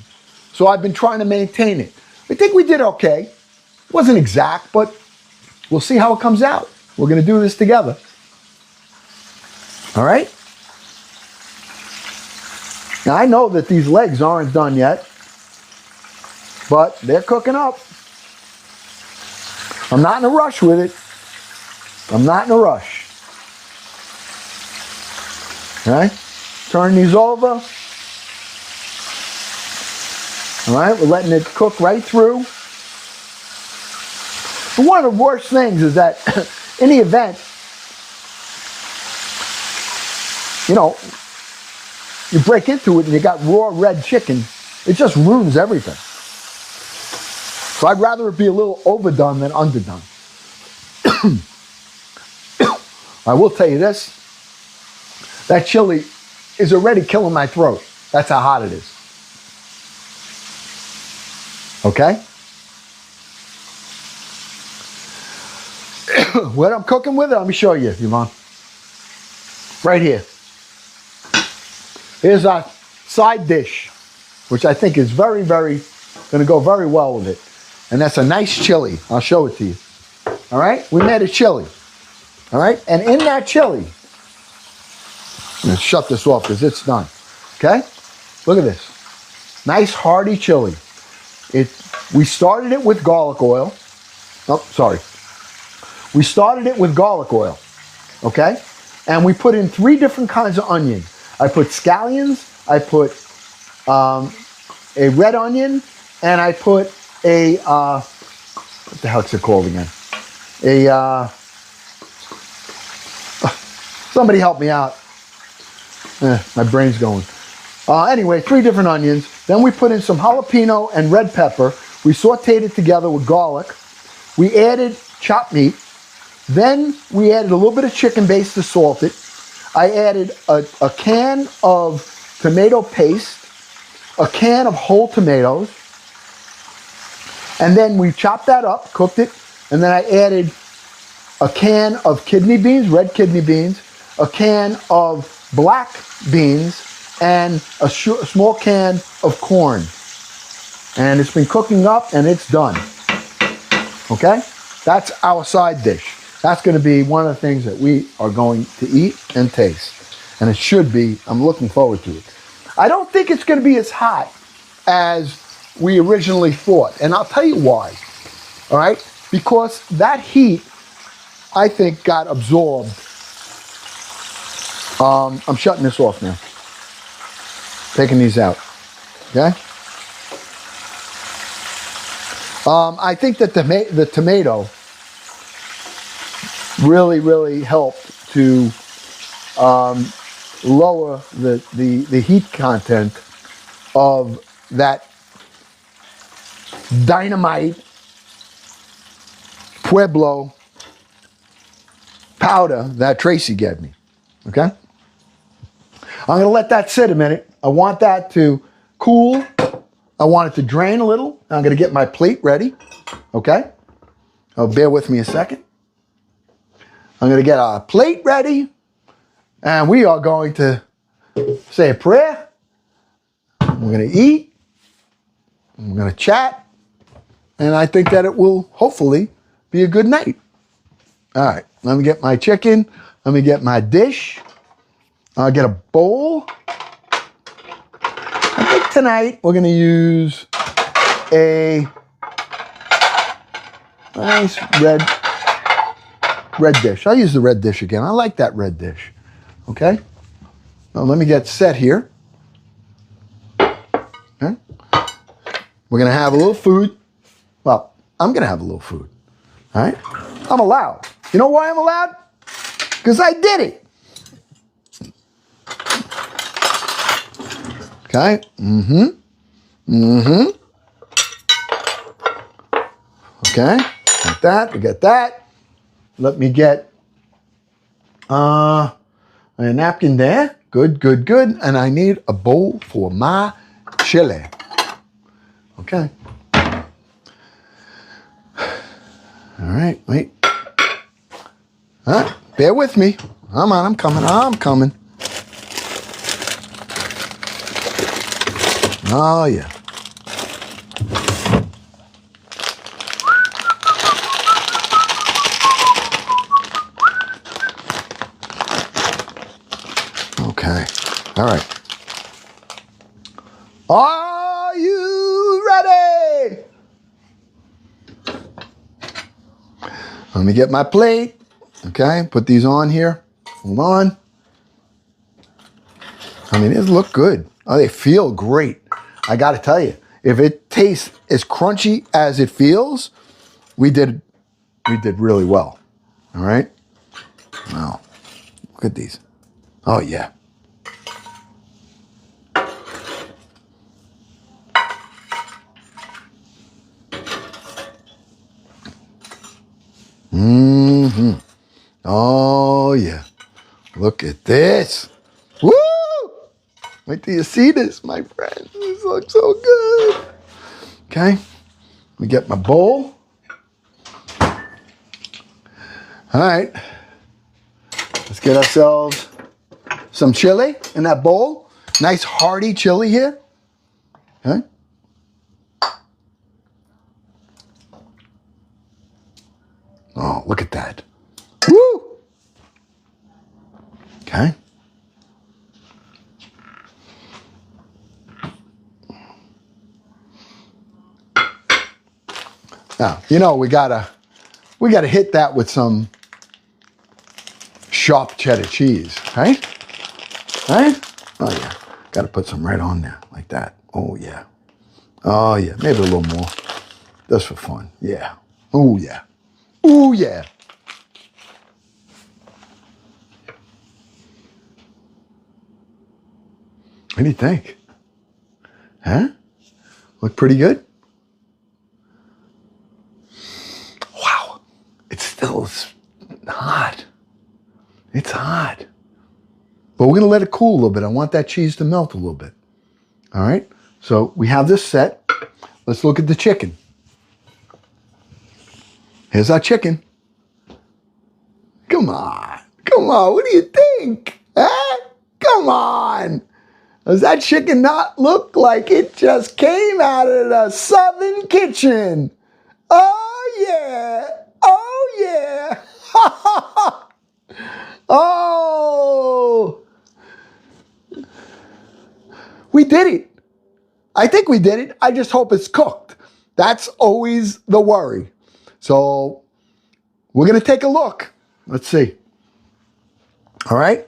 So I've been trying to maintain it. I think we did okay. It wasn't exact, but we'll see how it comes out. We're going to do this together. All right? Now I know that these legs aren't done yet, but they're cooking up. I'm not in a rush with it. I'm not in a rush. All right? Turn these over. All right, we're letting it cook right through. But one of the worst things is that in the event, you break into it and you got raw red chicken, it just ruins everything. So I'd rather it be a little overdone than underdone. I will tell you this, that chili is already killing my throat. That's how hot it is. Okay? What I'm cooking with it, let me show you, Yvonne. Right here. Here's our side dish, which I think is very, very, going to go very well with it. And that's a nice chili. I'll show it to you. All right? We made a chili. All right? And in that chili, I'm going to shut this off because it's done. Okay? Look at this. Nice hearty chili. We started it with garlic oil. Oh, sorry. We started it with garlic oil. Okay? And we put in 3 different kinds of onion. I put scallions, I put a red onion, and I put a, what the heck's it called again? Somebody help me out. My brain's going. Anyway, 3 different onions. Then we put in some jalapeno and red pepper. We sauteed it together with garlic. We added chopped meat. Then we added a little bit of chicken base to salt it. I added a can of tomato paste, a can of whole tomatoes, and then we chopped that up, cooked it, and then I added a can of kidney beans, red kidney beans, a can of black beans, and a small can of corn. And it's been cooking up and it's done. Okay? That's our side dish. That's going to be one of the things that we are going to eat and taste. And it should be, I'm looking forward to it. I don't think it's going to be as hot as we originally thought. And I'll tell you why. All right? Because that heat, I think, got absorbed. I'm shutting this off now. Taking these out. Okay? I think that the tomato really, really helped to lower the heat content of that dynamite Pueblo powder that Tracy gave me. Okay? I'm going to let that sit a minute. I want that to cool. I want it to drain a little. I'm going to get my plate ready. Okay? Bear with me a second. I'm going to get our plate ready. And we are going to say a prayer. We're going to eat. We're going to chat. And I think that it will hopefully be a good night. All right, let me get my chicken. Let me get my dish. I'll get a bowl. I think tonight we're going to use a nice red dish. I'll use the red dish again. I like that red dish. Okay? Now let me get set here. Okay? We're going to have a little food. Well, I'm going to have a little food. All right? I'm allowed. You know why I'm allowed? Because I did it. Okay? Okay? Like that. We get that. Let me get a napkin there. Good, good, good. And I need a bowl for my chili. Okay. All right, wait. All right, bear with me. Come on, I'm coming. Oh, yeah. Okay. All right. Are you ready? Let me get my plate. Okay, put these on here. Hold on. I mean, these look good. Oh, they feel great. I got to tell you, if it tastes as crunchy as it feels, we did really well. All right. Wow. Look at these. Oh, yeah. Oh, yeah. Look at this. Woo! Wait till you see this, my friend. This looks so good. Okay. Let me get my bowl. All right. Let's get ourselves some chili in that bowl. Nice hearty chili here. Okay. Oh, look at that. Woo! Okay. Now, you know, we gotta hit that with some sharp cheddar cheese, right? Right? Oh yeah. Gotta put some right on there, like that. Oh yeah. Oh yeah. Maybe a little more. Just for fun. Yeah. Oh yeah. Oh yeah. What do you think? Huh? Look pretty good? Wow. It's still hot. It's hot. But we're going to let it cool a little bit. I want that cheese to melt a little bit. All right? So we have this set. Let's look at the chicken. Here's our chicken. Come on. Come on. What do you think? Huh? Come on. Does that chicken not look like it just came out of the southern kitchen? Oh, yeah. Oh, yeah. Oh. We did it. I think we did it. I just hope it's cooked. That's always the worry. So we're going to take a look. Let's see. All right.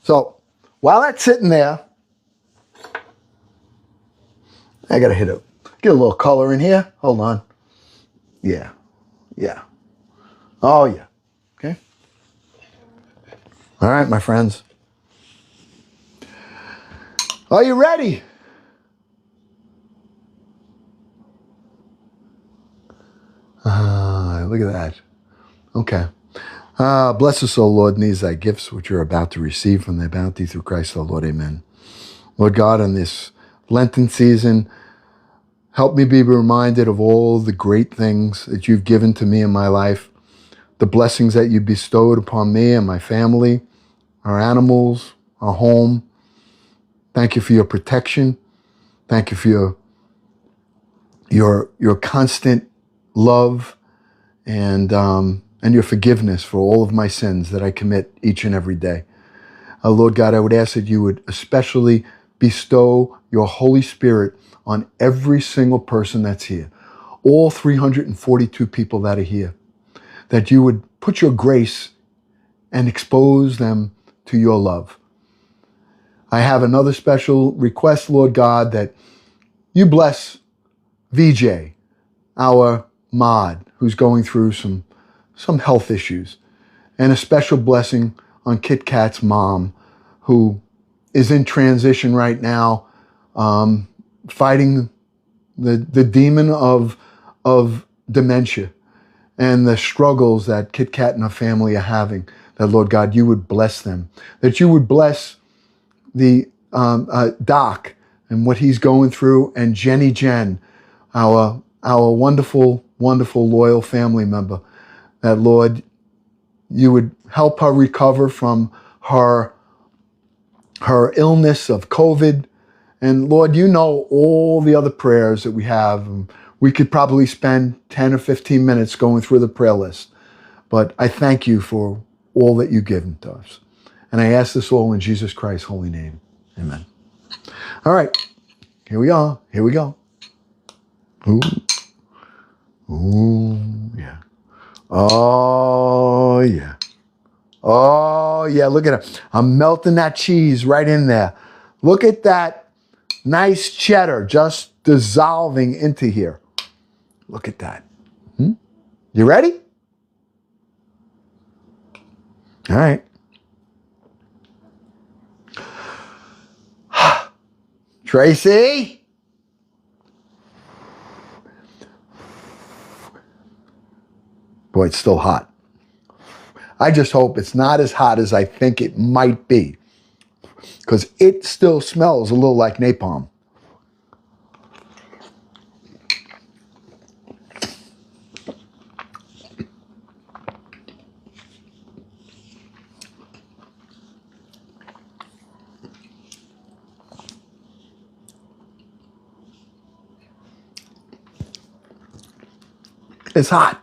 So while that's sitting there, I got to get a little color in here. Hold on. Yeah. Yeah. Oh, yeah. Okay. All right, my friends. Are you ready? Look at that. Okay. Bless us, O Lord, in these thy gifts which you're about to receive from thy bounty through Christ our Lord. Amen. Lord God, in this Lenten season, help me be reminded of all the great things that you've given to me in my life, the blessings that you bestowed upon me and my family, our animals, our home. Thank you for your protection. Thank you for your constant love and and your forgiveness for all of my sins that I commit each and every day. Lord God, I would ask that you would especially bestow your Holy Spirit on every single person that's here, all 342 people that are here, that you would put your grace and expose them to your love. I have another special request, Lord God, that you bless VJ, our mod, who's going through some health issues, and a special blessing on Kit Kat's mom, who is in transition right now, fighting the demon of dementia and the struggles that Kit Kat and her family are having. That, Lord God, you would bless them, that you would bless the Doc and what he's going through, and Jenny Jen, our wonderful, wonderful, loyal family member, that, Lord, you would help her recover from her illness of COVID. And Lord, you know all the other prayers that we have. We could probably spend 10 or 15 minutes going through the prayer list. But I thank you for all that you've given to us. And I ask this all in Jesus Christ's holy name. Amen. All right. Here we are. Here we go. Ooh. Ooh, yeah. Oh, yeah. Oh, yeah. Look at it. I'm melting that cheese right in there. Look at that nice cheddar just dissolving into here. Look at that. You ready? All right. Tracy? Boy, it's still hot. I just hope it's not as hot as I think it might be, because it still smells a little like napalm. It's hot.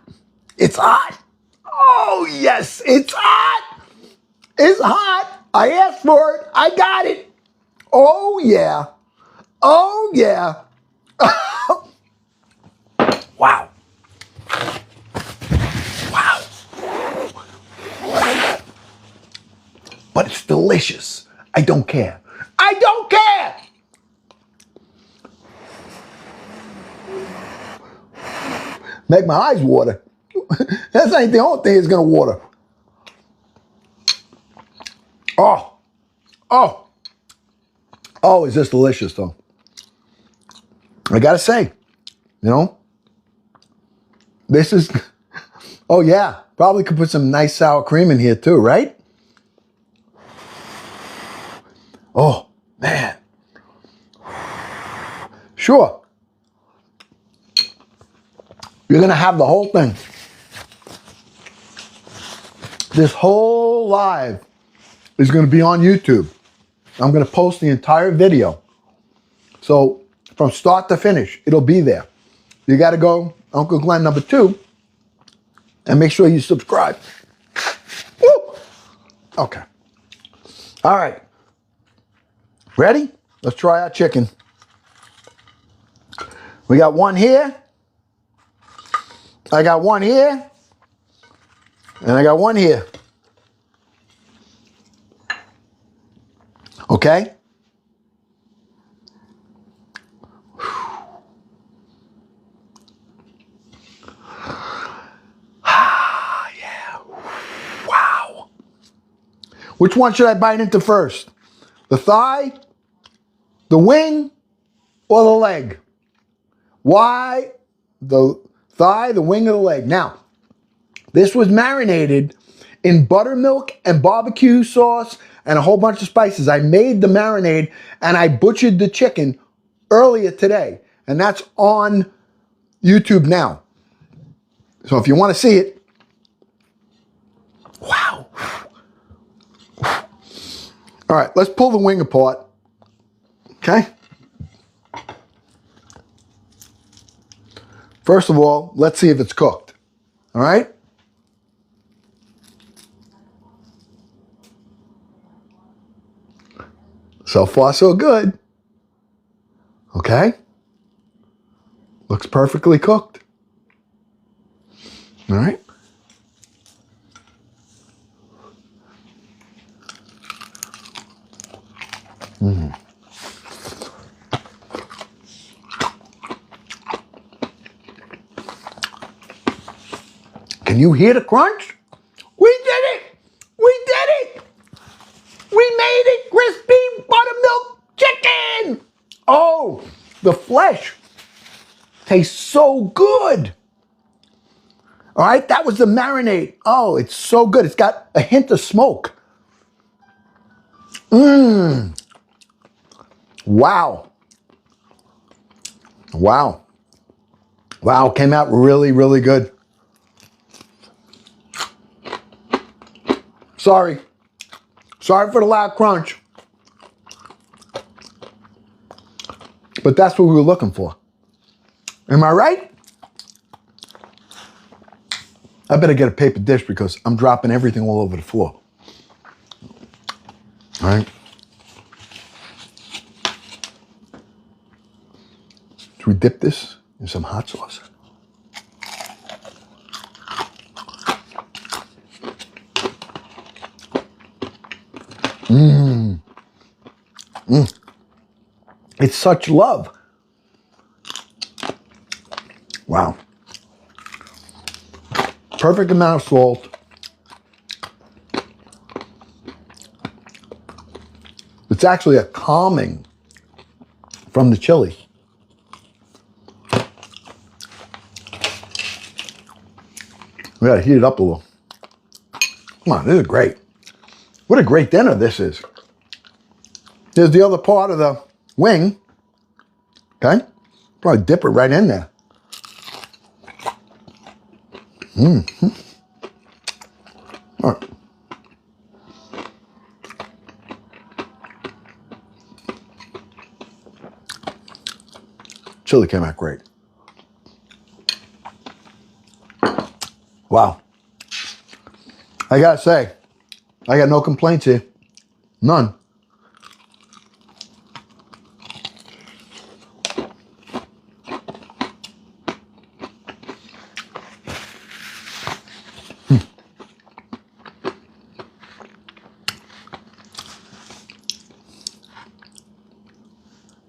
It's hot. Oh, yes, it's hot. It's hot. I asked for it. I got it. Oh, yeah. Oh, yeah. Wow. Wow. But it's delicious. I don't care. I don't care. Make my eyes water. That's ain't the only thing that's going to water. Oh. Oh. Oh, is this delicious, though? I got to say, this is, oh, yeah. Probably could put some nice sour cream in here, too, right? Oh, man. Sure. You're going to have the whole thing. This whole live is going to be on YouTube. I'm going to post the entire video. So from start to finish, it'll be there. You got to go Uncle Glenn #2 and make sure you subscribe. Woo! Okay. All right. Ready? Let's try our chicken. We got one here. I got one here. And I got one here. Okay? Ah, yeah. Wow. Which one should I bite into first? The thigh, the wing, or the leg? Why the thigh, the wing, or the leg? Now, this was marinated in buttermilk and barbecue sauce and a whole bunch of spices. I made the marinade and I butchered the chicken earlier today. And that's on YouTube now. So if you want to see it, wow. All right, let's pull the wing apart. Okay? First of all, let's see if it's cooked. All right? So far, so good. Okay? Looks perfectly cooked. All right? Can you hear the crunch? We did it! We did it! We made it! Crispy buttermilk chicken! Oh, the flesh tastes so good. All right, that was the marinade. Oh, it's so good. It's got a hint of smoke. Mmm. Wow. Wow. Wow, came out really, really good. Sorry. Sorry for the loud crunch. But that's what we were looking for. Am I right? I better get a paper dish because I'm dropping everything all over the floor. All right. Should we dip this in some hot sauce? Mmm. Mmm. It's such love. Wow. Perfect amount of salt. It's actually a calming from the chili. We gotta heat it up a little. Come on, this is great. What a great dinner this is. Here's the other part of the wing. Okay? Probably dip it right in there. Mm-hmm. All right. Chili came out great. Wow. I gotta say, I got no complaints here. None.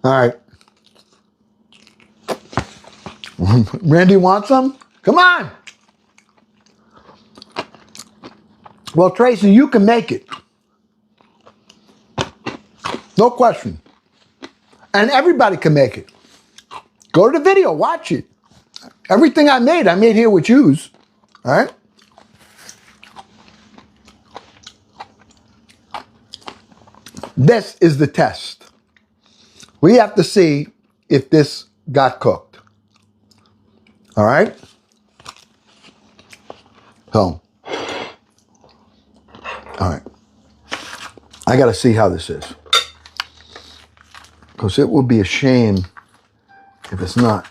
All right. Randy wants some? Come on. Well, Tracy, you can make it. No question. And everybody can make it. Go to the video, watch it. Everything I made here with yous. All right? This is the test. We have to see if this got cooked. All right? So, all right. I got to see how this is. Because it would be a shame if it's not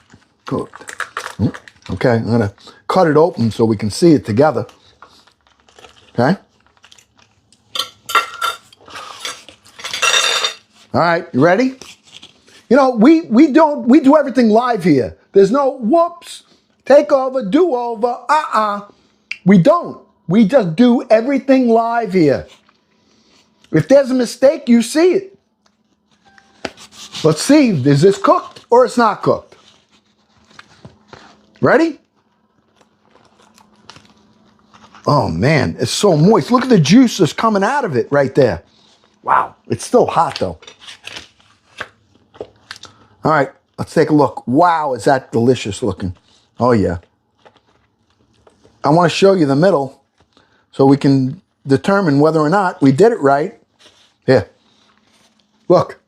cooked. Okay, I'm going to cut it open so we can see it together. Okay? All right, you ready? You know, we do everything live here. There's no whoops, take over, do over, We don't. We just do everything live here. If there's a mistake, you see it. Let's see, is this cooked or it's not cooked? Ready? Oh man, it's so moist. Look at the juice that's coming out of it right there. Wow, it's still hot though. All right, let's take a look. Wow, is that delicious looking. Oh yeah. I want to show you the middle so we can determine whether or not we did it right. Here, look.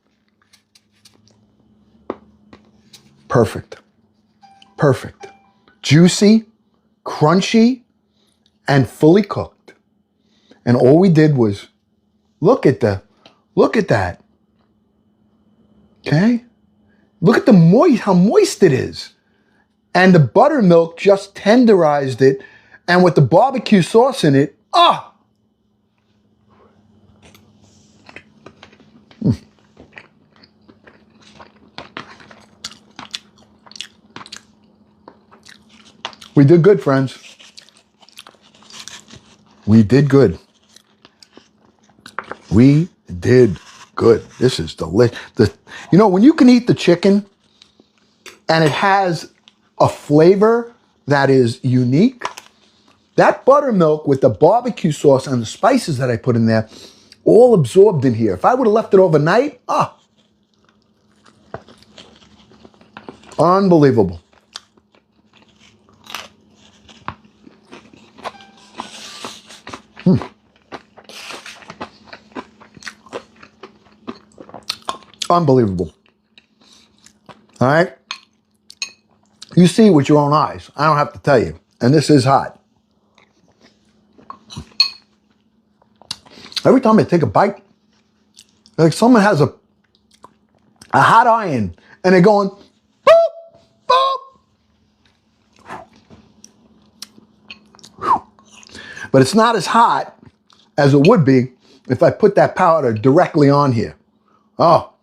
Perfect. Perfect. Juicy, crunchy, and fully cooked. And all we did was look at that. Okay? Look at how moist it is. And the buttermilk just tenderized it. And with the barbecue sauce in it, We did good, friends. We did good. We did good. This is delicious. You know, when you can eat the chicken and it has a flavor that is unique, that buttermilk with the barbecue sauce and the spices that I put in there, all absorbed in here. If I would have left it overnight, unbelievable. Unbelievable. All right? You see with your own eyes. I don't have to tell you. And this is hot. Every time I take a bite, like someone has a hot iron and they're going, boop, boop. But it's not as hot as it would be if I put that powder directly on here. Oh,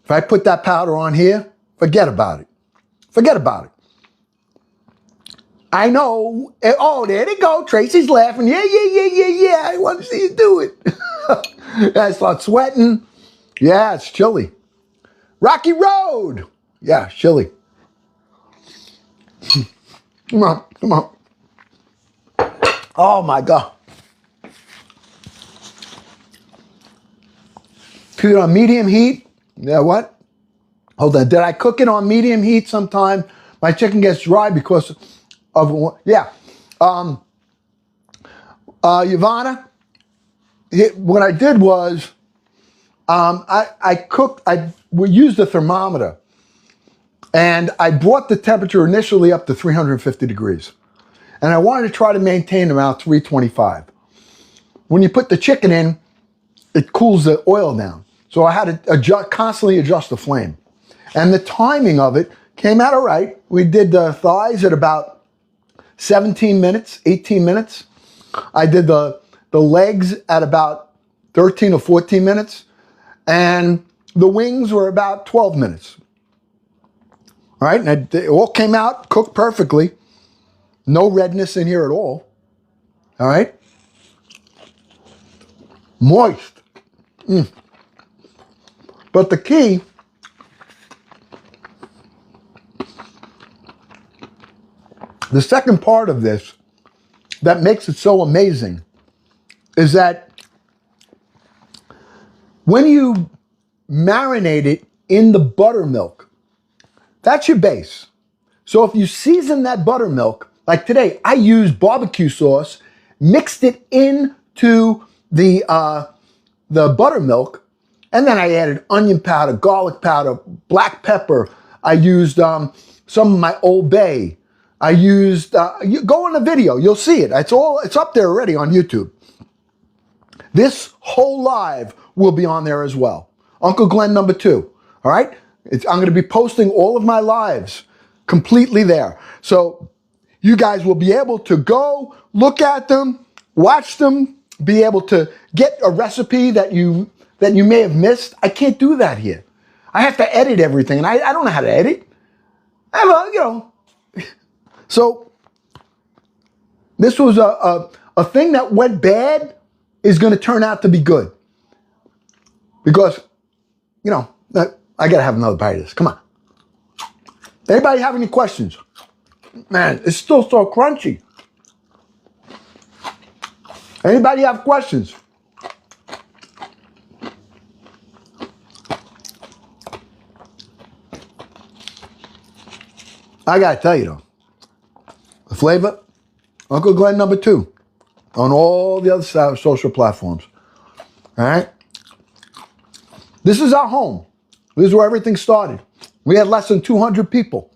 if I put that powder on here, forget about it. Forget about it. I know. Oh, there they go. Tracy's laughing. Yeah. I want to see you do it. I start sweating. Yeah, it's chilly. Rocky Road. Yeah, chilly. Come on. Oh, my God. Cook it on medium heat. Yeah, what? Hold on. Did I cook it on medium heat sometime? My chicken gets dry because of, yeah. Ivana, what I did was we used a thermometer and I brought the temperature initially up to 350 degrees. And I wanted to try to maintain around 325. When you put the chicken in, it cools the oil down. So I had to constantly adjust the flame. And the timing of it came out all right. We did the thighs at about 17 minutes, 18 minutes. I did the legs at about 13 or 14 minutes. And the wings were about 12 minutes. All right, and it all came out cooked perfectly. No redness in here at all. All right. Moist. But the key, the second part of this that makes it so amazing is that when you marinate it in the buttermilk, that's your base. So if you season that buttermilk, like today, I used barbecue sauce, mixed it into the buttermilk, and then I added onion powder, garlic powder, black pepper. I used some of my Old Bay. I used, you go on the video, you'll see it. It's up there already on YouTube. This whole live will be on there as well. Uncle Glenn #2, all right? I'm going to be posting all of my lives completely there. So you guys will be able to go look at them, watch them, be able to get a recipe that you may have missed. I can't do that here. I have to edit everything, and I don't know how to edit. So this was a thing that went bad is going to turn out to be good. Because, I got to have another bite of this. Come on. Anybody have any questions? Man, it's still so crunchy. Anybody have questions? I got to tell you, though, the flavor, Uncle Glenn #2 on all the other social platforms. All right? This is our home. This is where everything started. We had less than 200 people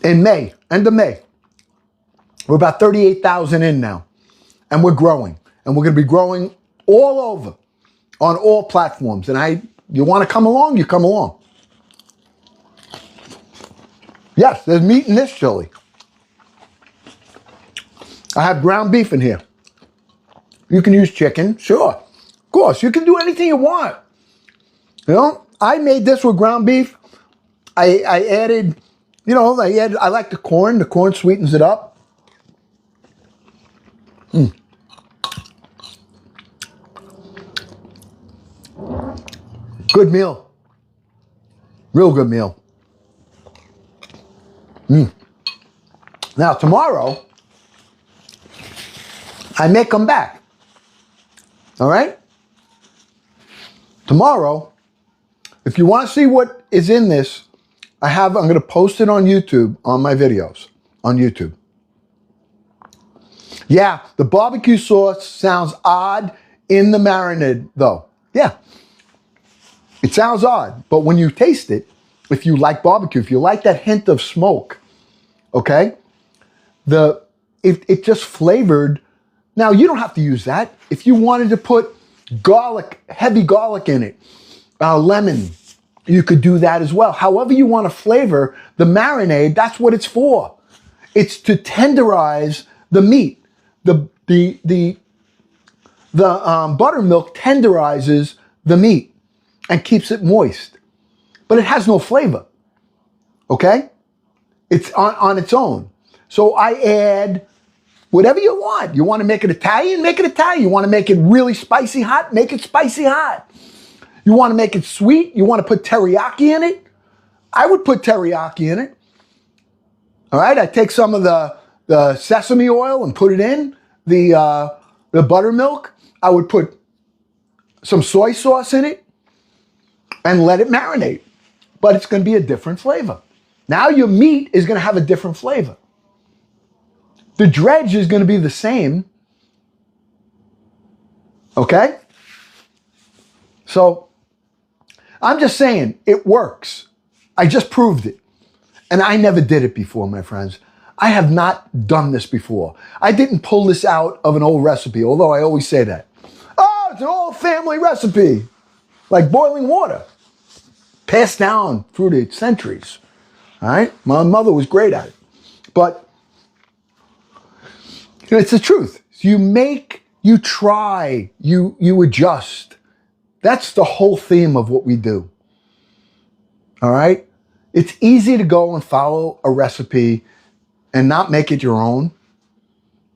in May, end of May. We're about 38,000 in now, and we're growing. And we're going to be growing all over on all platforms. And you want to come along, you come along. Yes, there's meat in this chili. I have ground beef in here. You can use chicken, sure. Of course, you can do anything you want. I made this with ground beef. I added You know, I like the corn. The corn sweetens it up. Good meal. Real good meal. Now, tomorrow, I may come back. All right? Tomorrow, if you want to see what is in this, I'm going to post it on YouTube, on my videos, on YouTube. Yeah, the barbecue sauce sounds odd in the marinade, though. Yeah, it sounds odd, but when you taste it, if you like barbecue, if you like that hint of smoke, okay, it just flavored. Now, you don't have to use that. If you wanted to put garlic, heavy garlic in it, lemon, you could do that as well. However you want to flavor the marinade, that's what it's for. It's to tenderize the meat. The buttermilk tenderizes the meat and keeps it moist, but it has no flavor. Okay? It's on its own. So I add whatever you want. You want to make it Italian? Make it Italian. You want to make it really spicy hot? Make it spicy hot. You want to make it sweet? You want to put teriyaki in it? I would put teriyaki in it. All right, I take some of the sesame oil and put it in the buttermilk. I would put some soy sauce in it and let it marinate. But it's going to be a different flavor. Now your meat is going to have a different flavor. The dredge is going to be the same. Okay? So, I'm just saying, it works. I just proved it. And I never did it before, my friends. I have not done this before. I didn't pull this out of an old recipe, although I always say that. Oh, it's an old family recipe. Like boiling water. Passed down through the centuries. All right? My mother was great at it. But it's the truth. You make, you try, you adjust. That's the whole theme of what we do. All right? It's easy to go and follow a recipe and not make it your own.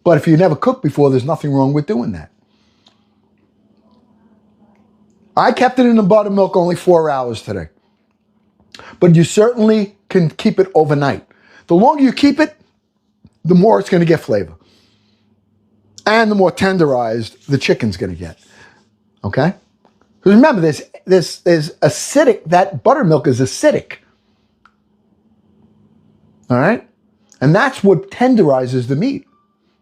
But if you never cooked before, there's nothing wrong with doing that. I kept it in the buttermilk only 4 hours today. But you certainly can keep it overnight. The longer you keep it, the more it's going to get flavor. And the more tenderized the chicken's going to get. Okay? Because remember, there's acidic, that buttermilk is acidic. All right? And that's what tenderizes the meat,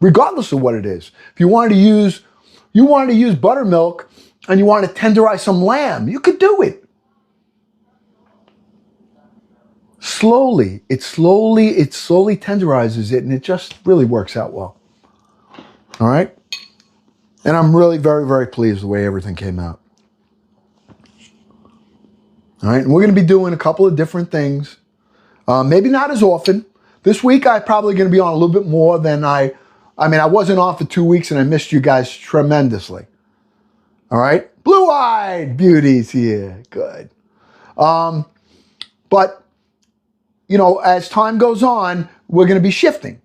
regardless of what it is. If you wanted to use buttermilk and you want to tenderize some lamb, you could do it. It slowly tenderizes it, and it just really works out well. All right? And I'm really very, very pleased the way everything came out. All right? And we're going to be doing a couple of different things. Maybe not as often. This week, I'm probably going to be on a little bit more than I wasn't on for 2 weeks, and I missed you guys tremendously. All right? Blue-eyed beauties here. Good. But, as time goes on, we're going to be shifting.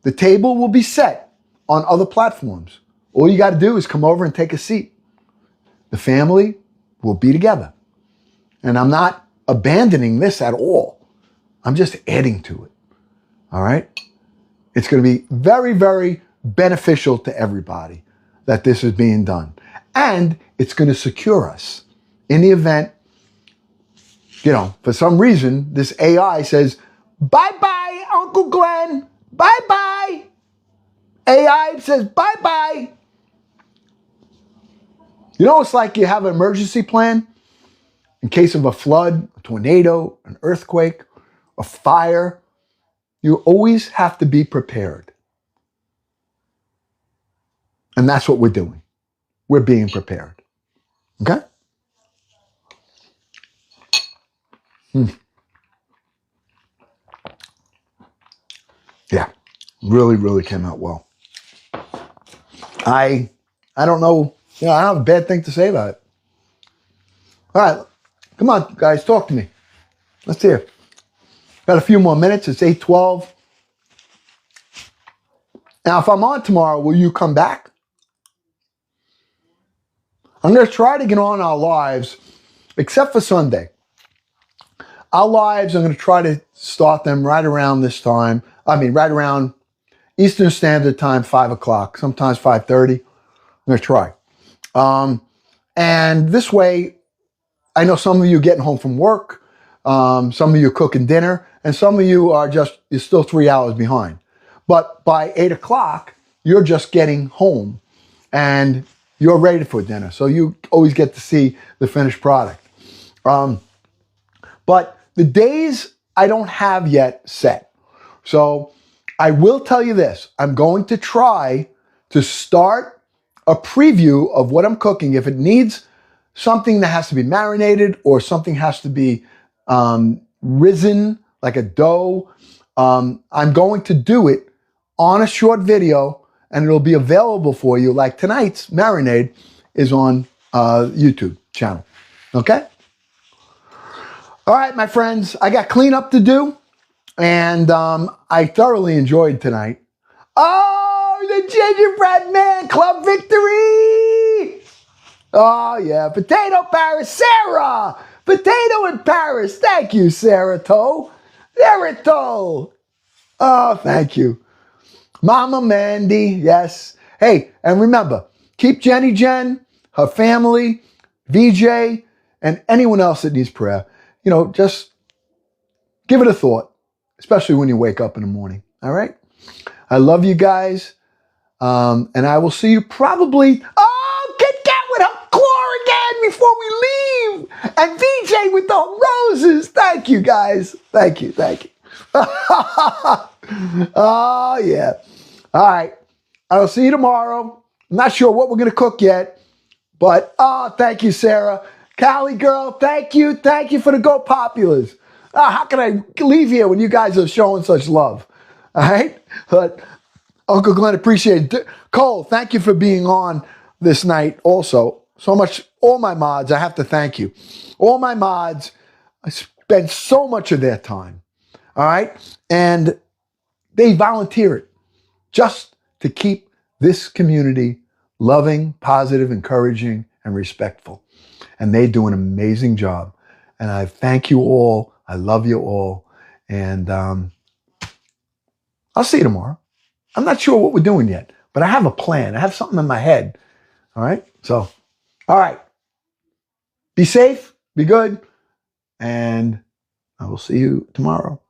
The table will be set on other platforms. All you got to do is come over and take a seat. The family will be together. And I'm not abandoning this at all. I'm just adding to it. All right? It's going to be very, very beneficial to everybody that this is being done. And it's going to secure us in the event, for some reason, this AI says, bye-bye, Uncle Glenn. Bye-bye. AI says, bye-bye. It's like you have an emergency plan in case of a flood, a tornado, an earthquake, a fire. You always have to be prepared. And that's what we're doing. We're being prepared. Okay? Yeah. Really, really came out well. I don't know. I don't have a bad thing to say about it. All right. Come on, guys. Talk to me. Let's hear. Got a few more minutes. It's 8:12. Now, if I'm on tomorrow, will you come back? I'm going to try to get on our lives, except for Sunday. Our lives, I'm going to try to start them right around this time. I mean, right around Eastern Standard Time, 5 o'clock, sometimes 5:30. I'm going to try. And this way, I know some of you are getting home from work. Some of you are cooking dinner. And some of you are you're still 3 hours behind. But by 8 o'clock, you're just getting home and you're ready for dinner. So you always get to see the finished product. But the days I don't have yet set. So I will tell you this. I'm going to try to start a preview of what I'm cooking. If it needs something that has to be marinated or something has to be risen like a dough, I'm going to do it on a short video and it'll be available for you. Like tonight's marinade is on YouTube channel. Okay? All right, my friends, I got cleanup to do and I thoroughly enjoyed tonight. Oh, the Gingerbread Man Club victory! Oh, yeah. Potato Paris, Sarah! Potato in Paris. Thank you, Sarah Toe. Sarah Toe. Oh, thank you. Mama Mandy, yes. Hey, and remember, keep Jenny Jen, her family, VJ, and anyone else that needs prayer. You know, just give it a thought, especially when you wake up in the morning. All right? I love you guys. And I will see you probably. Oh, Kit Kat with her claw again before we leave. And VJ with the roses. Thank you, guys. Thank you. Thank you. Oh, yeah. All right. I'll see you tomorrow. I'm not sure what we're going to cook yet. But, thank you, Sarah. Callie girl, thank you. Thank you for the Go Populars. How can I leave here when you guys are showing such love? All right? But Uncle Glenn, appreciate it. Cole, thank you for being on this night also. So much, all my mods, I have to thank you. All my mods, I spend so much of their time. All right? And they volunteer it just to keep this community loving, positive, encouraging, and respectful. And they do an amazing job. And I thank you all. I love you all. And I'll see you tomorrow. I'm not sure what we're doing yet, but I have a plan. I have something in my head. All right? So, all right. Be safe. Be good. And I will see you tomorrow.